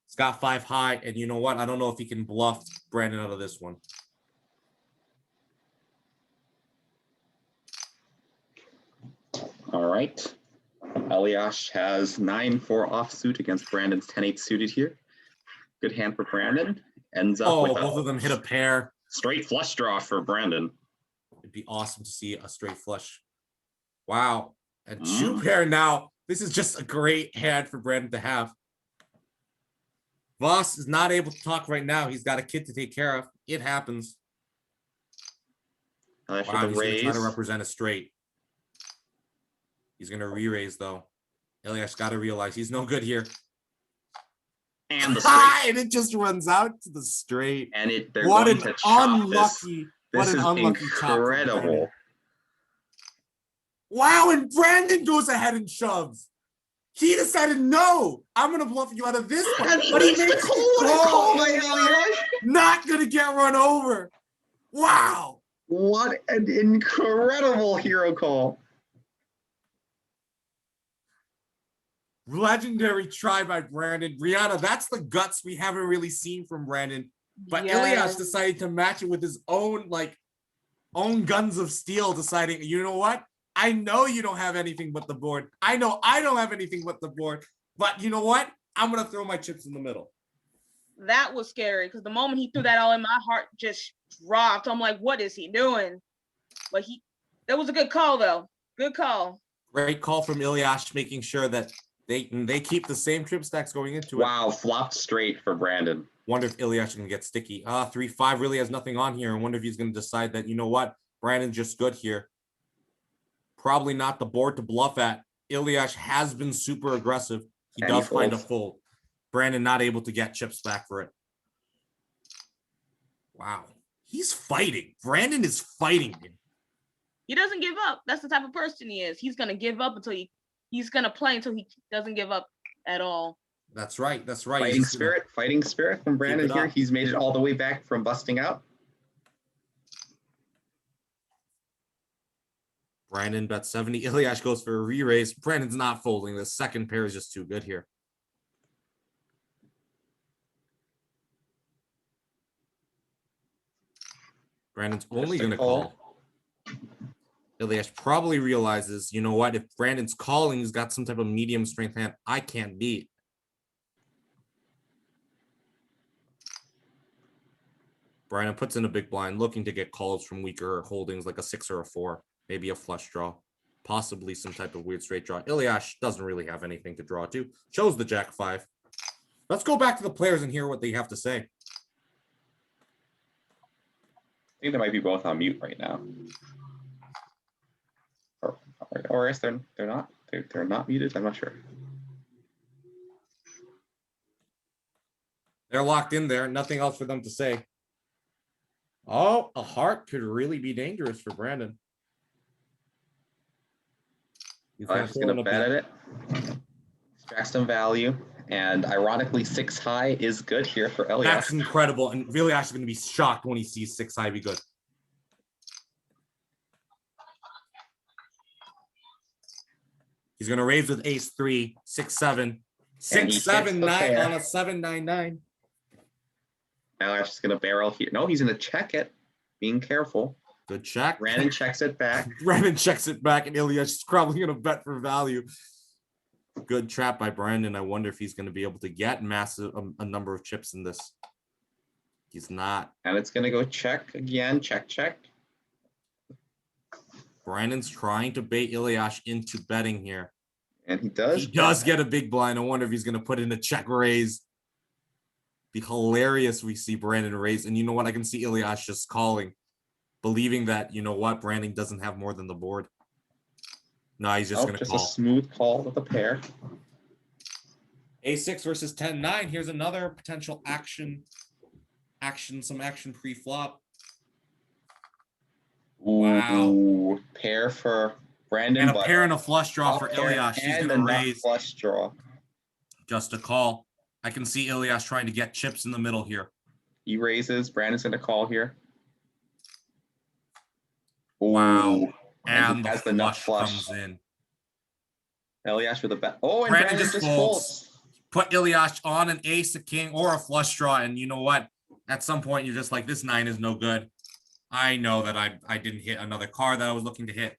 He's got 5 high. And you know what? I don't know if he can bluff Brandon out of this one. All right. Eliash has 9-4 offsuit against Brandon's 10-8 suited here. Good hand for Brandon. Ends up with both of them hit a pair. Straight flush draw for Brandon. It'd be awesome to see a straight flush. Wow. And 2 pair now. This is just a great hand for Brandon to have. Voss is not able to talk right now. He's got a kid to take care of. It happens. Wow, Wow, he's going to try to represent a straight. He's going to re-raise, though. Ilyash got to realize he's no good here. And the straight. And it just runs out to the straight. And What an unlucky, this is unlucky chop. incredible. Wow, and Brandon goes ahead and shoves. He decided, no, I'm going to bluff you out of this one. And he But he makes makes the the call call. by Eliash. Not going to get run over. Wow. What an incredible hero call. Legendary try by Brandon. Brianna, that's the guts we haven't really seen from Brandon. But Yes. Ilyash decided to match it with his own guns of steel, deciding, you know what? I know you don't have anything but the board. I know I don't have anything but the board. But you know what? I'm going to throw my chips in the middle. That was scary because the moment he threw that all in, my heart just dropped. I'm like, what is he doing? But that was a good call, though. Good call. Great call from Ilyash, making sure that they keep the same trip stacks going into it. Wow, flopped straight for Brandon. Wonder if Ilyash can get sticky. 3-5 really has nothing on here. I wonder if he's going to decide that, you know what? Brandon's just good here. Probably not the board to bluff at. Ilyash has been super aggressive. He And does he find a folds. fold. Brandon not able to get chips back for it. Wow. He's fighting. Brandon is fighting him. He doesn't give up. That's the type of person he is. He's gonna give up until he's gonna play until he doesn't give up at all. That's right. That's right. Fighting spirit from Brandon it here. up. He's made it all the way back from busting out. Brandon bets 70. Ilyash goes for a re-raise. Brandon's not folding. The second pair is just too good here. Brandon's only going to call. Ilyash probably realizes, you know what? If Brandon's calling, he's got some type of medium strength hand I can't beat. Brandon puts in a big blind, looking to get calls from weaker holdings like a 6 or a 4, maybe a flush draw, possibly some type of weird straight draw. Ilyash doesn't really have anything to draw to. Chose the Jack 5. Let's go back to the players and hear what they have to say. I think they might be both on mute right now. Or I guess they're not. They're not muted. I'm not sure. They're locked in there. Nothing else for them to say. Oh, a heart could really be dangerous for Brandon. He's I'm just gonna bet at it. Extract some value, and ironically, 6 high is good here for Elias. That's incredible, and really actually going to be shocked when he sees 6 high be good. He's going to raise with ace 3, 6, 7, 6, 7, 9 on a 7, 9, 9. Elias is gonna barrel here. No, he's gonna check it. Being careful. Good check. Brandon checks it back. Brandon checks it back, and Ilyash is probably going to bet for value. Good trap by Brandon. I wonder if he's going to be able to get a number of chips in this. He's not. And it's going to go check again. Check, check. Brandon's trying to bait Ilyash into betting here. And he does. He does get a big blind. I wonder if he's going to put in a check raise. Be hilarious. We see Brandon raise. And you know what? I can see Ilyash just calling, believing that, you know what, Brandon doesn't have more than the board. No, he's just going to call. Just a smooth call with a pair. A6 versus 10-9. Here's another potential action pre-flop. Wow. Ooh, pair for Brandon. And a pair and a flush draw for Ilyash. He's going to raise. Flush draw. Just a call. I can see Ilyash trying to get chips in the middle here. He raises. Brandon's going to call here. Wow. And the flush comes in. Elias with a bet. Oh, and Brandon just folds. Put Ilyash on an ace, a king, or a flush draw. And you know what? At some point, you're just like, this 9 is no good. I know that I didn't hit another card that I was looking to hit.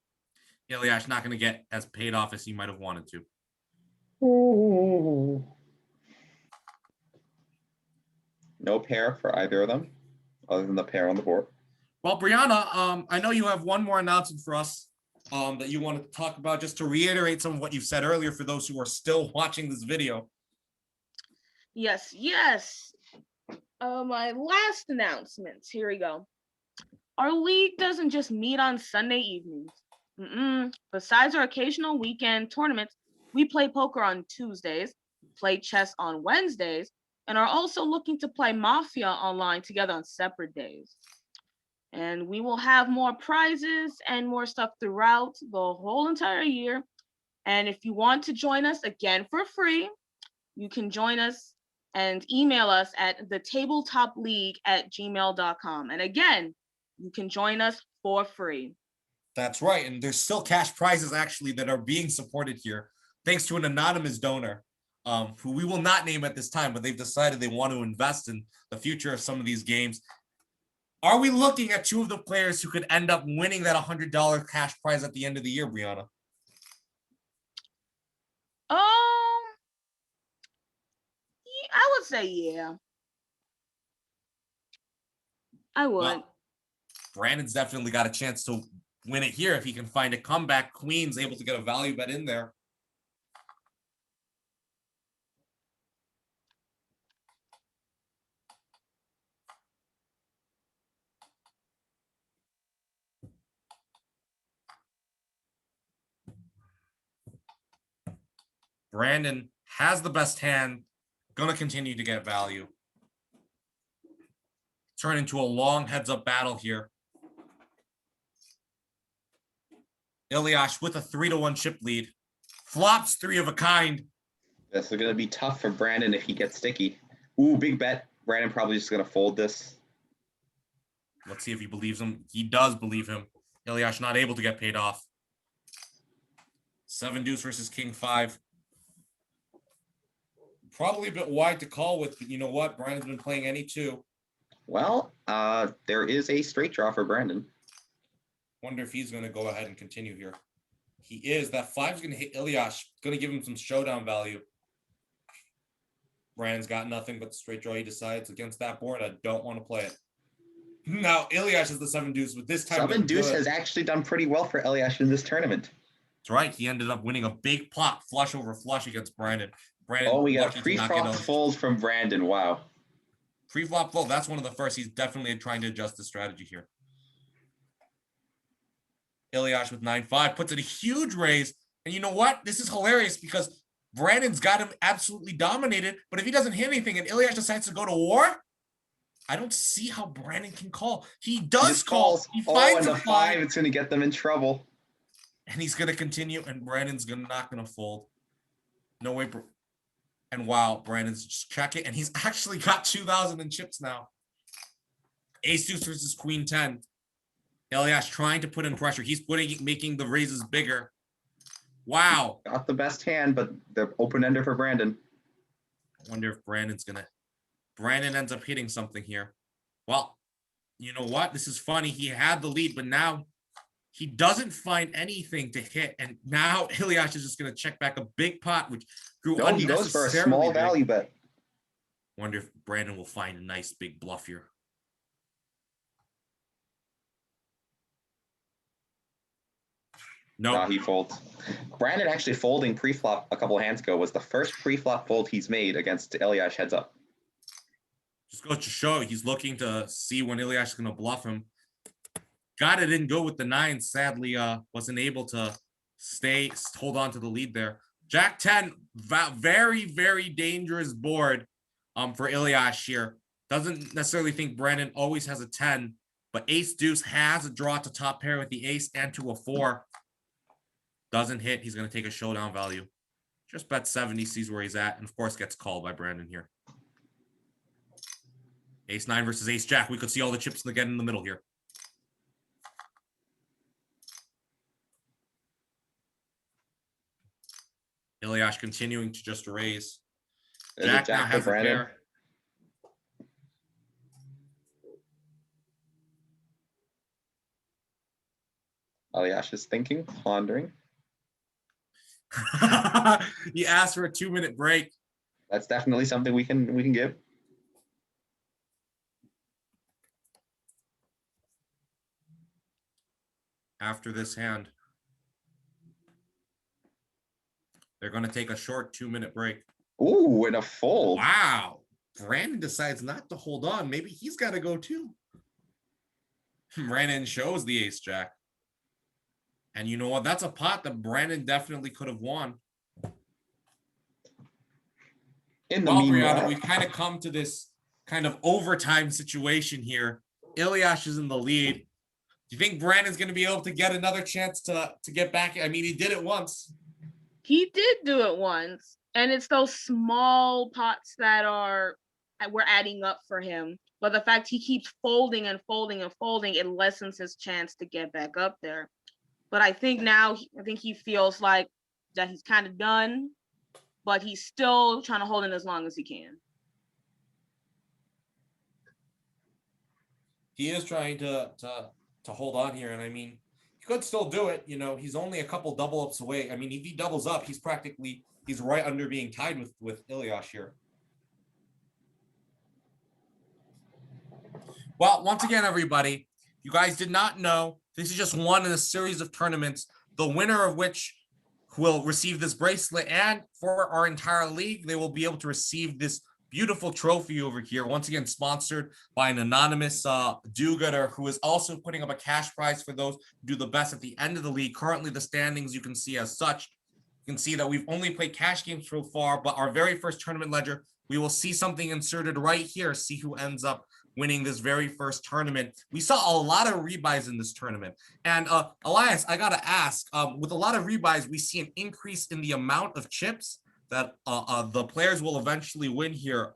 Ilyash not going to get as paid off as he might have wanted to. Ooh. No pair for either of them, other than the pair on the board. Well, Brianna, I know you have one more announcement for us that you wanted to talk about, just to reiterate some of what you've said earlier for those who are still watching this video. Yes. My last announcements. Here we go. Our league doesn't just meet on Sunday evenings. Besides our occasional weekend tournaments, we play poker on Tuesdays, play chess on Wednesdays, and are also looking to play Mafia online together on separate days. And we will have more prizes and more stuff throughout the whole entire year. And if you want to join us again for free, you can join us and email us at thetabletopleague@gmail.com. And again, you can join us for free. That's right. And there's still cash prizes actually that are being supported here, thanks to an anonymous donor who we will not name at this time, but they've decided they want to invest in the future of some of these games. Are we looking at 2 of the players who could end up winning that $100 cash prize at the end of the year, Brianna? I would say yeah. I would. Well, Brandon's definitely got a chance to win it here if he can find a comeback. Queen's able to get a value bet in there. Brandon has the best hand, gonna continue to get value. Turn into a long heads-up battle here. Ilyash with a 3-1 chip lead. Flops 3 of a kind. This is going to be tough for Brandon if he gets sticky. Ooh, big bet. Brandon probably just going to fold this. Let's see if he believes him. He does believe him. Ilyash not able to get paid off. 7 deuce versus king 5. Probably a bit wide to call with, but you know what? Brandon's been playing any 2. Well, there is a straight draw for Brandon. Wonder if he's going to go ahead and continue here. He is. That 5 is going to hit Ilyash. Going to give him some showdown value. Brandon's got nothing but straight draw. He decides against that board, I don't want to play it. Now, Ilyash is the 7 deuce, but this time 7 deuce has actually done pretty well for Ilyash in this tournament. That's right. He ended up winning a big pot, flush over flush against Brandon. Brandon, Oh, we got lucky a to not get pre-flop on- fold from Brandon. Wow. Pre-flop fold. That's one of the first. He's definitely trying to adjust the strategy here. Ilyash with 9-5 puts in a huge raise. And you know what? This is hilarious because Brandon's got him absolutely dominated. But if he doesn't hit anything and Ilyash decides to go to war, I don't see how Brandon can call. He does call. He finds and a the 5. it's going to get them in trouble. And he's going to continue. And Brandon's not going to fold. No way. And wow, Brandon's just checking. And he's actually got 2,000 in chips now. Ace deuce versus queen 10. Ilyash trying to put in pressure. He's making the raises bigger. Wow. Got the best hand, but the open ender for Brandon. I wonder if Brandon ends up hitting something here. Well, you know what? This is funny. He had the lead, but now he doesn't find anything to hit. And now Ilyash is just going to check back a big pot, which grew No, he goes for a unnecessarily small big. value bet. Wonder if Brandon will find a nice big bluff here. No, He folds. Brandon actually folding pre-flop a couple of hands ago was the first pre-flop fold he's made against Ilyash heads up. just goes to show he's looking to see when Ilyash is going to bluff him. God, it didn't go with the 9. Sadly, wasn't able to hold on to the lead there. Jack 10, very, very dangerous board for Ilyash here. Doesn't necessarily think Brandon always has a 10, but ace deuce has a draw to top pair with the ace and to a 4. Doesn't hit. He's going to take a showdown value. Just bet 70, sees where he's at, and of course gets called by Brandon here. Ace 9 versus ace jack. We could see all the chips again in the middle here. Ilyash continuing to just raise. Jack now has a pair. Ilyash is thinking, pondering. He asked for a 2-minute break. That's definitely something we can give. After this hand, they're going to take a short 2-minute break. Ooh, and a fold. Wow. Brandon decides not to hold on. Maybe he's got to go too. Brandon shows the ace jack. And you know what? That's a pot that Brandon definitely could have won. In the Well, meanwhile, Brianna, we've kind of come to this kind of overtime situation here. Ilyash is in the lead. Do you think Brandon's going to be able to get another chance to get back? I mean, he did it once. He did do it once, and it's those small pots that we're adding up for him. But the fact he keeps folding and folding and folding, it lessens his chance to get back up there. But I think now, he feels like that he's kind of done, but he's still trying to hold in as long as he can. He is trying to hold on here, and I mean, he could still do it. You know, he's only a couple double ups away. I mean, if he doubles up, he's right under being tied with Ilyash here. Well, once again, everybody, you guys did not know this is just one in a series of tournaments, the winner of which will receive this bracelet, and for our entire league, they will be able to receive this beautiful trophy over here. Once again, sponsored by an anonymous do-gooder who is also putting up a cash prize for those who do the best at the end of the league. Currently, the standings you can see as such. You can see that we've only played cash games so far, but our very first tournament ledger, we will see something inserted right here. See who ends up winning this very first tournament. We saw a lot of rebuys in this tournament. And Elias, I gotta ask, with a lot of rebuys, we see an increase in the amount of chips that the players will eventually win here.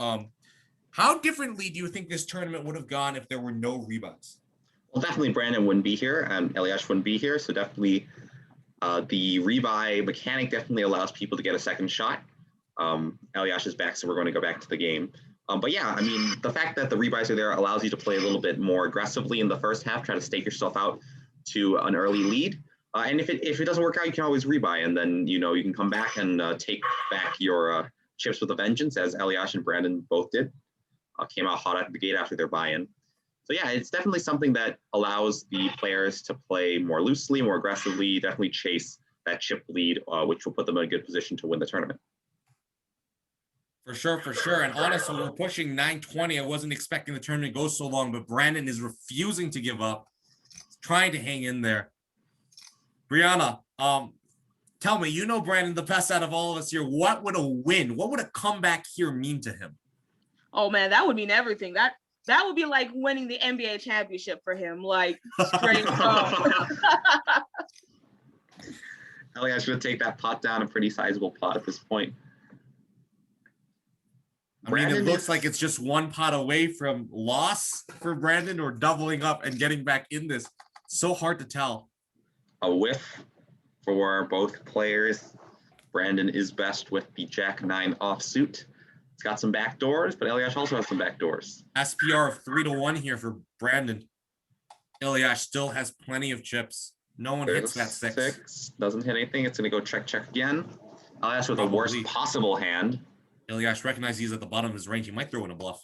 How differently do you think this tournament would have gone if there were no rebuys? Well, definitely Brandon wouldn't be here and Eliash wouldn't be here. So definitely the rebuy mechanic definitely allows people to get a second shot. Eliash is back, so we're going to go back to the game. But yeah, I mean, the fact that the rebuys are there allows you to play a little bit more aggressively in the first half, try to stake yourself out to an early lead. And if it doesn't work out, you can always rebuy, and then you can come back and take back your chips with a vengeance, as Eliash and Brandon both did. Came out hot at the gate after their buy-in. So yeah, it's definitely something that allows the players to play more loosely, more aggressively, definitely chase that chip lead, which will put them in a good position to win the tournament. For sure, for sure. And honestly, we're pushing 9:20. I wasn't expecting the tournament to go so long, but Brandon is refusing to give up, trying to hang in there. Brianna, tell me, Brandon the best out of all of us here. What would a win, what would a comeback here mean to him? Oh man, that would mean everything. That would be like winning the NBA championship for him, like straight up. Eliash should take that pot down, a pretty sizable pot at this point. I mean, it looks like it's just one pot away from loss for Brandon or doubling up and getting back in this. So hard to tell. A whiff for both players. Brandon is best with the Jack-9 offsuit. It's got some back doors, but Eliash also has some back doors. SPR of 3-1 here for Brandon. Eliash still has plenty of chips. No one hits that six. Doesn't hit anything. It's going to go check again. Eliash with the worst possible hand. Eliash recognizes he's at the bottom of his range. He might throw in a bluff.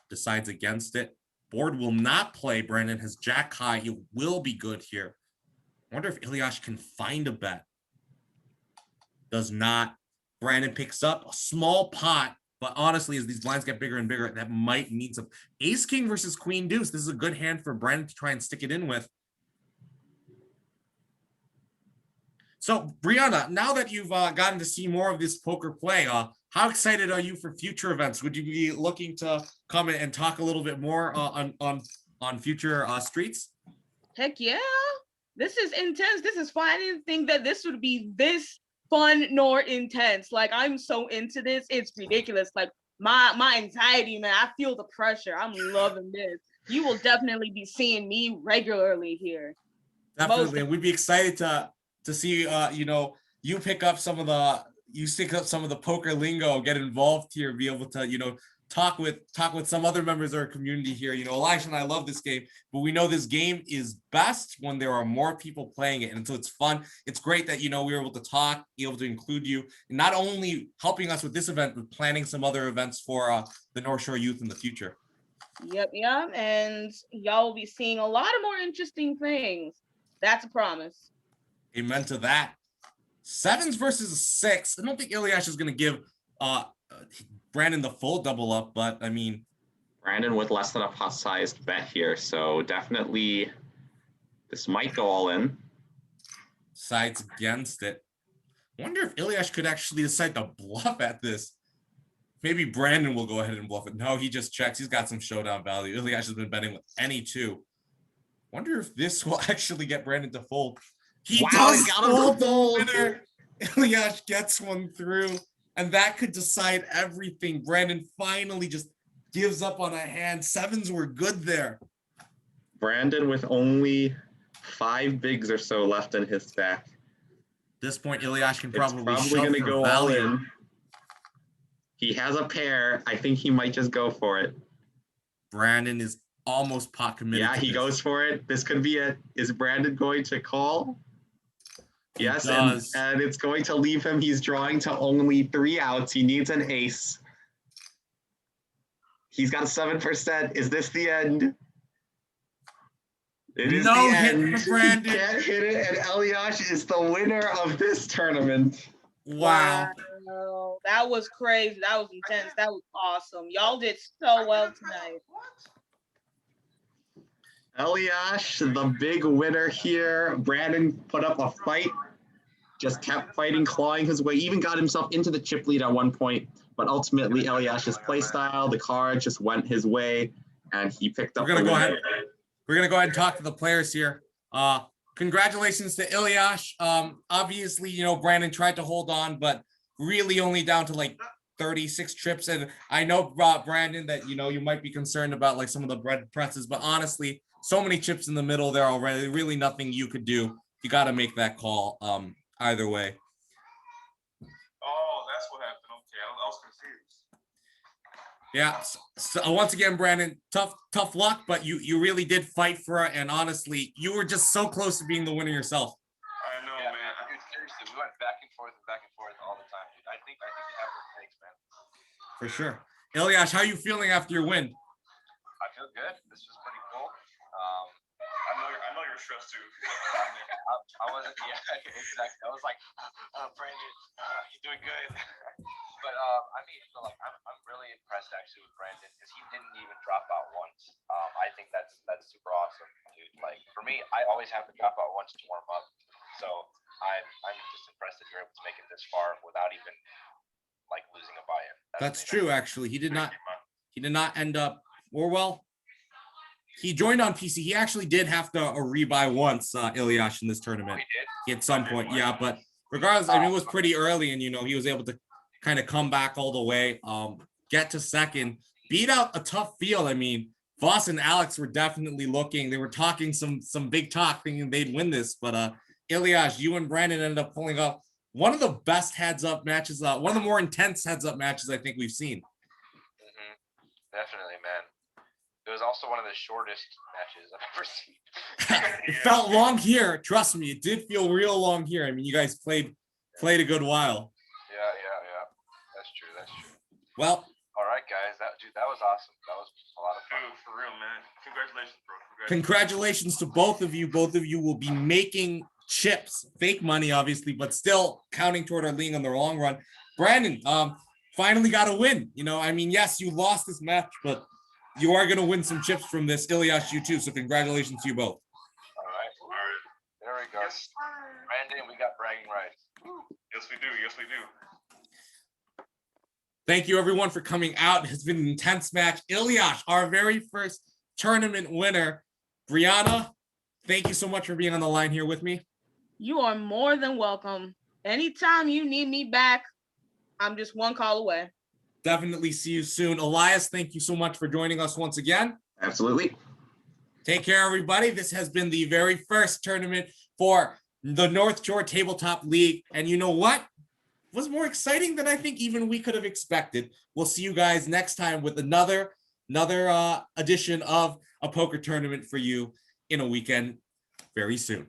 Decides against it. Board will not play. Brandon has jack high. He will be good here. I wonder if Eliash can find a bet. Does not. Brandon picks up a small pot, but honestly, as these blinds get bigger and bigger, that might mean some. Ace King versus Queen Deuce. This is a good hand for Brandon to try and stick it in with. So, Brianna, now that you've gotten to see more of this poker play, how excited are you for future events? Would you be looking to come and talk a little bit more on future streets? Heck yeah. This is intense. This is fun. I didn't think that this would be this fun nor intense. Like, I'm so into this. It's ridiculous. Like, my anxiety, man, I feel the pressure. I'm loving this. You will definitely be seeing me regularly here. Definitely. And we'd be excited to see, you pick up some of the poker lingo, get involved here, be able to, talk with some other members of our community here. Elijah and I love this game, but we know this game is best when there are more people playing it. And so it's fun. It's great that, we were able to talk, be able to include you, and not only helping us with this event, but planning some other events for the North Shore youth in the future. Yep. And y'all will be seeing a lot of more interesting things. That's a promise. Amen to that. 7s versus a 6. I don't think Eliash is going to give Brandon the full double up, but I mean, Brandon with less than a pot-sized bet here, so definitely this might go all in. Sides against it. I wonder if Eliash could actually decide to bluff at this. Maybe Brandon will go ahead and bluff it. No, he just checks. He's got some showdown value. Eliash has been betting with any two. Wonder if this will actually get Brandon to fold. He does fold the winner. Eliash gets one through, and that could decide everything. Brandon finally just gives up on a hand. 7s were good there. Brandon with only 5 bigs or so left in his stack. At this point, Eliash can probably going to go all in. He has a pair. I think he might just go for it. Brandon is almost pot committed. Yeah, he goes for it. This could be it. Is Brandon going to call? Yes, and it's going to leave him. He's drawing to only 3 outs. He needs an ace. He's got 7%. Is this the end? It is no the hit end. for Brandon. He can't hit it, and Eliash is the winner of this tournament. Wow. That was crazy. That was intense. That was awesome. Y'all did so well tonight. Eliash, the big winner here. Brandon put up a fight, just kept fighting, clawing his way, even got himself into the chip lead at one point. But ultimately, Eliash's play style, the card just went his way. and he picked up. We're gonna the go win. ahead. We're gonna go ahead and talk to the players here. Congratulations to Ilyash. Obviously, you know, Brandon tried to hold on, but really only down to like 36 trips. And I know, Brandon, that, you know, you might be concerned about like some of the bread presses, but honestly, so many chips in the middle there already, really nothing you could do. You got to make that call either way. Oh, that's what happened. Okay, I was confused. Yeah. So once again, Brandon, tough luck, but you really did fight for it. And honestly, you were just so close to being the winner yourself. I know, Yeah, man. dude, seriously, we went back and forth all the time, dude. I think you have what it takes, man. For sure. Ilyash, how are you feeling after your win? I feel good. This was pretty cool. I know you're stressed too. I wasn't. Yeah, exactly. I was like, Brandon, you're doing good. But I mean, like, I'm really impressed actually with Brandon because he didn't even drop out once. I think that's super awesome, dude. Like for me, I always have to drop out once to warm up. So I'm just impressed that you're able to make it this far without even like losing a buy-in. That's true. Actually, he did not end up, or well, he joined on PC. He actually did have to rebuy once, Ilyash, in this tournament. He did. At some point, yeah. But regardless, I mean, it was pretty early, and you know, he was able to kind of come back all the way, get to second, beat out a tough field. I mean, Voss and Alex were definitely looking. They were talking some big talk, thinking they'd win this. But Ilyash, you and Brandon ended up pulling off one of the best heads-up matches, one of the more intense heads-up matches I think we've seen. Definitely, man. It was also one of the shortest matches I've ever seen. It felt long here. Trust me, it did feel real long here. I mean, you guys played a good while. Yeah. That's true. Well, all right, guys. That was awesome. That was a lot of fun. Dude, for real, man. Congratulations, bro. congratulations to both of you. Both of you will be making chips, fake money, obviously, but still counting toward our league on the long run. Brandon, finally got a win. You know, I mean, yes, you lost this match, but you are going to win some chips from this. Ilyash, you too. So congratulations to you both. All right. There we go. Yes. Brandon, we got bragging rights. Yes, we do. Thank you, everyone, for coming out. It's been an intense match. Ilyash, our very first tournament winner. Brianna, thank you so much for being on the line here with me. You are more than welcome. Anytime you need me back, I'm just one call away. Definitely see you soon. Elias, thank you so much for joining us once again. Absolutely. Take care, everybody. This has been the very first tournament for the North Shore Tabletop League. And you know what? It was more exciting than I think even we could have expected. We'll see you guys next time with another edition of a poker tournament for you in a weekend very soon.